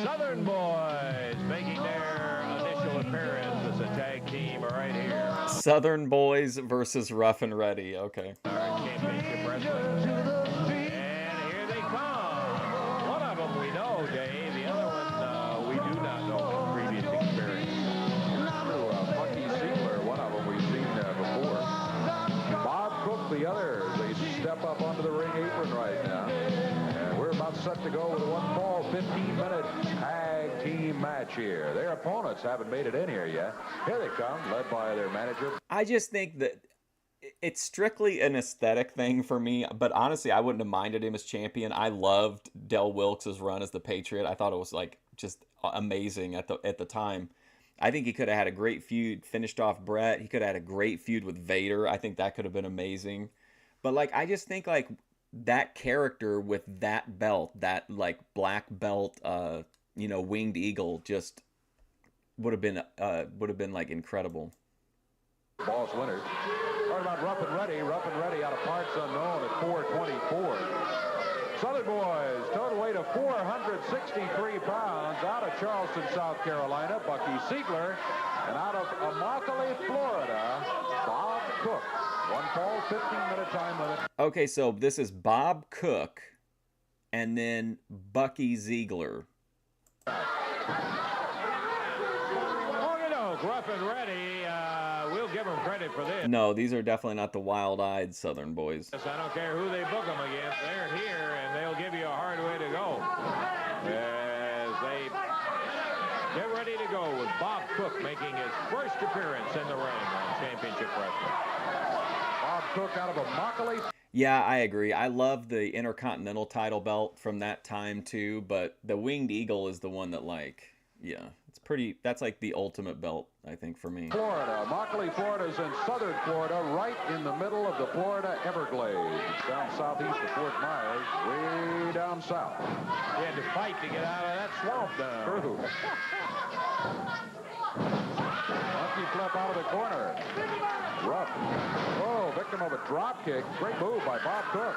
S13: Southern Boys making their initial appearance as a tag team right here.
S1: Southern Boys versus Rough and Ready. Okay.
S13: Championship Wrestling. And here they come. One of them we know, Dave. The other one we do not know from previous experience.
S2: Bucky Ziegler, one of them we've seen before. Bob Cook, the other. They step up onto the ring apron right now. And we're about set to go with a one-fall 15-minute tag team match here. Their opponents haven't made it in here yet. Here they come, led by their manager.
S1: I just think that it's strictly an aesthetic thing for me, but honestly, I wouldn't have minded him as champion. I loved Del Wilkes' run as the Patriot. I thought it was like just amazing at the time. I think he could have had a great feud, finished off Brett. He could have had a great feud with Vader. I think that could have been amazing. But like, I just think like that character with that belt, that like black belt, Winged Eagle, just would have been like incredible.
S2: Boss winners. Talking about Rough and Ready out of parts unknown at 424. Southern Boys, total weight of 463 pounds, out of Charleston, South Carolina, Bucky Ziegler, and out of Immokalee, Florida, Bob Cook. One fall, 15-minute time limit.
S1: Okay, so this is Bob Cook and then Bucky Ziegler.
S13: Rough and Ready, we'll give them credit for this.
S1: No, these are definitely not the wild-eyed Southern Boys.
S13: I don't care who they book them against. They're here, and they'll give you a hard way to go. As they get ready to go with Bob Cook making his first appearance in the ring on Championship Wrestling.
S2: Bob Cook out of Immokalee.
S1: Yeah, I agree. I love the Intercontinental title belt from that time too, but the Winged Eagle is the one that that's like the ultimate belt, I think, for me.
S2: Florida. Immokalee, Florida is in southern Florida, right in the middle of the Florida Everglades. Down southeast of Fort Myers, way down south.
S13: He had to fight to get out of that swamp down.
S2: True. Monkey flip out of the corner. Rough. Oh, victim of a drop kick. Great move by Bob Cook.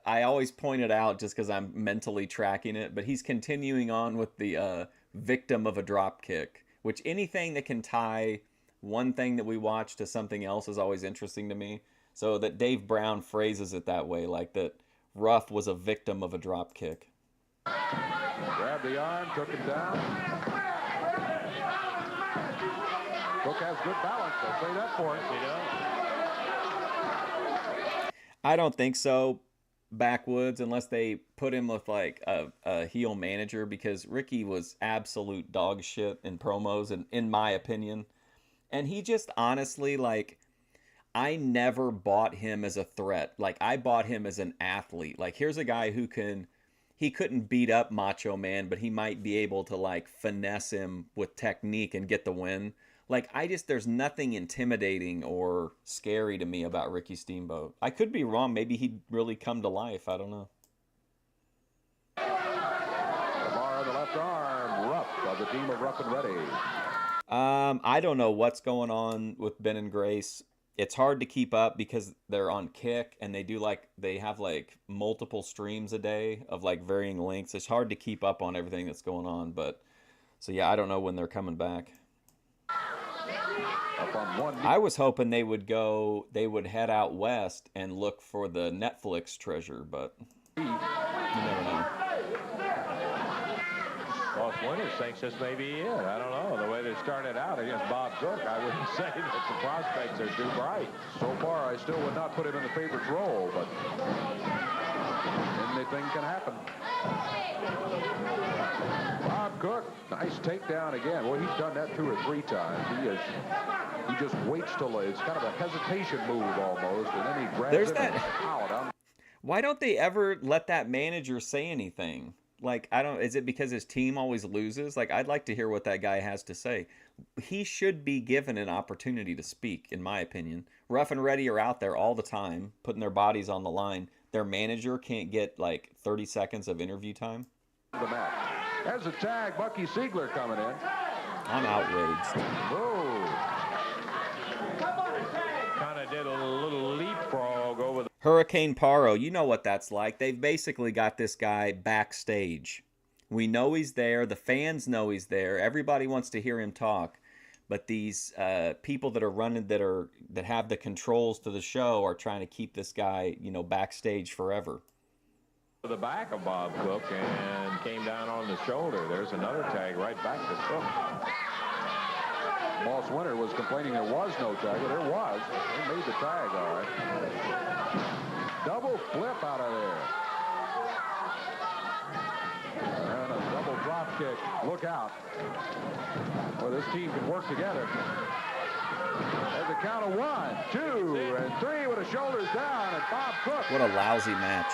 S1: I always point it out just because I'm mentally tracking it, but he's continuing on with the victim of a drop kick, which anything that can tie one thing that we watch to something else is always interesting to me. So that Dave Brown phrases it that way, like that Ruff was a victim of a drop kick.
S2: Grabbed the arm, took him down. Cook has good balance, I'll say that for him.
S13: He does.
S1: I don't think so, Backwoods, unless they put him with like a heel manager, because Ricky was absolute dog shit in promos, and in my opinion. And he just honestly, like, I never bought him as a threat. Like, I bought him as an athlete. Like, here's a guy who he couldn't beat up Macho Man, but he might be able to, like, finesse him with technique and get the win. Like, there's nothing intimidating or scary to me about Ricky Steamboat. I could be wrong. Maybe he'd really come to life. I don't know.
S2: Lamar on the left arm, Ruff of the team of Ruff and Ready.
S1: I don't know what's going on with Ben and Grace. It's hard to keep up because they're on Kick, and they have like multiple streams a day of like varying lengths. It's hard to keep up on everything that's going on, but so yeah, I don't know when they're coming back. I was hoping they would head out west and look for the Netflix treasure, but you never know.
S13: Boss Winters thinks this may be it. I don't know. The way they started out against Bob Cook, I wouldn't say that the prospects are too bright.
S2: So far, I still would not put him in the favorites role, but anything can happen. Bob Cook, nice takedown again. Well, he's done that 2 or 3 times. He just waits till it's kind of a hesitation move almost, and then he grabs it and out.
S1: Why don't they ever let that manager say anything? Like, is it because his team always loses? Like, I'd like to hear what that guy has to say. He should be given an opportunity to speak, in my opinion. Rough and Ready are out there all the time, putting their bodies on the line. Their manager can't get, like, 30 seconds of interview time.
S2: The match. There's a tag, Bucky Ziegler coming in.
S1: I'm outraged.
S2: Oh.
S13: Kind of did a little leapfrog over the...
S1: Hurricane Paro, you know what that's like. They've basically got this guy backstage. We know he's there. The fans know he's there. Everybody wants to hear him talk. But these people that are running, that have the controls to the show, are trying to keep this guy, backstage forever.
S13: The back of Bob Cook and came down on the shoulder. There's another tag right back to Cook.
S2: Boss Winter was complaining there was no tag. Well, there was. They made the tag, all right. Double flip out of there. And a double drop kick. Look out. Well, this team can work together. There's a count of 1, 2, and 3 with the shoulders down, and Bob Cook.
S1: What a lousy match.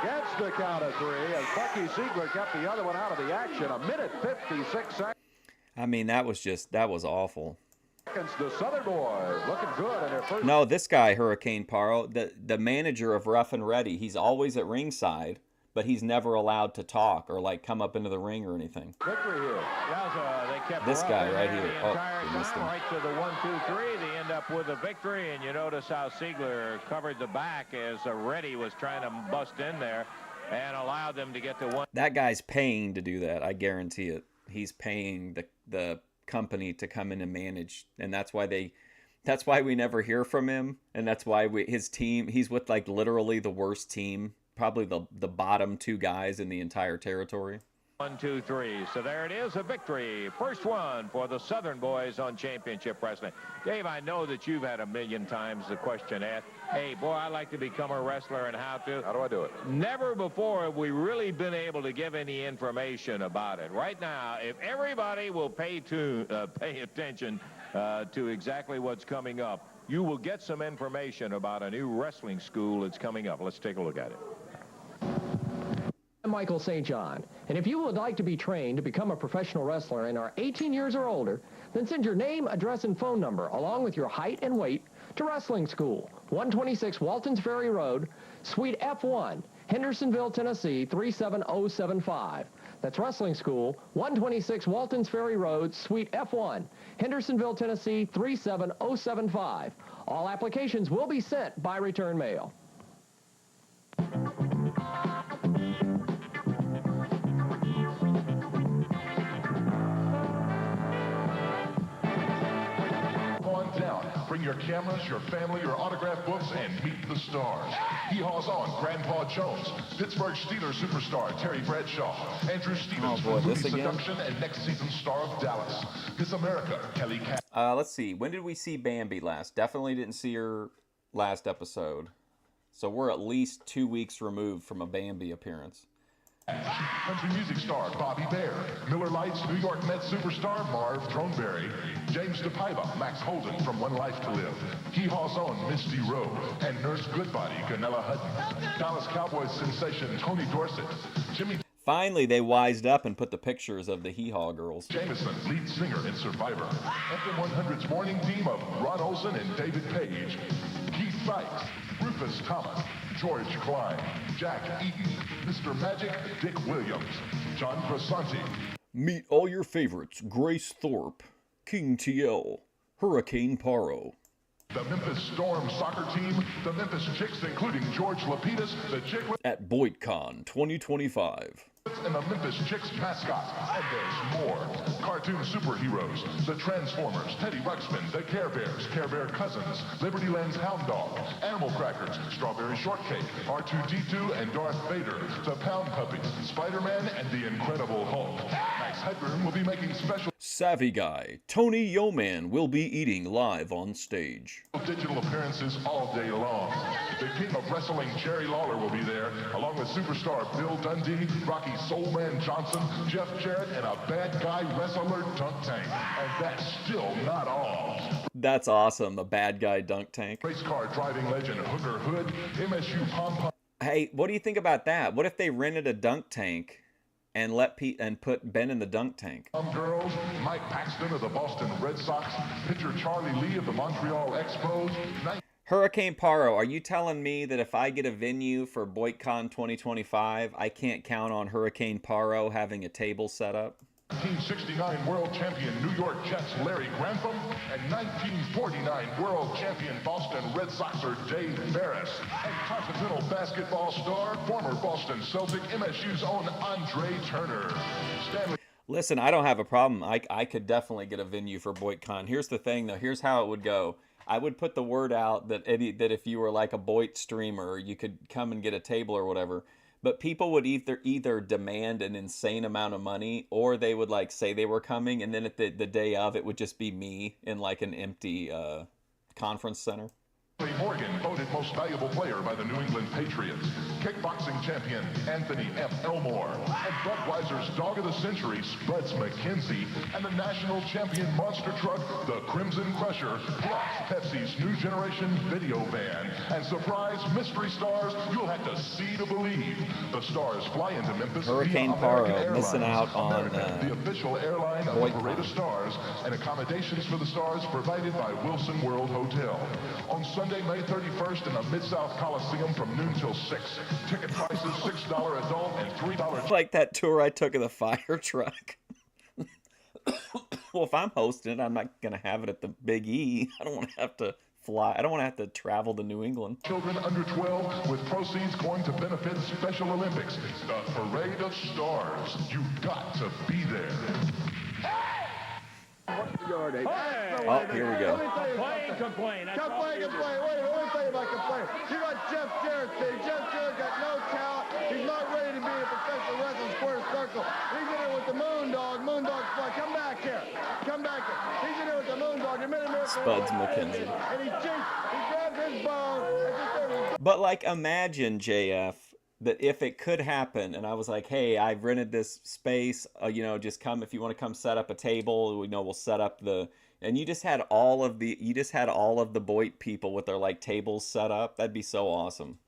S2: Gets the count of 3 as Bucky Ziegler kept the other one out of the action. 1:56 seconds.
S1: I mean, that was awful.
S2: The Southern boys looking good in their first.
S1: No, this guy, Hurricane Paro, the manager of Rough and Ready, he's always at ringside, but he's never allowed to talk or like come up into the ring or anything.
S2: Victory here.
S13: They kept
S1: this guy right here.
S13: The entire time, right to the 1, 2, 3. They end up with a victory, and you notice how Ziegler covered the back as Reddy was trying to bust in there and allowed them to get to 1.
S1: That guy's paying to do that. I guarantee it. He's paying the company to come in and manage, and that's why we never hear from him, and that's why his team, he's with like literally the worst team, probably the bottom 2 guys in the entire territory.
S13: 1, 2, 3. So there it is, a victory. First one for the Southern boys on Championship Wrestling. Dave, I know that you've had a million times the question asked, hey, boy, I'd like to become a wrestler, and how to?
S2: How do I do it?
S13: Never before have we really been able to give any information about it. Right now, if everybody will pay attention to exactly what's coming up, you will get some information about a new wrestling school that's coming up. Let's take a look at it.
S9: I'm Michael St. John, and if you would like to be trained to become a professional wrestler and are 18 years or older, then send your name, address, and phone number along with your height and weight to Wrestling School, 126 Waltons Ferry Road, Suite F1, Hendersonville, Tennessee, 37075. That's Wrestling School, 126 Waltons Ferry Road, Suite F1, Hendersonville, Tennessee, 37075. All applications will be sent by return mail.
S4: Bring your cameras, your family, your autograph books, and meet the stars. He hauls on Grandpa Jones, Pittsburgh Steelers superstar Terry Bradshaw, Andrew Stevens from Movie Seduction and next season's star of Dallas, Miss America, Kelly Cat.
S1: Let's see. When did we see Bambi last? Definitely didn't see her last episode. So we're at least 2 weeks removed from a Bambi appearance.
S4: Country music star Bobby Bear, Miller Lite's New York Mets superstar Marv Throneberry, James DePaiva, Max Holden from One Life to Live, Hee Haw's own Misty Rowe, and Nurse Goodbody Ganella Hutton, Dallas Cowboys sensation Tony Dorsett, Jimmy.
S1: Finally, they wised up and put the pictures of the Hee Haw girls.
S4: Jameson, lead singer in Survivor, FM 100's morning team of Ron Olson and David Page, Keith Sykes, Rufus Thomas, George Klein, Jack Eaton, Mr. Magic, Dick Williams, John Cressanti.
S1: Meet all your favorites: Grace Thorpe, King TL, Hurricane Paro.
S4: The Memphis Storm soccer team, the Memphis Chicks, including George Lapidus, the Chicklets.
S1: At BoydCon 2025.
S4: And the Memphis Chicks mascot. And there's more. Cartoon superheroes, the Transformers, Teddy Ruxpin, the Care Bears, Care Bear Cousins, Liberty Land's Hound Dog, Animal Crackers, Strawberry Shortcake, R2-D2 and Darth Vader, the Pound Puppies, Spider-Man and the Incredible Hulk. Max Headroom will be making special
S1: Savvy Guy, Tony Yeoman will be eating live on stage.
S4: digital appearances all day long. The King of Wrestling, Jerry Lawler, will be there, along with superstar Bill Dundee, Rocky Soulman Johnson, Jeff Jarrett, and a bad guy wrestler, Dunk Tank. And that's still not all.
S1: That's awesome, the bad guy dunk tank.
S4: Race car driving legend Hooker Hood, MSU Pom Pom.
S1: Hey, what do you think about that? What if they rented a dunk tank and put Ben in the dunk tank?
S4: Girls, Mike Paxton of the Boston Red Sox, pitcher Charlie Lee of the Montreal Expos.
S1: Hurricane Paro, are you telling me that if I get a venue for BoydCon 2025, I can't count on Hurricane Paro having a table set up?
S4: 1969 World Champion New York Jets Larry Grantham and 1949 World Champion Boston Red Soxer Dave Ferris and Continental basketball star, former Boston Celtic, MSU's own Andre Turner. Stanley.
S1: Listen, I don't have a problem. I could definitely get a venue for BoydCon. Here's the thing, though. Here's how it would go. I would put the word out that if you were like a Boyd streamer, you could come and get a table or whatever. But people would either demand an insane amount of money, or they would like say they were coming, and then at the day of, it would just be me in like an empty conference center.
S4: Morgan, voted most valuable player by the New England Patriots. Kickboxing champion Anthony F. Elmore. And Budweiser's Dog of the Century, Spuds McKenzie. And the national champion monster truck, the Crimson Crusher. Plus Pepsi's new generation video van. And surprise mystery stars you'll have to see to believe. The stars fly into Memphis.
S1: Hurricane Paro, missing out on
S4: the official airline of the Parade of Stars. And accommodations for the stars provided by Wilson World Hotel. On Sunday, May 31st in the Mid-South Coliseum from noon till 6. Ticket prices $6 adult and $3.
S1: Like that tour I took of the fire truck. Well, if I'm hosting it, I'm not going to have it at the Big E. I don't want to have to fly. I don't want to have to travel to New England.
S4: Children under 12 with proceeds going to benefit Special Olympics. The Parade of Stars. You've got to be there.
S1: Oh, here we go.
S5: Complain. Wait, let me tell you about complaint. You got Jeff Jarrett, Steve. Jeff Jarrett got no talent. He's not ready to be in a professional wrestling square circle. He's in there with the Moondog. Moondog's fly. Come back here. He's in there with the Moondog.
S1: Spuds McKenzie.
S5: And he grabs his bone.
S1: But like, imagine, JF, that if it could happen, and I was like, hey, I've rented this space, just come if you want to come set up a table. We'll set up and you just had all of the Boyd people with their like tables set up. That'd be so awesome.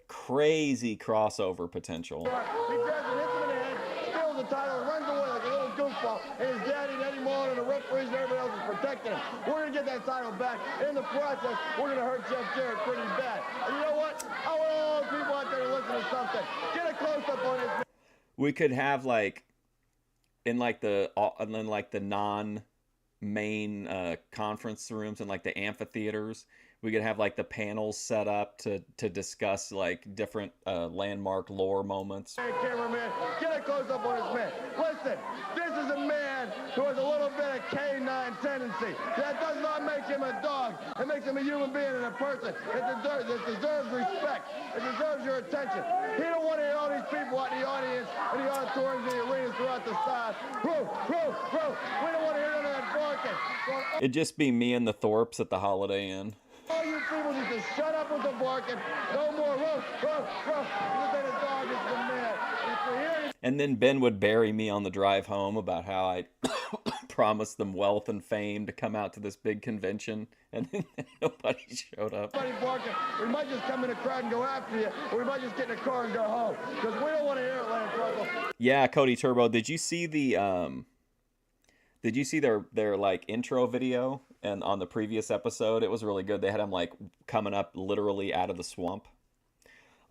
S1: Crazy crossover potential.
S5: He grabs an hits him in the head, steals the title, and runs away like a little goofball. And his daddy and Eddie Mullen and the referees and everybody else is protecting him. We're going to get that title back. In the process, we're going to hurt Jeff Jarrett pretty bad. And you know what? I want all those people out there to listen to something. Get a close-up on this.
S1: We could have in the non-main conference rooms and like the amphitheaters, we could have like the panels set up to discuss like different landmark lore moments.
S5: Hey, cameraman, get a close-up on this man. Listen, this is a man who has a little bit of canine tendency. That does not make him a dog. It makes him a human being and a person. It deserves respect. It deserves your attention. He don't want to hear all these people out in the audience, in the auditoriums, in the arenas throughout the South. Roo, roo, roo. We don't want to hear none of that barking.
S1: It'd just be me and the Thorpes at the Holiday Inn.
S5: All you
S14: people need to shut up with the barking. No more ruff, ruff, ruff. This ain't a dog, it's the man. And if you're hearing...
S1: And then Ben would bury me on the drive home about how I promised them wealth and fame to come out to this big convention, and then nobody showed up.
S14: Barking, we might just come in a crowd and go after you, or we might just get in a car and go home, because we don't want to hear it, Lance Russell.
S1: Yeah, Cody Turbo, did you see the their like intro video and on the previous episode? It was really good. They had him like coming up literally out of the swamp.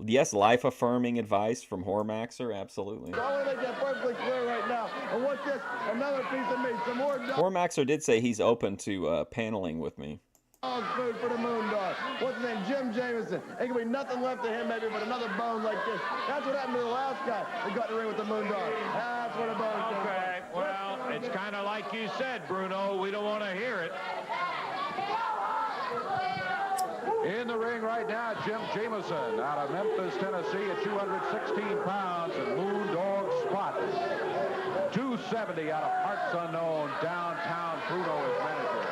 S1: Yes, life-affirming advice from Hormaxer, absolutely.
S14: I want to make that perfectly clear right now. And what's this? Another piece of meat, some more
S1: Hormaxer did say he's open to paneling with me.
S14: dog food for the Moondog. What's his name? Jim Jameson. Ain't gonna be nothing left of him, maybe, but another bone like this. That's what happened to the last guy that got in the ring with the Moondog. That's where the bone came from.
S13: Okay, well, it's kind of like you said, Bruno. We don't want to hear it.
S2: In the ring right now, Jim Jameson out of Memphis, Tennessee at 216 pounds and Moondog spot. 270 out of Parts Unknown, downtown Bruno as manager.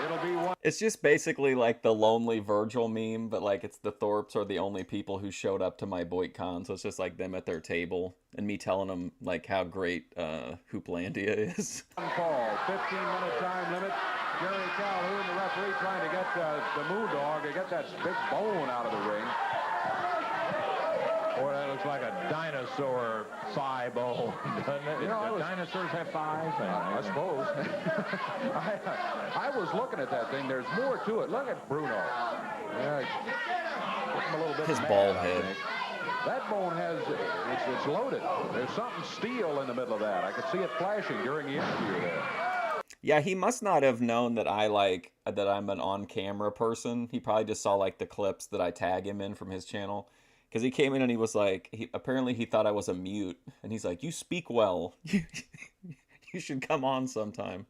S2: It'll be one.
S1: It's just basically like the Lonely Virgil meme, but like it's the Thorpes are the only people who showed up to my BoyCon, so it's just like them at their table and me telling them like how great Hooplandia is.
S2: Fall, 15-minute time limit. Jerry Calhoun, the referee, trying to get the Moondog to get that big bone out of the ring.
S13: Boy, that looks like a dinosaur thigh bone, doesn't it?
S2: You know,
S13: dinosaurs have thighs?
S2: I suppose. I was looking at that thing. There's more to it. Look at Bruno. Yeah, a little bit
S1: his
S2: mad,
S1: bald
S2: I
S1: head.
S2: think. That bone has, it's loaded. There's something steel in the middle of that. I could see it flashing during the interview there.
S1: Yeah, he must not have known that that I'm an on-camera person. He probably just saw like the clips that I tag him in from his channel. Because he came in and he was like, apparently he thought I was a mute. And he's like, you speak well. You should come on sometime.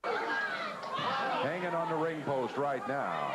S2: Hanging on the ring post right now.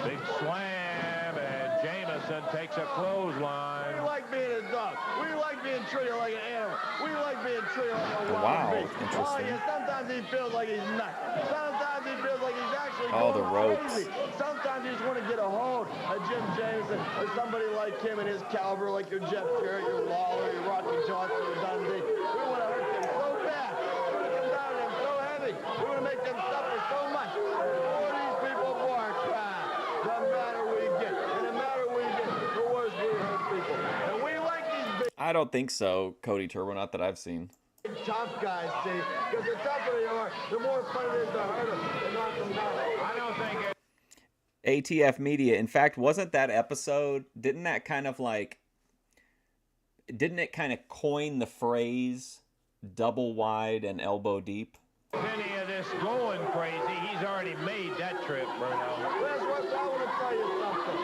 S13: Big slam, and Jameson takes a clothesline.
S14: We like being a dog. We like being treated like an animal. We like being treated like a wild
S1: Wow,
S14: beast.
S1: interesting.
S14: Oh, yeah, sometimes he feels like he's nuts. Sometimes he feels like he's actually
S1: Oh, the
S14: going
S1: ropes.
S14: crazy. Sometimes you just want to get a hold of Jim Jameson or somebody like him and his caliber, like your Jeff Jarrett, your Lawler, your Rocky Johnson, your Dundee. We want to hurt them so bad. We want to come down on them so heavy. We want to make them suffer so much. Before these people bark, the matter we get. And the matter we get, the worse we hurt people. And we like these big
S1: I don't think so, Cody Turbo, not that I've seen.
S14: tough guys, see. Because the tougher they are, the more fun it is to hurt them and knock them down.
S13: I don't think it.
S1: ATF Media. In fact, wasn't that episode, didn't it kind of coin the phrase double wide and elbow deep?
S13: Any of this going crazy, he's already made that trip, Bruno.
S14: That's what I want to tell you something.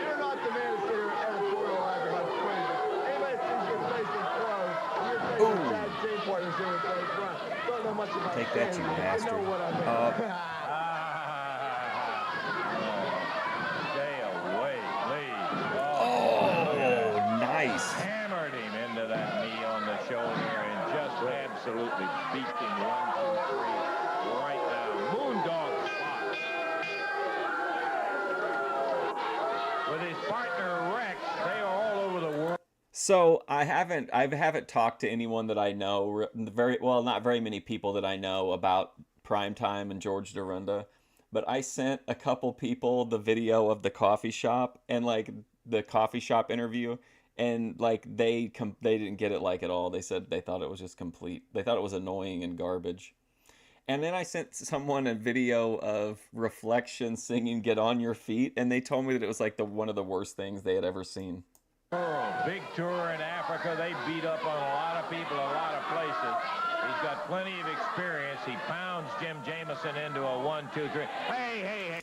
S14: You're not the man to sit here and editorialize about crazy. Anybody sees your face in clothes, and you're taking tag team partners in your face front. Don't know much about
S1: Take that, you
S14: standing.
S1: bastard.
S14: You know what I mean.
S13: Stay away, please.
S1: Oh, nice.
S13: Hammered him into that knee on the shoulder and just absolutely beat him 1, 2, 3 right now. Moondog spot. With his partner Rex, they are all over the world.
S1: So I haven't talked to anyone that I know, not very many people that I know about Primetime and George Dorinda, but I sent a couple people the video of the coffee shop and like the coffee shop interview, and like they didn't get it like at all. They said they thought it was just complete. They thought it was annoying and garbage. And then I sent someone a video of Reflection singing "Get on Your Feet," and they told me that it was like one of the worst things they had ever seen.
S13: Big tour in Africa. They beat up on a lot of people, a lot of places. He's got plenty of experience. He pounds Jim Jameson into a 1, 2, 3. Hey.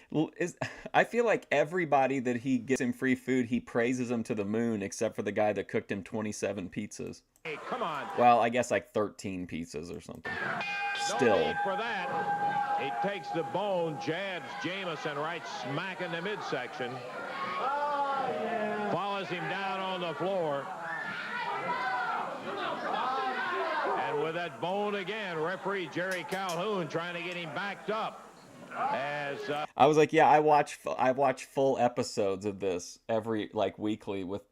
S1: I feel like everybody that he gets him free food, he praises him to the moon, except for the guy that cooked him 27 pizzas.
S13: Hey, come on.
S1: Well, I guess like 13 pizzas or something. Still.
S13: No need for that. He takes the bone, jabs Jameson right smack in the midsection. Follows him down on the floor. And with that bone again, referee Jerry Calhoun trying to get him backed up. As
S1: I was like, yeah, I watch full episodes of this every weekly with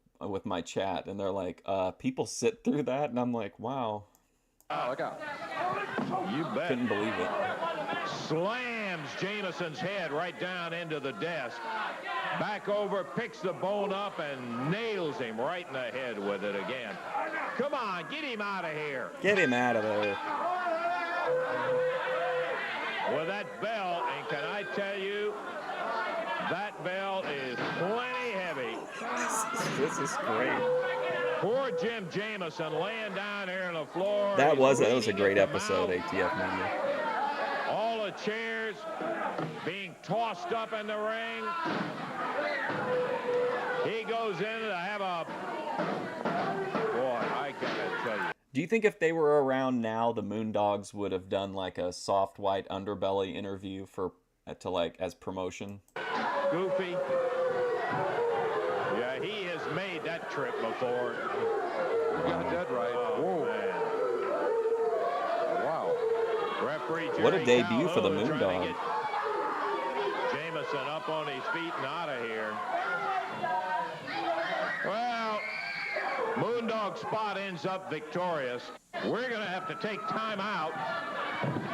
S1: my chat, and they're like, people sit through that, and I'm like, wow.
S13: Oh, look out. You bet.
S1: Couldn't believe it.
S13: Slams Jameson's head right down into the desk. Back over, picks the bone up, and nails him right in the head with it again. Come on, get him out of here.
S1: Get him out of there.
S13: With that bell, and can I tell you, that bell is plenty heavy.
S1: This is great.
S13: Poor Jim Jameson laying down here on the floor.
S1: That was a great episode, ATF Media.
S13: All the chairs being tossed up in the ring. He goes in to have a... Boy, I gotta tell you.
S1: Do you think if they were around now, the Moondogs would have done like a soft white underbelly interview as promotion?
S13: Goofy. Yeah, he has made that trip before.
S16: You got that right.
S13: Oh,
S16: whoa.
S13: Man.
S16: Wow.
S13: Referee
S1: What a
S13: Jerry
S1: debut for the
S13: Calhoun trying to
S1: Moondog.
S13: get Jameson up on his feet and out of here. Well, Moondog spot ends up victorious. We're going to have to take time out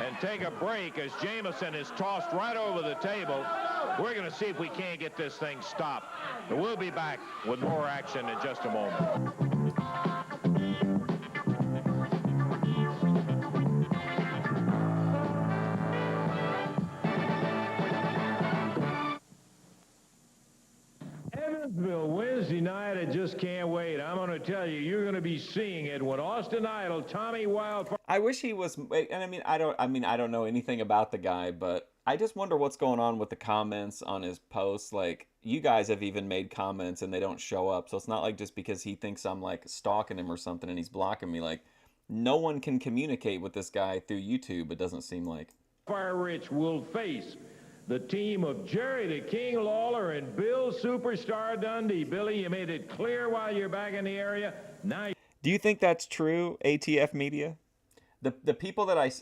S13: and take a break as Jameson is tossed right over the table. We're going to see if we can't get this thing stopped. But we'll be back with more action in just a moment. Evansville Wednesday night, I just can't wait. I'm going to tell you, you're going to be seeing it when Austin Idol, Tommy Wildfire.
S1: I wish he was, and I don't know anything about the guy, but I just wonder what's going on with the comments on his posts. Like, you guys have even made comments and they don't show up. So it's not like just because he thinks I'm like stalking him or something and he's blocking me. Like, no one can communicate with this guy through YouTube, it doesn't seem like.
S13: Fire Rich will face the team of Jerry the King Lawler and Bill Superstar Dundee. Billy, you made it clear while you're back in the area. Now.
S1: Do you think that's true, ATF Media? The people that I...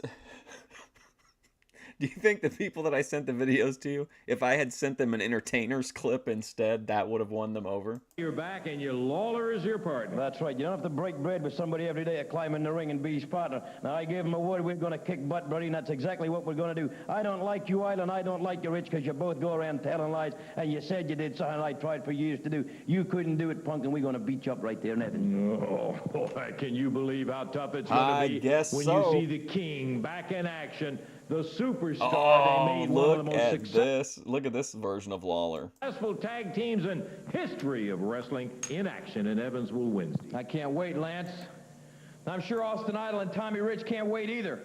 S1: Do you think the people that I sent the videos to, if I had sent them an entertainer's clip instead, that would have won them over?
S13: You're back and your Lawler is your partner.
S12: That's right. You don't have to break bread with somebody every day to climb in the ring and be his partner. Now, I gave him a word we're going to kick butt, buddy, and that's exactly what we're going to do. I don't like you, Island. I don't like you, Rich, because you both go around telling lies, and you said you did something I tried for years to do. You couldn't do it, punk, and we're going to beat you up right there in Evansville.
S13: Oh, boy, can you believe how tough it's going to be when you see the King back in action? The Superstar, they made one of the most successful.
S1: Look at this version of Lawler.
S13: Successful tag teams in history of wrestling in action in Evansville Wednesday.
S17: I can't wait, Lance. I'm sure Austin Idol and Tommy Rich can't wait either,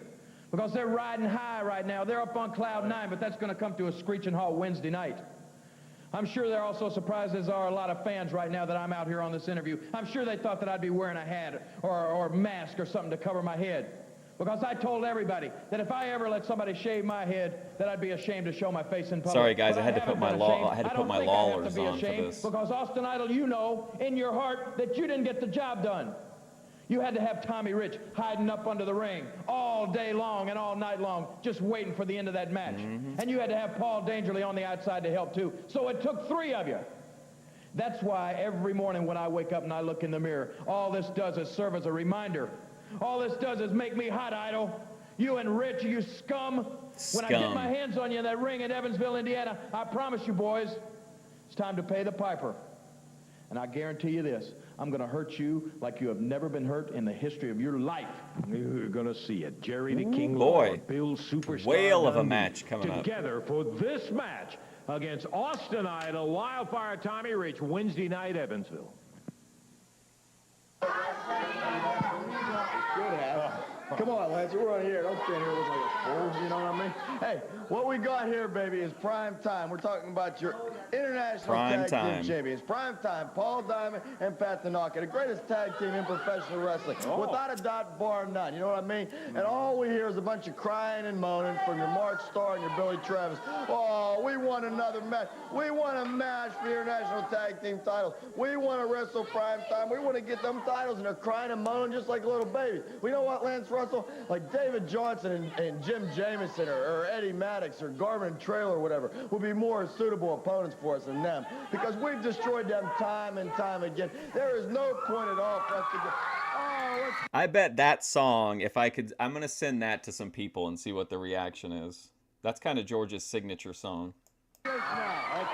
S17: because they're riding high right now. They're up on cloud 9, but that's going to come to a screeching halt Wednesday night. I'm sure they're also surprised, as are a lot of fans right now, that I'm out here on this interview. I'm sure they thought that I'd be wearing a hat or mask or something to cover my head. Because I told everybody that if I ever let somebody shave my head, that I'd be ashamed to show my face in public.
S1: Sorry, guys, I had to put my
S17: Lawlers
S1: on for this.
S17: Because Austin Idol, you know in your heart that you didn't get the job done. You had to have Tommy Rich hiding up under the ring all day long and all night long, just waiting for the end of that match. And you had to have Paul Dangerly on the outside to help too. So it took 3 of you. That's why every morning when I wake up and I look in the mirror, all this does is serve as a reminder. All this does is make me hot, Idol. You and Rich, you scum. When I get my hands on you in that ring in Evansville, Indiana, I promise you, boys, it's time to pay the piper. And I guarantee you this, I'm going to hurt you like you have never been hurt in the history of your life.
S13: You're going to see it. Jerry the King
S1: Boy,
S13: Lawler, Bill Superstar
S1: whale of a
S13: Dundee
S1: match coming up.
S13: Together for this match against Austin Idol, Wildfire Tommy Rich, Wednesday night, Evansville.
S5: Come on, Lance, we're on here. Don't stand here looking like a fool, you know what I mean? Hey, what we got here, baby, is prime time. We're talking about your international tag team champions. Prime time, Paul Diamond and Pat Tanaka, the greatest tag team in professional wrestling. Without a doubt, bar none, you know what I mean? And all we hear is a bunch of crying and moaning from your Mark Starr and your Billy Travis. Oh, we want another match. We want a match for the international tag team titles. We want to wrestle prime time. We want to get them titles, and they're crying and moaning just like little babies. We know what, Lance? Russell? Like David Johnson and Jim Jameson or Eddie Maddox or Garvin Trail or whatever would be more suitable opponents for us than them because we've destroyed them time and time again. There is no point at all for us to get... Oh,
S1: I bet that song, if I could, I'm going to send that to some people and see what the reaction is. That's kind of George's signature song.
S13: Okay, now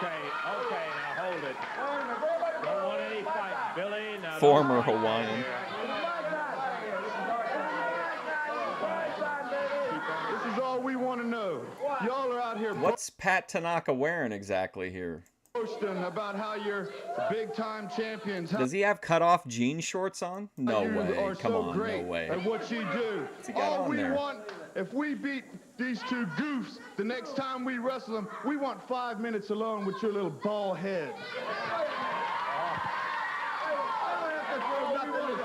S13: hold it. Don't want any fight, Billy. Now
S1: Former Hawaiian.
S5: This is all we want to know. Y'all are out here...
S1: What's Pat Tanaka wearing exactly here?
S10: Boasting about how you're big-time champions.
S1: Does he have cut-off jean shorts on? No
S10: You
S1: way.
S10: are
S1: Come
S10: so
S1: on,
S10: great
S1: no way.
S10: at what you do.
S1: What's he got
S10: All
S1: on
S10: we
S1: there?
S10: want, if we beat these two goofs, the next time we wrestle them, we want 5 minutes alone with your little bald head.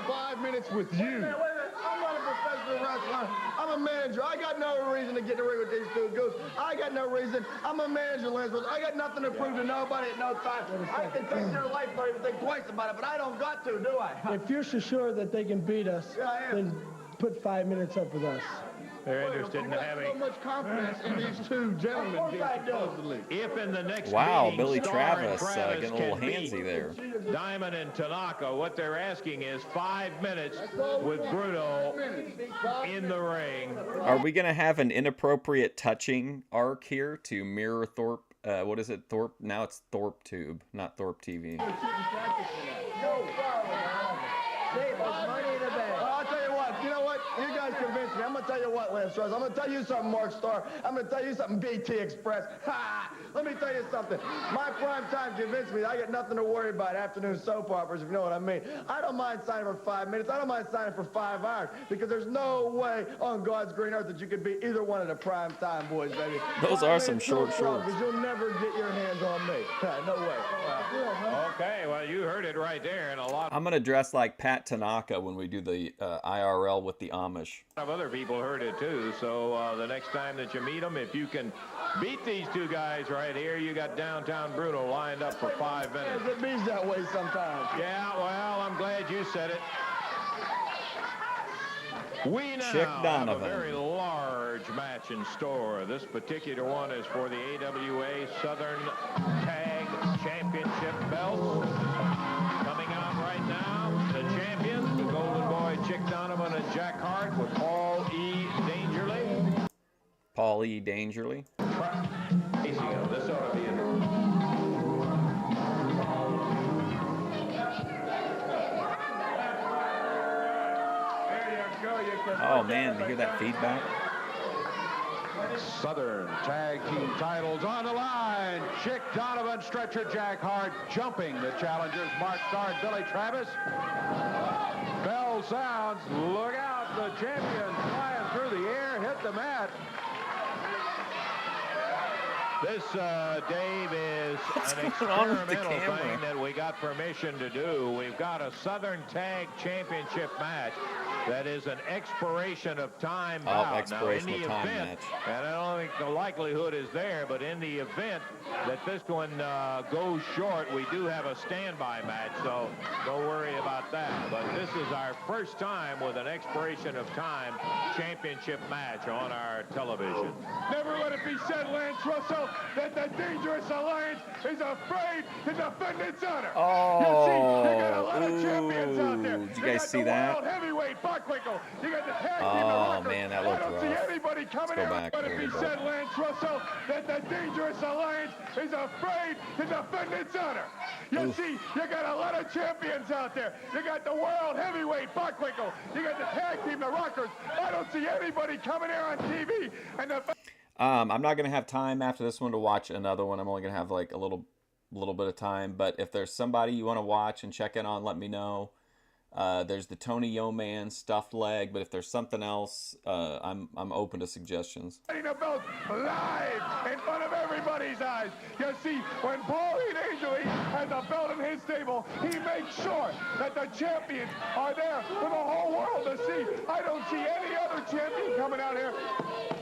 S10: 5 minutes with you.
S5: I'm not a professional wrestler. I'm a manager. I got no reason to get in the ring with these two goofs. I got no reason. I'm a manager, Lance. I got nothing to prove to nobody at no time. I can take their life, don't even think twice about it, but I don't got to, do I?
S14: If you're so sure that they can beat us, then put 5 minutes up with us.
S13: They're interested in having...
S10: So much confidence in these two gentlemen here, supposedly.
S13: If in the next
S1: Wow,
S13: meeting,
S1: Billy
S13: Starr and
S1: Travis, getting a little
S13: can beat
S1: handsy there.
S13: Diamond and Tanaka, what they're asking is 5 minutes with Bruno in the ring.
S1: Are we going to have an inappropriate touching arc here to mirror Thorpe? What is it? Thorpe? Now it's Thorpe Tube, not Thorpe TV.
S5: I'll tell you what, you know what? You guys convinced me. I'm going to tell you what, Lance Russell. I'm going to tell you something, Mark Starr. I'm going to tell you something, BT Express. Ha! Let me tell you something. My prime time convinced me that I got nothing to worry about afternoon soap operas, if you know what I mean. I don't mind signing for 5 minutes. I don't mind signing for 5 hours because there's no way on God's green earth that you could be either one at a prime time, boys, baby.
S1: Those are some short shorts.
S5: Because you'll never get your hands on me. No way.
S13: Okay, well, you heard it right there, and a lot
S1: I'm going to dress like Pat Tanaka when we do the IRL with the Amish.
S13: of other people heard it too. So the next time that you meet them, if you can beat these two guys right here, you got Downtown Bruno lined up for 5 minutes.
S5: It means that way sometimes.
S13: Yeah, well, I'm glad you said it. We now
S1: Chick
S13: have a
S1: Donovan.
S13: very large match in store. This particular one is for the AWA Southern Tag Championship belts. Coming out right now, the champions, the Golden Boy Chick Donovan and Jack Hart with Paul E. Dangerly.
S1: Paul E. Dangerly.
S13: This ought to be it.
S1: Oh man, you hear that feedback?
S18: Southern Tag Team titles on the line. Chick Donovan, Stretcher Jack Hart jumping the challengers, Mark Starr and Billy Travis. Bell sounds. Look out. The champions flying through the air, hit the mat.
S13: This, Dave, is an experimental thing that we got permission to do. We've got a Southern Tag Championship match that is an expiration of time bout.
S1: Expiration
S13: now, in the
S1: of time
S13: event,
S1: match.
S13: and I don't think the likelihood is there, but in the event that this one goes short, we do have a standby match, so don't worry about that. But this is our first time with an expiration of time championship match on our television.
S10: Never let it be said, Lance Russell, that the Dangerous Alliance is afraid to defend its honor.
S1: Oh,
S10: you see, you got a lot of champions out there.
S1: Did you guys see
S10: got the
S1: that?
S10: World Heavyweight Buckwinkle. You got the tag team, the
S1: Oh
S10: Rockers.
S1: man, that
S10: I
S1: looked
S10: don't see
S1: rough.
S10: anybody coming
S1: Let's
S10: here.
S1: go back.
S10: Let
S1: There
S10: it
S1: we
S10: be
S1: go.
S10: said, Lance Russell, that the Dangerous Alliance is afraid to defend its honor. You see, you got a lot of champions out there. You got the World Heavyweight Buckwinkle. You got the tag team, the Rockers. I don't see anybody coming here on TV. And the
S1: I'm not gonna have time after this one to watch another one. I'm only gonna have like a little bit of time. But if there's somebody you want to watch and check in on, let me know. There's the Tony Yo-Man stuffed leg, but if there's something else, I'm open to suggestions.
S10: the belt live in front of everybody's eyes. You see, when Paulie Dangerly has a belt in his stable, he makes sure that the champions are there for the whole world to see. I don't see any other champion coming out here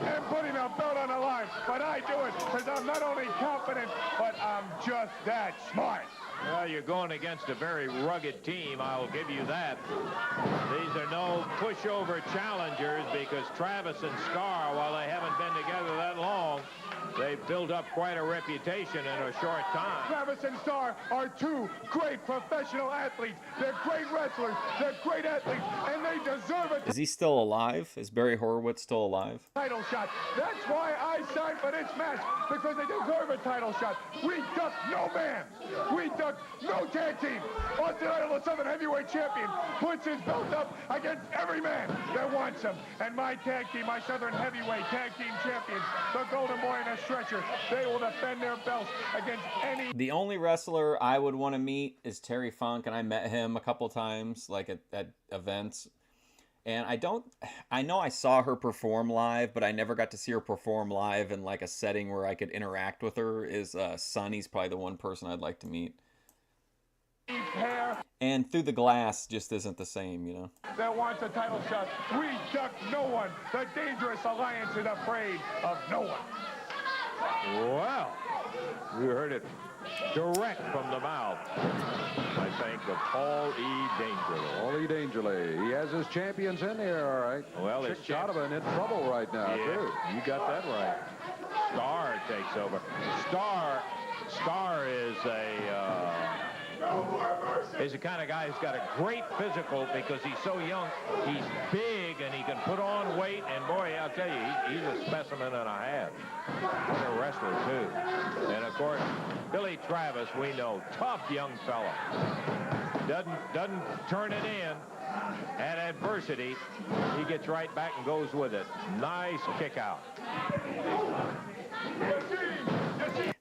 S10: and putting a belt on the line, but I do it because I'm not only confident, but I'm just that smart.
S13: Well, you're going against a very rugged team, I'll give you that. These are no pushover challengers because Travis and Starr, while they haven't been together that long, they've built up quite a reputation in a short time.
S10: Travis and Starr are two great professional athletes. They're great wrestlers. They're great athletes, and they deserve it.
S1: Is he still alive? Is Barry Horowitz still alive?
S10: Title shot. That's why I signed for this match, because they deserve a title shot. We duck no man. We duck no tag team. Austin Idol, the Southern Heavyweight Champion, puts his belt up against every man that wants him. And my tag team, my Southern Heavyweight Tag Team Champions, the Golden Boy and the Stretcher, they will defend their belts against any...
S1: The only wrestler I would want to meet is Terry Funk, and I met him a couple times, like at events. And I know I saw her perform live, but I never got to see her perform live in like a setting where I could interact with her. Is Sonny's probably the one person I'd like to meet. And Through the Glass just isn't the same, you know.
S10: That wants a title shot. We duck no one. The Dangerous Alliance is afraid of no one.
S13: Well, you heard it direct from the mouth, I think, of Paul E. Dangerly.
S18: Paul E. Dangerly. He has his champions in here, all right.
S13: Well,
S18: Chick Donovan in trouble right now,
S13: yeah,
S18: too.
S13: You got that right. Starr takes over. Starr is a kind of guy who's got a great physical because he's so young. He's big and he can put on weight. And boy, I'll tell you, he's a specimen and a half. What a wrestler too. And of course, Billy Travis, we know, tough young fella. Doesn't turn it in at adversity. He gets right back and goes with it. Nice kick out.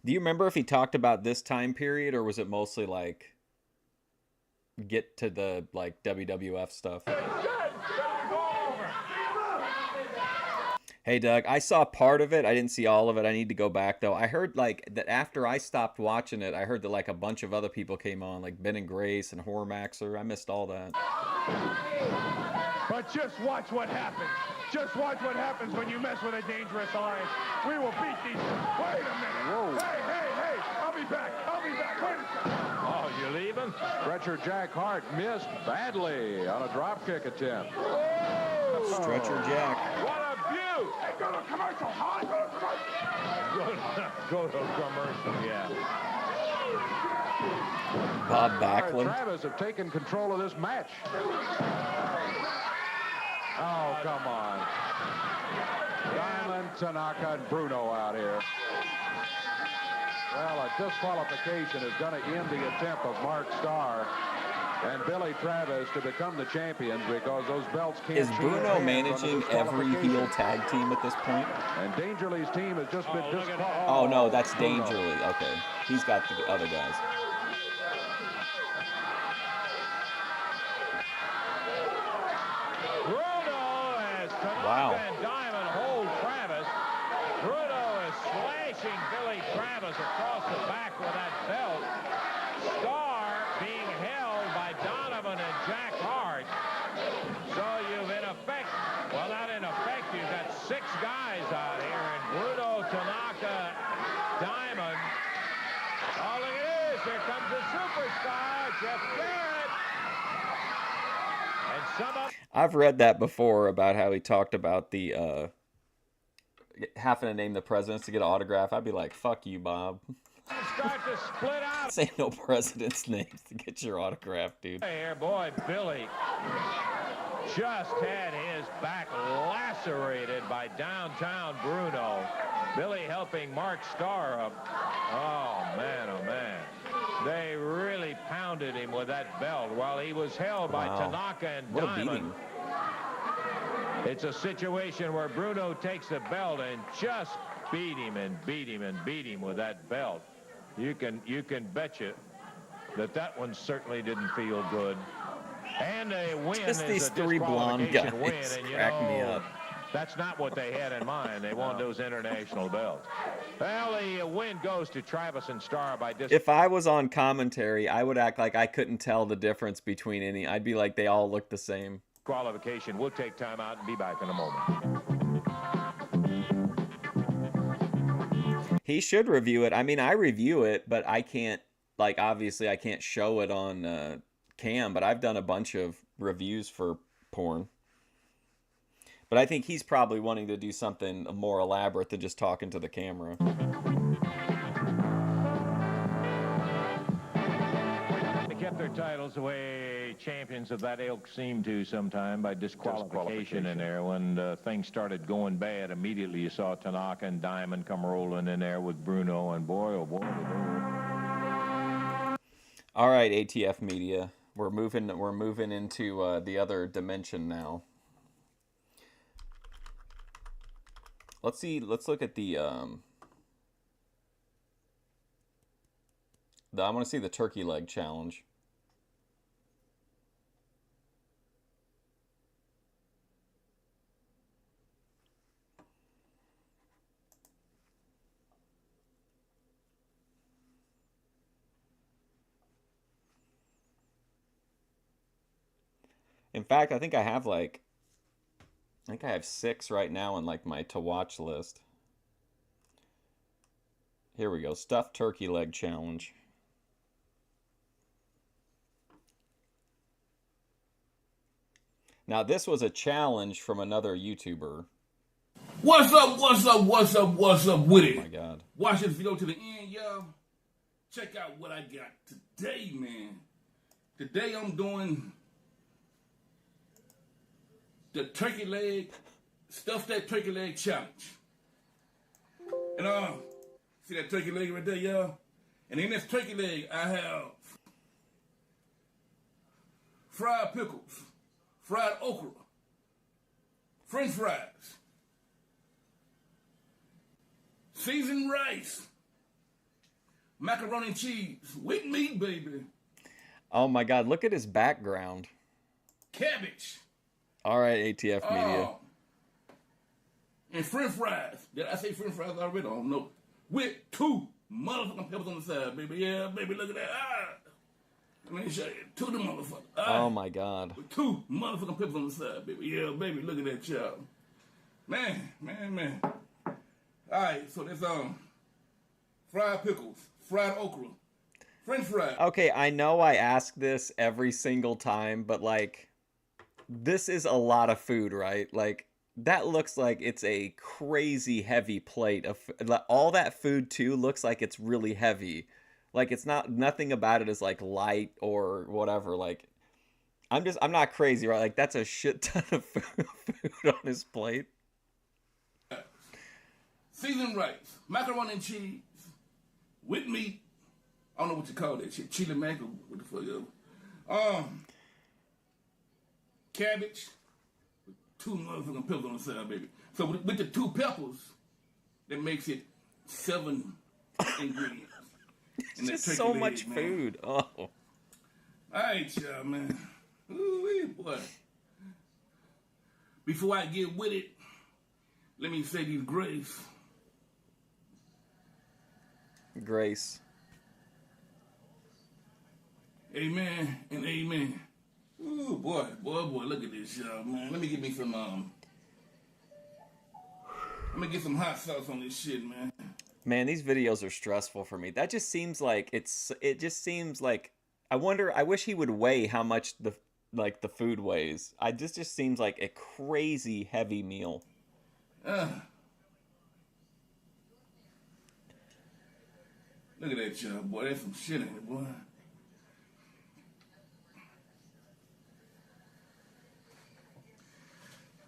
S1: Do you remember if he talked about this time period, or was it mostly like get to the like WWF stuff? Hey Doug, I saw part of it. I didn't see all of it. I need to go back though. I heard like that after I stopped watching it, I heard that like a bunch of other people came on, like Ben and Grace and Hormaxer. I missed all that.
S10: But just watch what happens. Just watch what happens when you mess with a Dangerous Alliance. We will beat these. Wait a minute.
S18: Whoa.
S10: Hey. I'll be back. Wait a second.
S13: Oh, you leaving?
S18: Stretcher Jack Hart missed badly on a dropkick attempt.
S10: Oh.
S1: Stretcher Jack.
S13: What a view!
S10: Hey, go to commercial. Huh?
S13: Go to commercial, yeah.
S1: Bob Backlund.
S18: Travis have taken control of this match. Oh, come on. Diamond, Tanaka, and Bruno out here. Well, a disqualification is going to end the attempt of Mark Starr and Billy Travis to become the champions because those belts can't...
S1: Is Bruno managing every heel tag team at this point?
S18: And Dangerly's team has just been disqualified.
S1: Oh, no, that's Dangerly. Okay. He's got the other guys. Wow.
S13: And Diamond hold Travis. Bruno is slashing Billy Travis across the back with that belt. Starr being held by Donovan and Jack Hart. So you've in effect, well, not in effect, you've got 6 guys out here, and Bruno, Tanaka, Diamond. Oh, look at this. Here comes the superstar, Jeff Jarrett. And some of...
S1: I've read that before about how he talked about the having to name the presidents to get an autograph. I'd be like, fuck you, Bob.
S13: Start to split out.
S1: Say no president's names to get your autograph, dude.
S13: Here, boy, Billy just had his back lacerated by downtown Bruno. Billy helping Mark Starr up. Oh, man, oh, man. They really pounded him with that belt while he was held by Tanaka and
S1: what
S13: Diamond.
S1: A beating.
S13: It's a situation where Bruno takes the belt and just beat him and beat him and beat him with that belt. You can bet you that one certainly didn't feel good. And a win
S1: just
S13: is
S1: these
S13: a
S1: 3 blonde guys
S13: win, and
S1: crack me up.
S13: That's not what they had in mind. They want those international belts. Well, the win goes to Travis and Starr by distance.
S1: If I was on commentary, I would act like I couldn't tell the difference between any. I'd be like, they all look the same.
S13: Qualification. We'll take time out and be back in a moment.
S1: He should review it. I mean, I review it, but I can't like, obviously I can't show it on cam, but I've done a bunch of reviews for porn. But I think he's probably wanting to do something more elaborate than just talking to the camera.
S13: They kept their titles the way champions of that ilk seem to sometime, by disqualification in there. When things started going bad, immediately you saw Tanaka and Diamond come rolling in there with Bruno, and boy, oh boy, did they were.
S1: All right, ATF Media. We're moving into the other dimension now. Let's look at the I want to see the turkey leg challenge. In fact, I think I have 6 right now in like my to watch list. Here we go. Stuffed turkey leg challenge. Now this was a challenge from another YouTuber.
S19: What's up with it?
S1: Oh my God.
S19: Watch this video to the end, y'all. Check out what I got today, man. Today I'm doing the turkey leg, stuff that turkey leg challenge. And see that turkey leg right there, y'all? And in this turkey leg, I have fried pickles, fried okra, french fries, seasoned rice, macaroni and cheese, with meat, baby.
S1: Oh my God, look at his background.
S19: Cabbage.
S1: All right, ATF Media.
S19: And french fries. Did I say french fries already? I don't know. With 2 motherfucking peppers on the side, baby. Yeah, baby, look at that. Let me show you. 2 of them motherfuckers.
S1: Oh my God.
S19: With 2 motherfucking peppers on the side, baby. Yeah, baby, look at that, child. Man. All right, so that's fried pickles, fried okra, french fries.
S1: Okay, I know I ask this every single time, but like, this is a lot of food, right? Like, that looks like it's a crazy heavy plate of all that food too. Looks like it's really heavy. Like, it's nothing about it is like light or whatever. Like, I'm not crazy, right? Like, that's a shit ton of food on his plate.
S19: Seasoned rice, macaroni and cheese, with meat. I don't know what you call that shit. Chili mac or what the fuck ever. Cabbage, with 2 motherfucking peppers on the side, baby. So with the 2 peppers, that makes it 7 ingredients.
S1: It's just so much food. Oh.
S19: All right, y'all, man. Ooh, boy. Before I get with it, let me say these grace.
S1: Grace.
S19: Amen and amen. Ooh, boy, look at this, y'all, man. Let me get me some, let me get some hot sauce on this shit, man.
S1: Man, these videos are stressful for me. That just seems like it just seems like, I wish he would weigh how much the food weighs. Just seems like a crazy heavy meal.
S19: Look at that, y'all, boy. There's some shit in it, boy.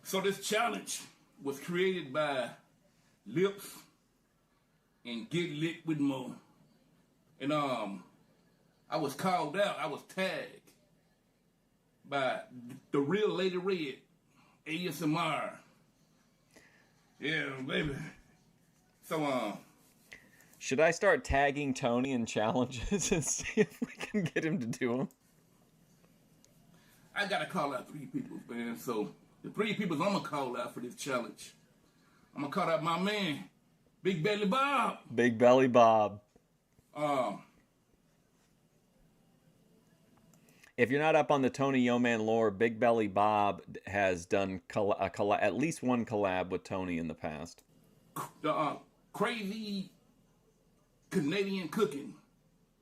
S19: So this challenge was created by Lips and Get Lit with Mo. And I was called out, I was tagged by the real Lady Red, ASMR. Yeah, baby. So
S1: should I start tagging Tony in challenges and see if we can get him to do them?
S19: I gotta call out 3 people, man. So the 3 people I'm gonna call out for this challenge. I'm gonna call out my man, Big Belly Bob.
S1: Big Belly Bob. If you're not up on the Tony Yeoman lore, Big Belly Bob has done at least one collab with Tony in the past.
S19: The crazy Canadian cooking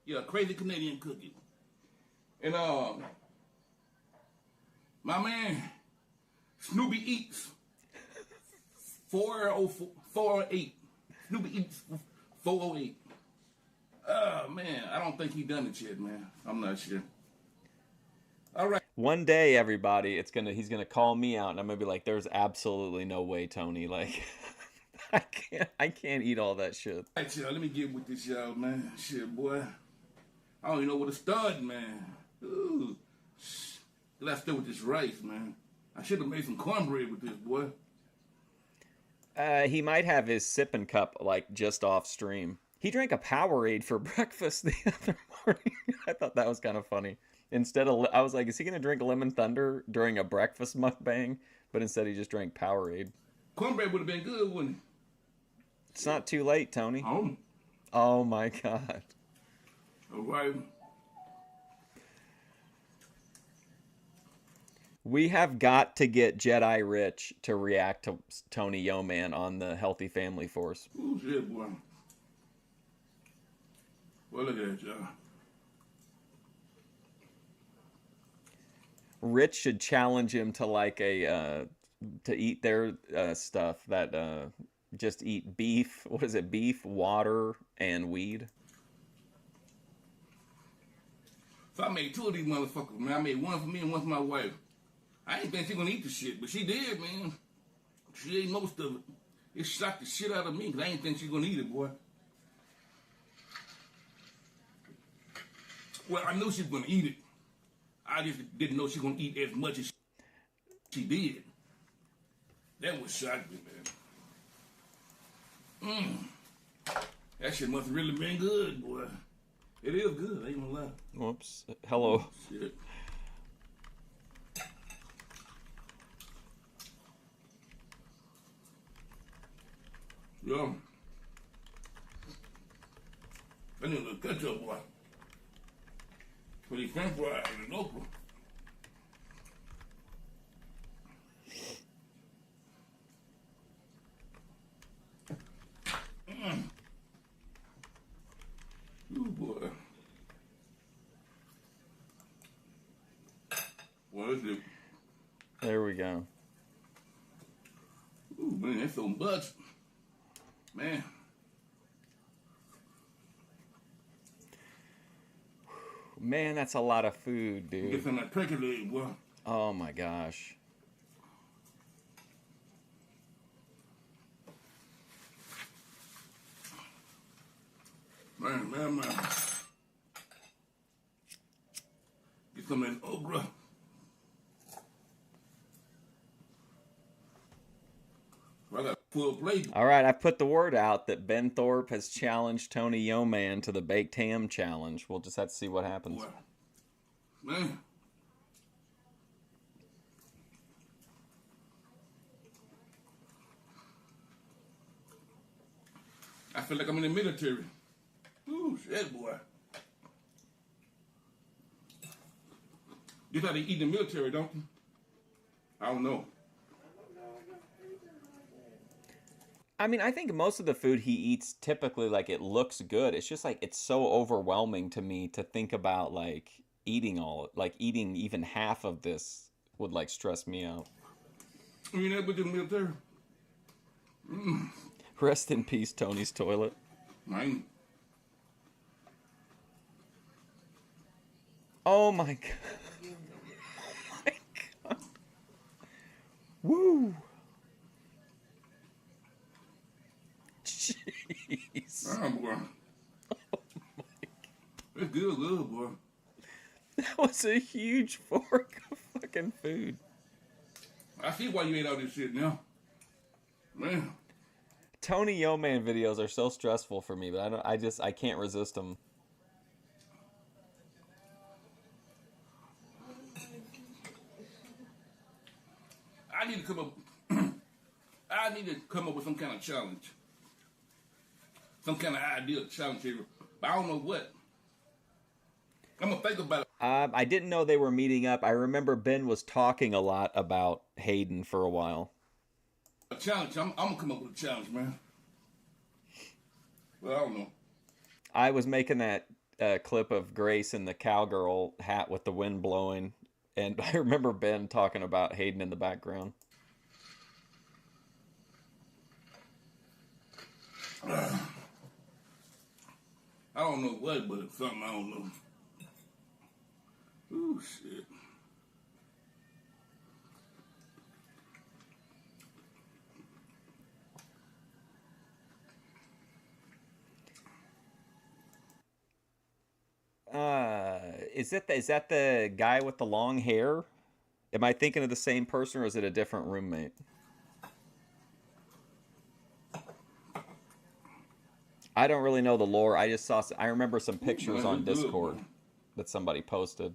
S19: Yeah, crazy Canadian cookie. And my man Snoopy Eats 408. Snoopy Eats 408. Oh man, I don't think he done it yet, man. I'm not sure. All right.
S1: One day, everybody, he's gonna call me out, and I'm gonna be like, "There's absolutely no way, Tony. Like, I can't eat all that shit."
S19: All right, y'all. Let me get with this, y'all, man. Shit, boy. I don't even know what to start, man. Ooh. Let's start with this rice, man. I should have made some cornbread with this, boy.
S1: He might have his sipping cup like just off stream. He drank a Powerade for breakfast the other morning. I thought that was kind of funny. I was like, is he gonna drink Lemon Thunder during a breakfast mukbang? But instead, he just drank Powerade.
S19: Cornbread would have been good, wouldn't it?
S1: It's not too late, Tony.
S19: Oh.
S1: Oh my God.
S19: All right.
S1: We have got to get Jedi Rich to react to Tony Yeoman on the Healthy Family Force.
S19: Ooh, shit, boy. Well, look at that, y'all.
S1: Rich should challenge him to like to eat their stuff that just eat beef. What is it? Beef, water, and weed.
S19: So I made two of these motherfuckers, man. I made one for me and one for my wife. I didn't think she gonna eat the shit, but she did, man. She ate most of it. It shocked the shit out of me because I didn't think she was gonna eat it, boy. Well, I knew she was gonna eat it. I just didn't know she was gonna eat as much as she did. That was shocking, man. That shit must have really been good, boy. It is good, I ain't gonna lie.
S1: Whoops. Hello.
S19: Oh, shit. Yo. I need a little ketchup, boy. For these french fries and okra. Ooh, boy. What is it?
S1: There we go.
S19: Ooh, man, that's so much. Man.
S1: Man, that's a lot of food, dude.
S19: Get some of that turkey leg, boy.
S1: Oh my gosh.
S19: Man. Get some of that okra. I got a full plate.
S1: All right, I put the word out that Ben Thorpe has challenged Tony Yeoman to the baked ham challenge. We'll just have to see what happens.
S19: Boy. Man. I feel like I'm in the military. Ooh, shit, boy. This how they eat in the military, don't you? I don't know.
S1: I mean, I think most of the food he eats typically, like, it looks good. It's just, like, it's so overwhelming to me to think about, like, eating even half of this would, like, stress me out.
S19: You never been to the military?
S1: Rest in peace, Tony's toilet.
S19: Mine.
S1: Oh, my God. Oh, my God. Woo. Jeez.
S19: Oh, boy.
S1: Oh, my God.
S19: It's good, boy.
S1: That was a huge fork of fucking food.
S19: I see why you ate all this shit now. Man.
S1: Tony Yeoman videos are so stressful for me, but I can't resist them.
S19: I need to come up with some kind of challenge. Some kind of idea challenge here. But I don't know what. I'm gonna think about it.
S1: I didn't know they were meeting up. I remember Ben was talking a lot about Hayden for a while.
S19: A challenge. I'm gonna come up with a challenge, man. Well, I don't know.
S1: I was making that clip of Grace in the cowgirl hat with the wind blowing, and I remember Ben talking about Hayden in the background.
S19: I don't know what, but it's something I don't know. Ooh, shit.
S1: Is that the guy with the long hair? Am I thinking of the same person, or is it a different roommate? I don't really know the lore. I just saw. I remember some pictures on Discord that somebody posted.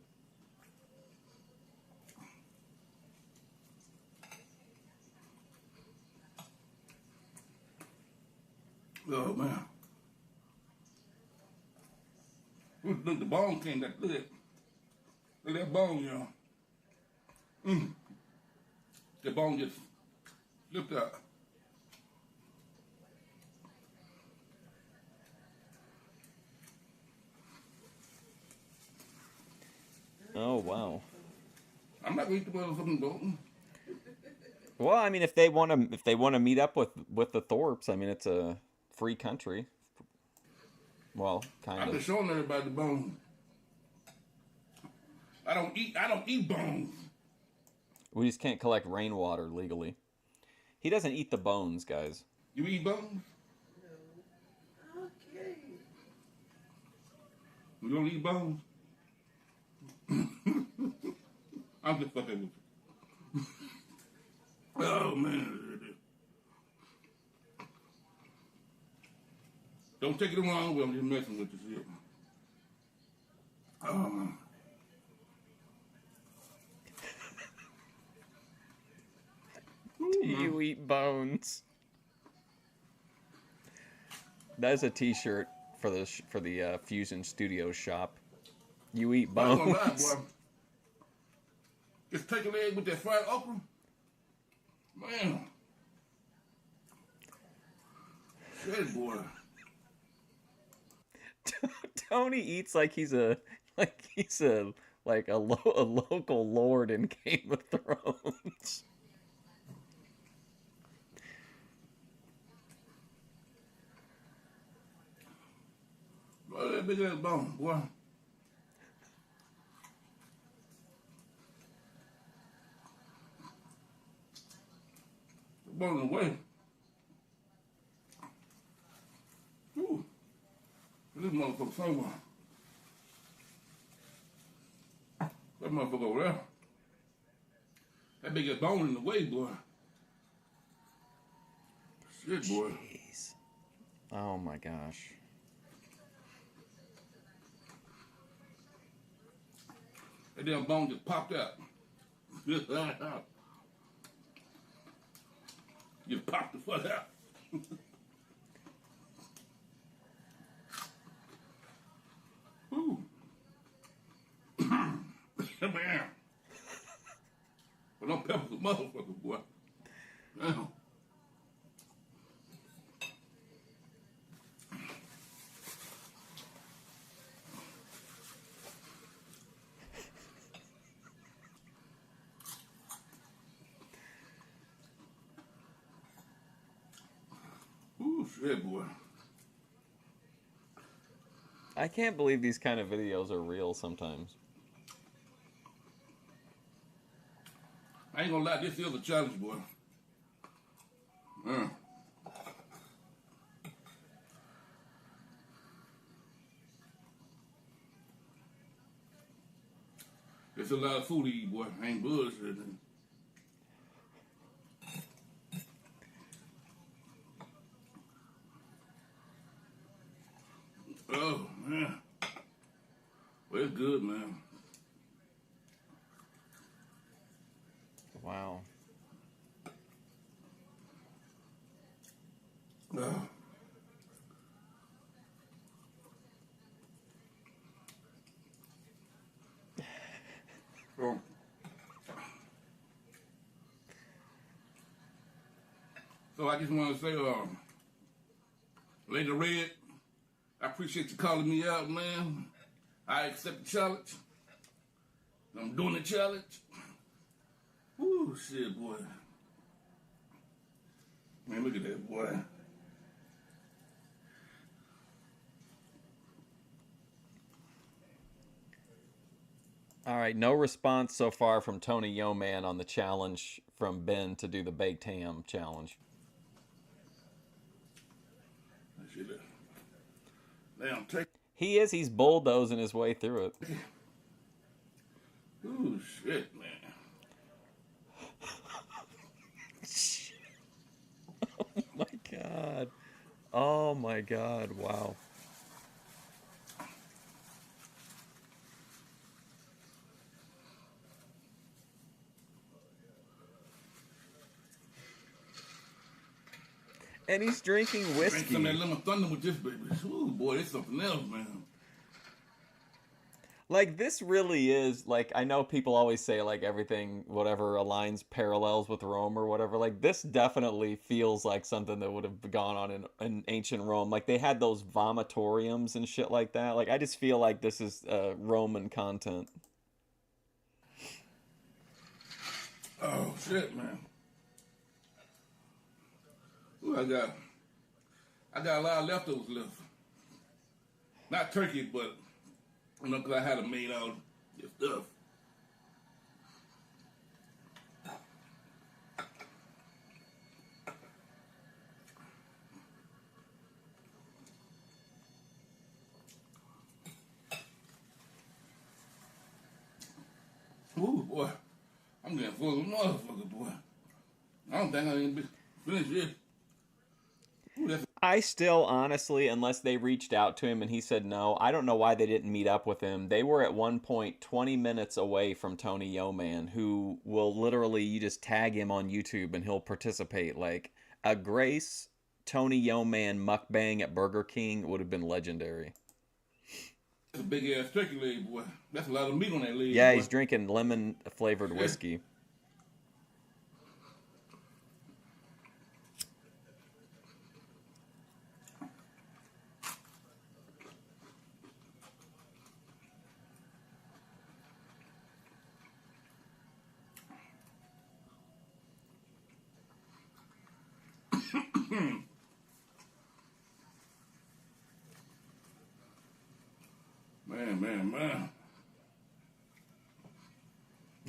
S19: Oh man. Look, the bone came that look at that bone, y'all. The bone just slipped out.
S1: Oh wow.
S19: I'm not gonna eat the motherfucking bone.
S1: Well, I mean, if they want to meet up with the Thorpes, I mean, it's a free country. Well, kind of.
S19: I'm just showing everybody the bone. I don't eat bones.
S1: We just can't collect rainwater legally. He doesn't eat the bones, guys.
S19: You eat bones?
S20: No. Okay.
S19: You don't eat bones? I'm just fucking with you. Oh, man. Don't take it the wrong way. I'm just messing with you. Oh, man.
S1: Do you eat bones? That is a T-shirt for the Fusion Studios shop. You eat bones.
S19: I'm gonna lie, boy. Just take a leg with that fried okra. Man. Shit, boy.
S1: Tony eats like he's a local lord in Game of Thrones.
S19: Boy, that big ass bone, boy. The bone away. Whew. This motherfucker somewhere. That motherfucker over there. That big ass bone in the way, boy. Shit, boy.
S1: Jeez. Oh my gosh.
S19: That damn bone just popped out. Just popped the fuck out. Ooh. Man. But don't pepper the motherfucker, boy. Damn. Ooh, shit, boy.
S1: I can't believe these kind of videos are real sometimes.
S19: I ain't gonna lie, this is a challenge, boy. It's a lot of food to eat, boy. I ain't bullshitting. Oh, man. Well, it's good, man.
S1: Wow.
S19: Oh. So I just want to say, Lady Red, I appreciate you calling me out, man. I accept the challenge. I'm doing the challenge. Woo, shit, boy. Man, look at that, boy.
S1: All right, no response so far from Tony Yeoman on the challenge from Ben to do the baked ham challenge. He's bulldozing his way through it.
S19: Ooh, shit, man.
S1: Oh my God. Oh my God, wow. And he's drinking whiskey.
S19: Drink some of that lemon thunder with this baby. Ooh, boy, it's something else, man.
S1: Like, this really is, like, I know people always say, like, everything, whatever aligns parallels with Rome or whatever. Like, this definitely feels like something that would have gone on in ancient Rome. Like, they had those vomitoriums and shit like that. Like, I just feel like this is Roman content.
S19: Oh, shit, man. Ooh, I got a lot of leftovers left. Not turkey, but, you know, because I had to made all this stuff. Ooh, boy. I'm getting full of motherfucker, boy. I don't think I can be finished yet.
S1: I still, honestly, unless they reached out to him and he said no, I don't know why they didn't meet up with him. They were at one point 20 minutes away from Tony Yeoman, who will literally, you just tag him on YouTube and he'll participate. Like, a Grace Tony Yeoman mukbang at Burger King would have been legendary.
S19: That's a big ass turkey leg, boy. That's a lot of meat on that leg.
S1: Yeah,
S19: boy.
S1: he's drinking lemon flavored whiskey.
S19: Man.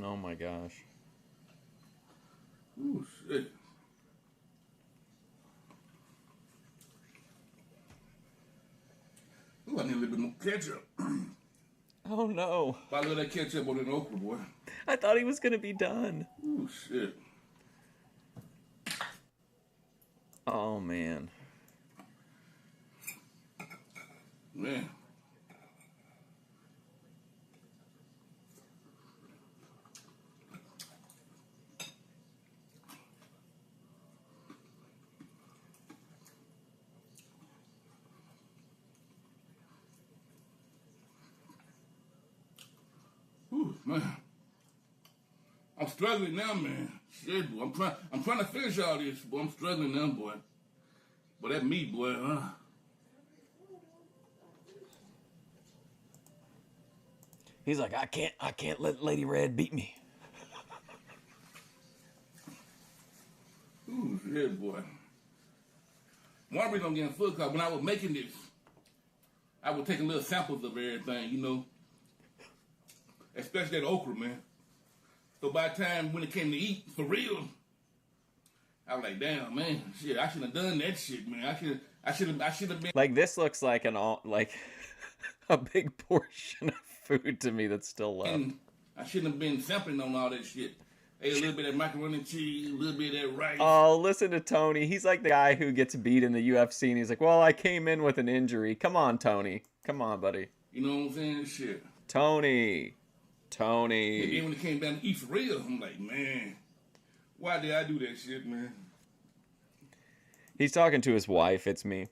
S1: Oh my gosh.
S19: Ooh, shit. Ooh, I need a little bit more ketchup.
S1: Oh no.
S19: I love that ketchup on that okra, boy.
S1: I thought he was going to be done.
S19: Ooh, shit.
S1: Oh man.
S19: Man. Ooh, man. I'm struggling now, man. Shit, boy. I'm trying to finish all this, boy. I'm struggling now, boy. But that meat, boy, huh?
S1: He's like, I can't let Lady Red beat me.
S19: Ooh, shit, boy. One reason I'm getting full, because when I was making this, I would take a little samples of everything, you know. Especially that okra, man. So by the time when it came to eat, for real, I was like, damn, man, shit, I shouldn't have done that shit, man. I should have been.
S1: Like, this looks like a big portion of food to me that's still left.
S19: I shouldn't have been sampling on all that shit. Ate a little bit of macaroni and cheese, a little bit of that rice.
S1: Oh, listen to Tony. He's like the guy who gets beat in the UFC, and he's like, well, I came in with an injury. Come on, Tony. Come on, buddy.
S19: You know what I'm saying? Shit.
S1: Tony.
S19: And then when it came down to eat for real, I'm like, man, why did I do that shit, man?
S1: He's talking to his wife. It's me.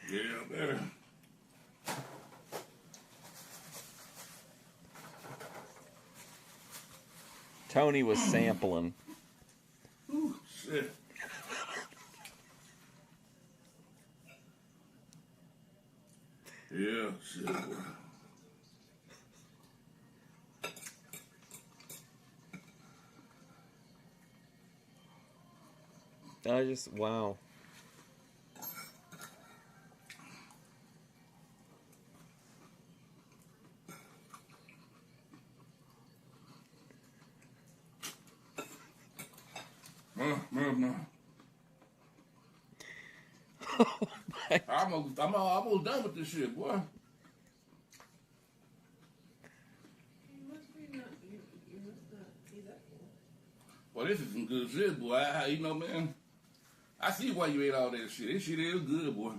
S19: Yeah, man.
S1: Tony was sampling.
S19: Ooh, shit. Yeah, shit, boy.
S1: Wow.
S19: I'm almost done with this shit, boy. Well, this is some good shit, boy. You know, man. I see why you ate all that shit. This shit is good, boy.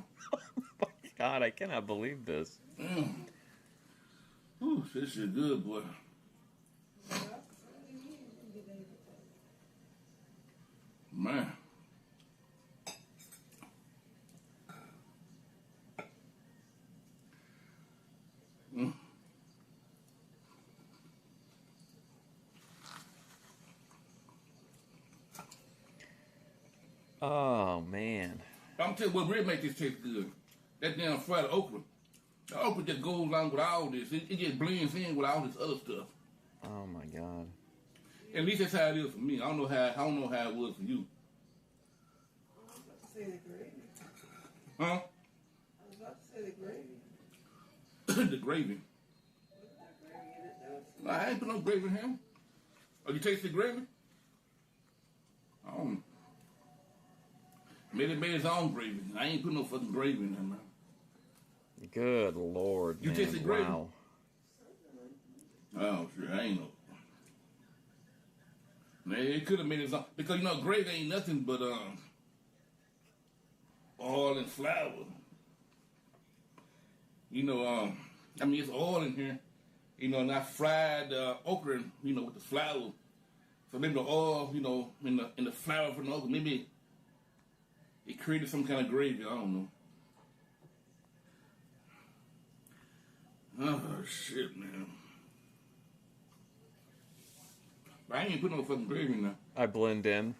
S1: God, I cannot believe this.
S19: Ooh, this shit good, boy. Man.
S1: Oh, man.
S19: I'm telling you what really make this taste good. That damn fried okra. The okra just goes along with all this. It just blends in with all this other stuff.
S1: Oh, my God.
S19: At least that's how it is for me. I don't know how it was for you. Huh?
S20: I was about to say the gravy.
S19: The gravy. I ain't put no gravy in here. Oh, you taste the gravy? Maybe it made his own gravy. I ain't put no fucking gravy in there, man.
S1: Good Lord,
S19: You
S1: man.
S19: tasted gravy?
S1: Wow.
S19: Oh, sure. I ain't know. Man, it could have made his own. Because, you know, gravy ain't nothing but oil and flour. You know, I mean, it's oil in here. You know, and I fried okra, you know, with the flour. So maybe the oil, you know, in the flour from the okra, maybe it created some kind of gravy. I don't know. Oh, shit, man. I ain't put no fucking gravy in there.
S1: I blend in.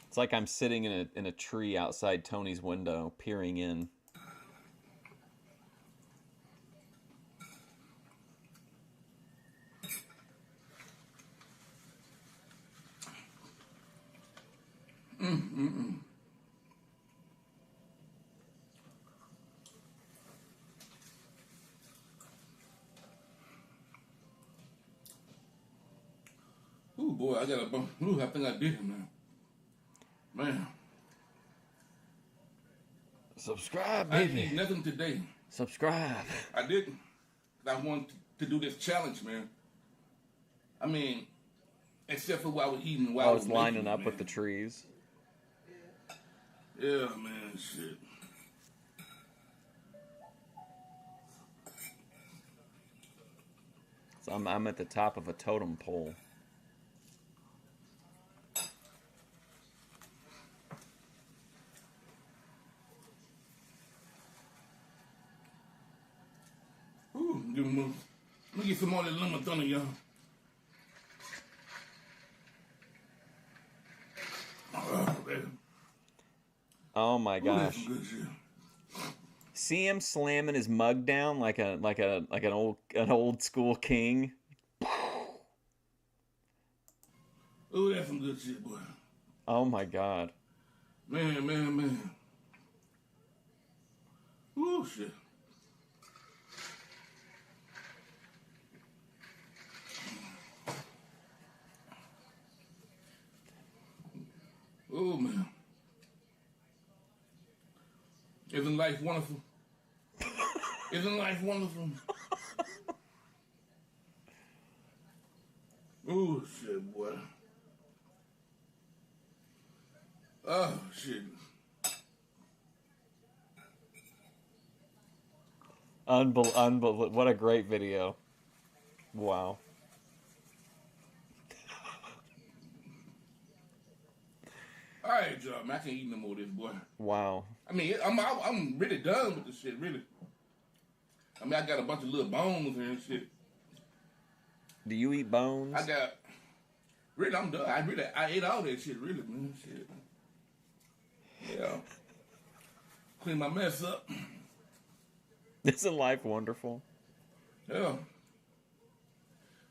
S1: It's like I'm sitting in a tree outside Tony's window, peering in.
S19: Ooh, boy, I got a bump. Ooh, I think I did it, man. Man.
S1: Subscribe,
S19: I
S1: baby.
S19: didn't eat nothing today.
S1: Subscribe.
S19: I didn't. I wanted to do this challenge, man. I mean, except for what I was eating while I was
S1: lining
S19: making
S1: up
S19: it,
S1: with the
S19: man.
S1: trees.
S19: Yeah, man, shit.
S1: So I'm at the top of a totem pole.
S19: Ooh, let me get some more of that lemon thunder, y'all. Oh, man.
S1: Oh my
S19: Ooh,
S1: gosh.
S19: that's some good shit.
S1: See him slamming his mug down like an old school king.
S19: Ooh, that's some good shit, boy.
S1: Oh my God.
S19: Man. Ooh, shit. Oh, man. Isn't life wonderful? Isn't life wonderful? Oh, shit, boy. Oh, shit.
S1: Unbelievable. What a great video. Wow.
S19: All right, y'all, man. I can't eat no more of this, boy.
S1: Wow.
S19: I mean, I'm really done with this shit, really. I mean, I got a bunch of little bones here and shit.
S1: Do you eat bones?
S19: I got. Really, I'm done. I ate all that shit. Really, man. Shit. Yeah. Clean my mess up.
S1: Isn't life wonderful?
S19: Yeah.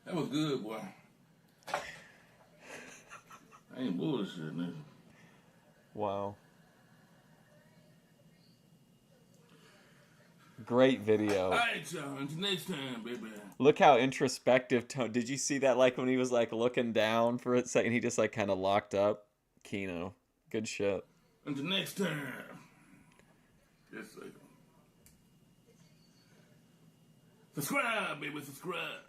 S19: That was good, boy. I ain't bullshit, nigga.
S1: Wow. Great video.
S19: All right, y'all. Until next time, baby.
S1: Look how introspective Tony. Did you see that? Like when he was like looking down for a second, he just like kind of locked up. Keno, good shit.
S19: Until next time. Yes, sir. Subscribe, baby. Subscribe.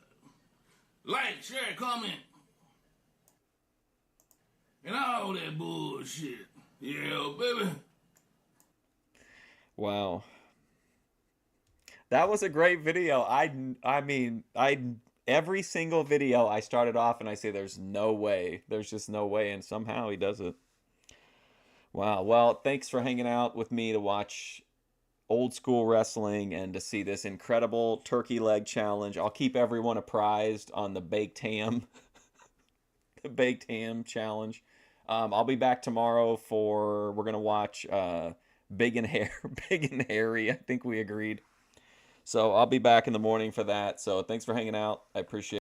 S19: Like, share, comment. And all that bullshit. Yeah, baby.
S1: Wow. That was a great video. I mean, every single video I started off and I say there's no way. There's just no way, and somehow he does it. Wow. Well, thanks for hanging out with me to watch old school wrestling and to see this incredible turkey leg challenge. I'll keep everyone apprised on the baked ham the baked ham challenge. I'll be back tomorrow we're going to watch Big and Hairy. I think we agreed. So I'll be back in the morning for that. So thanks for hanging out. I appreciate it.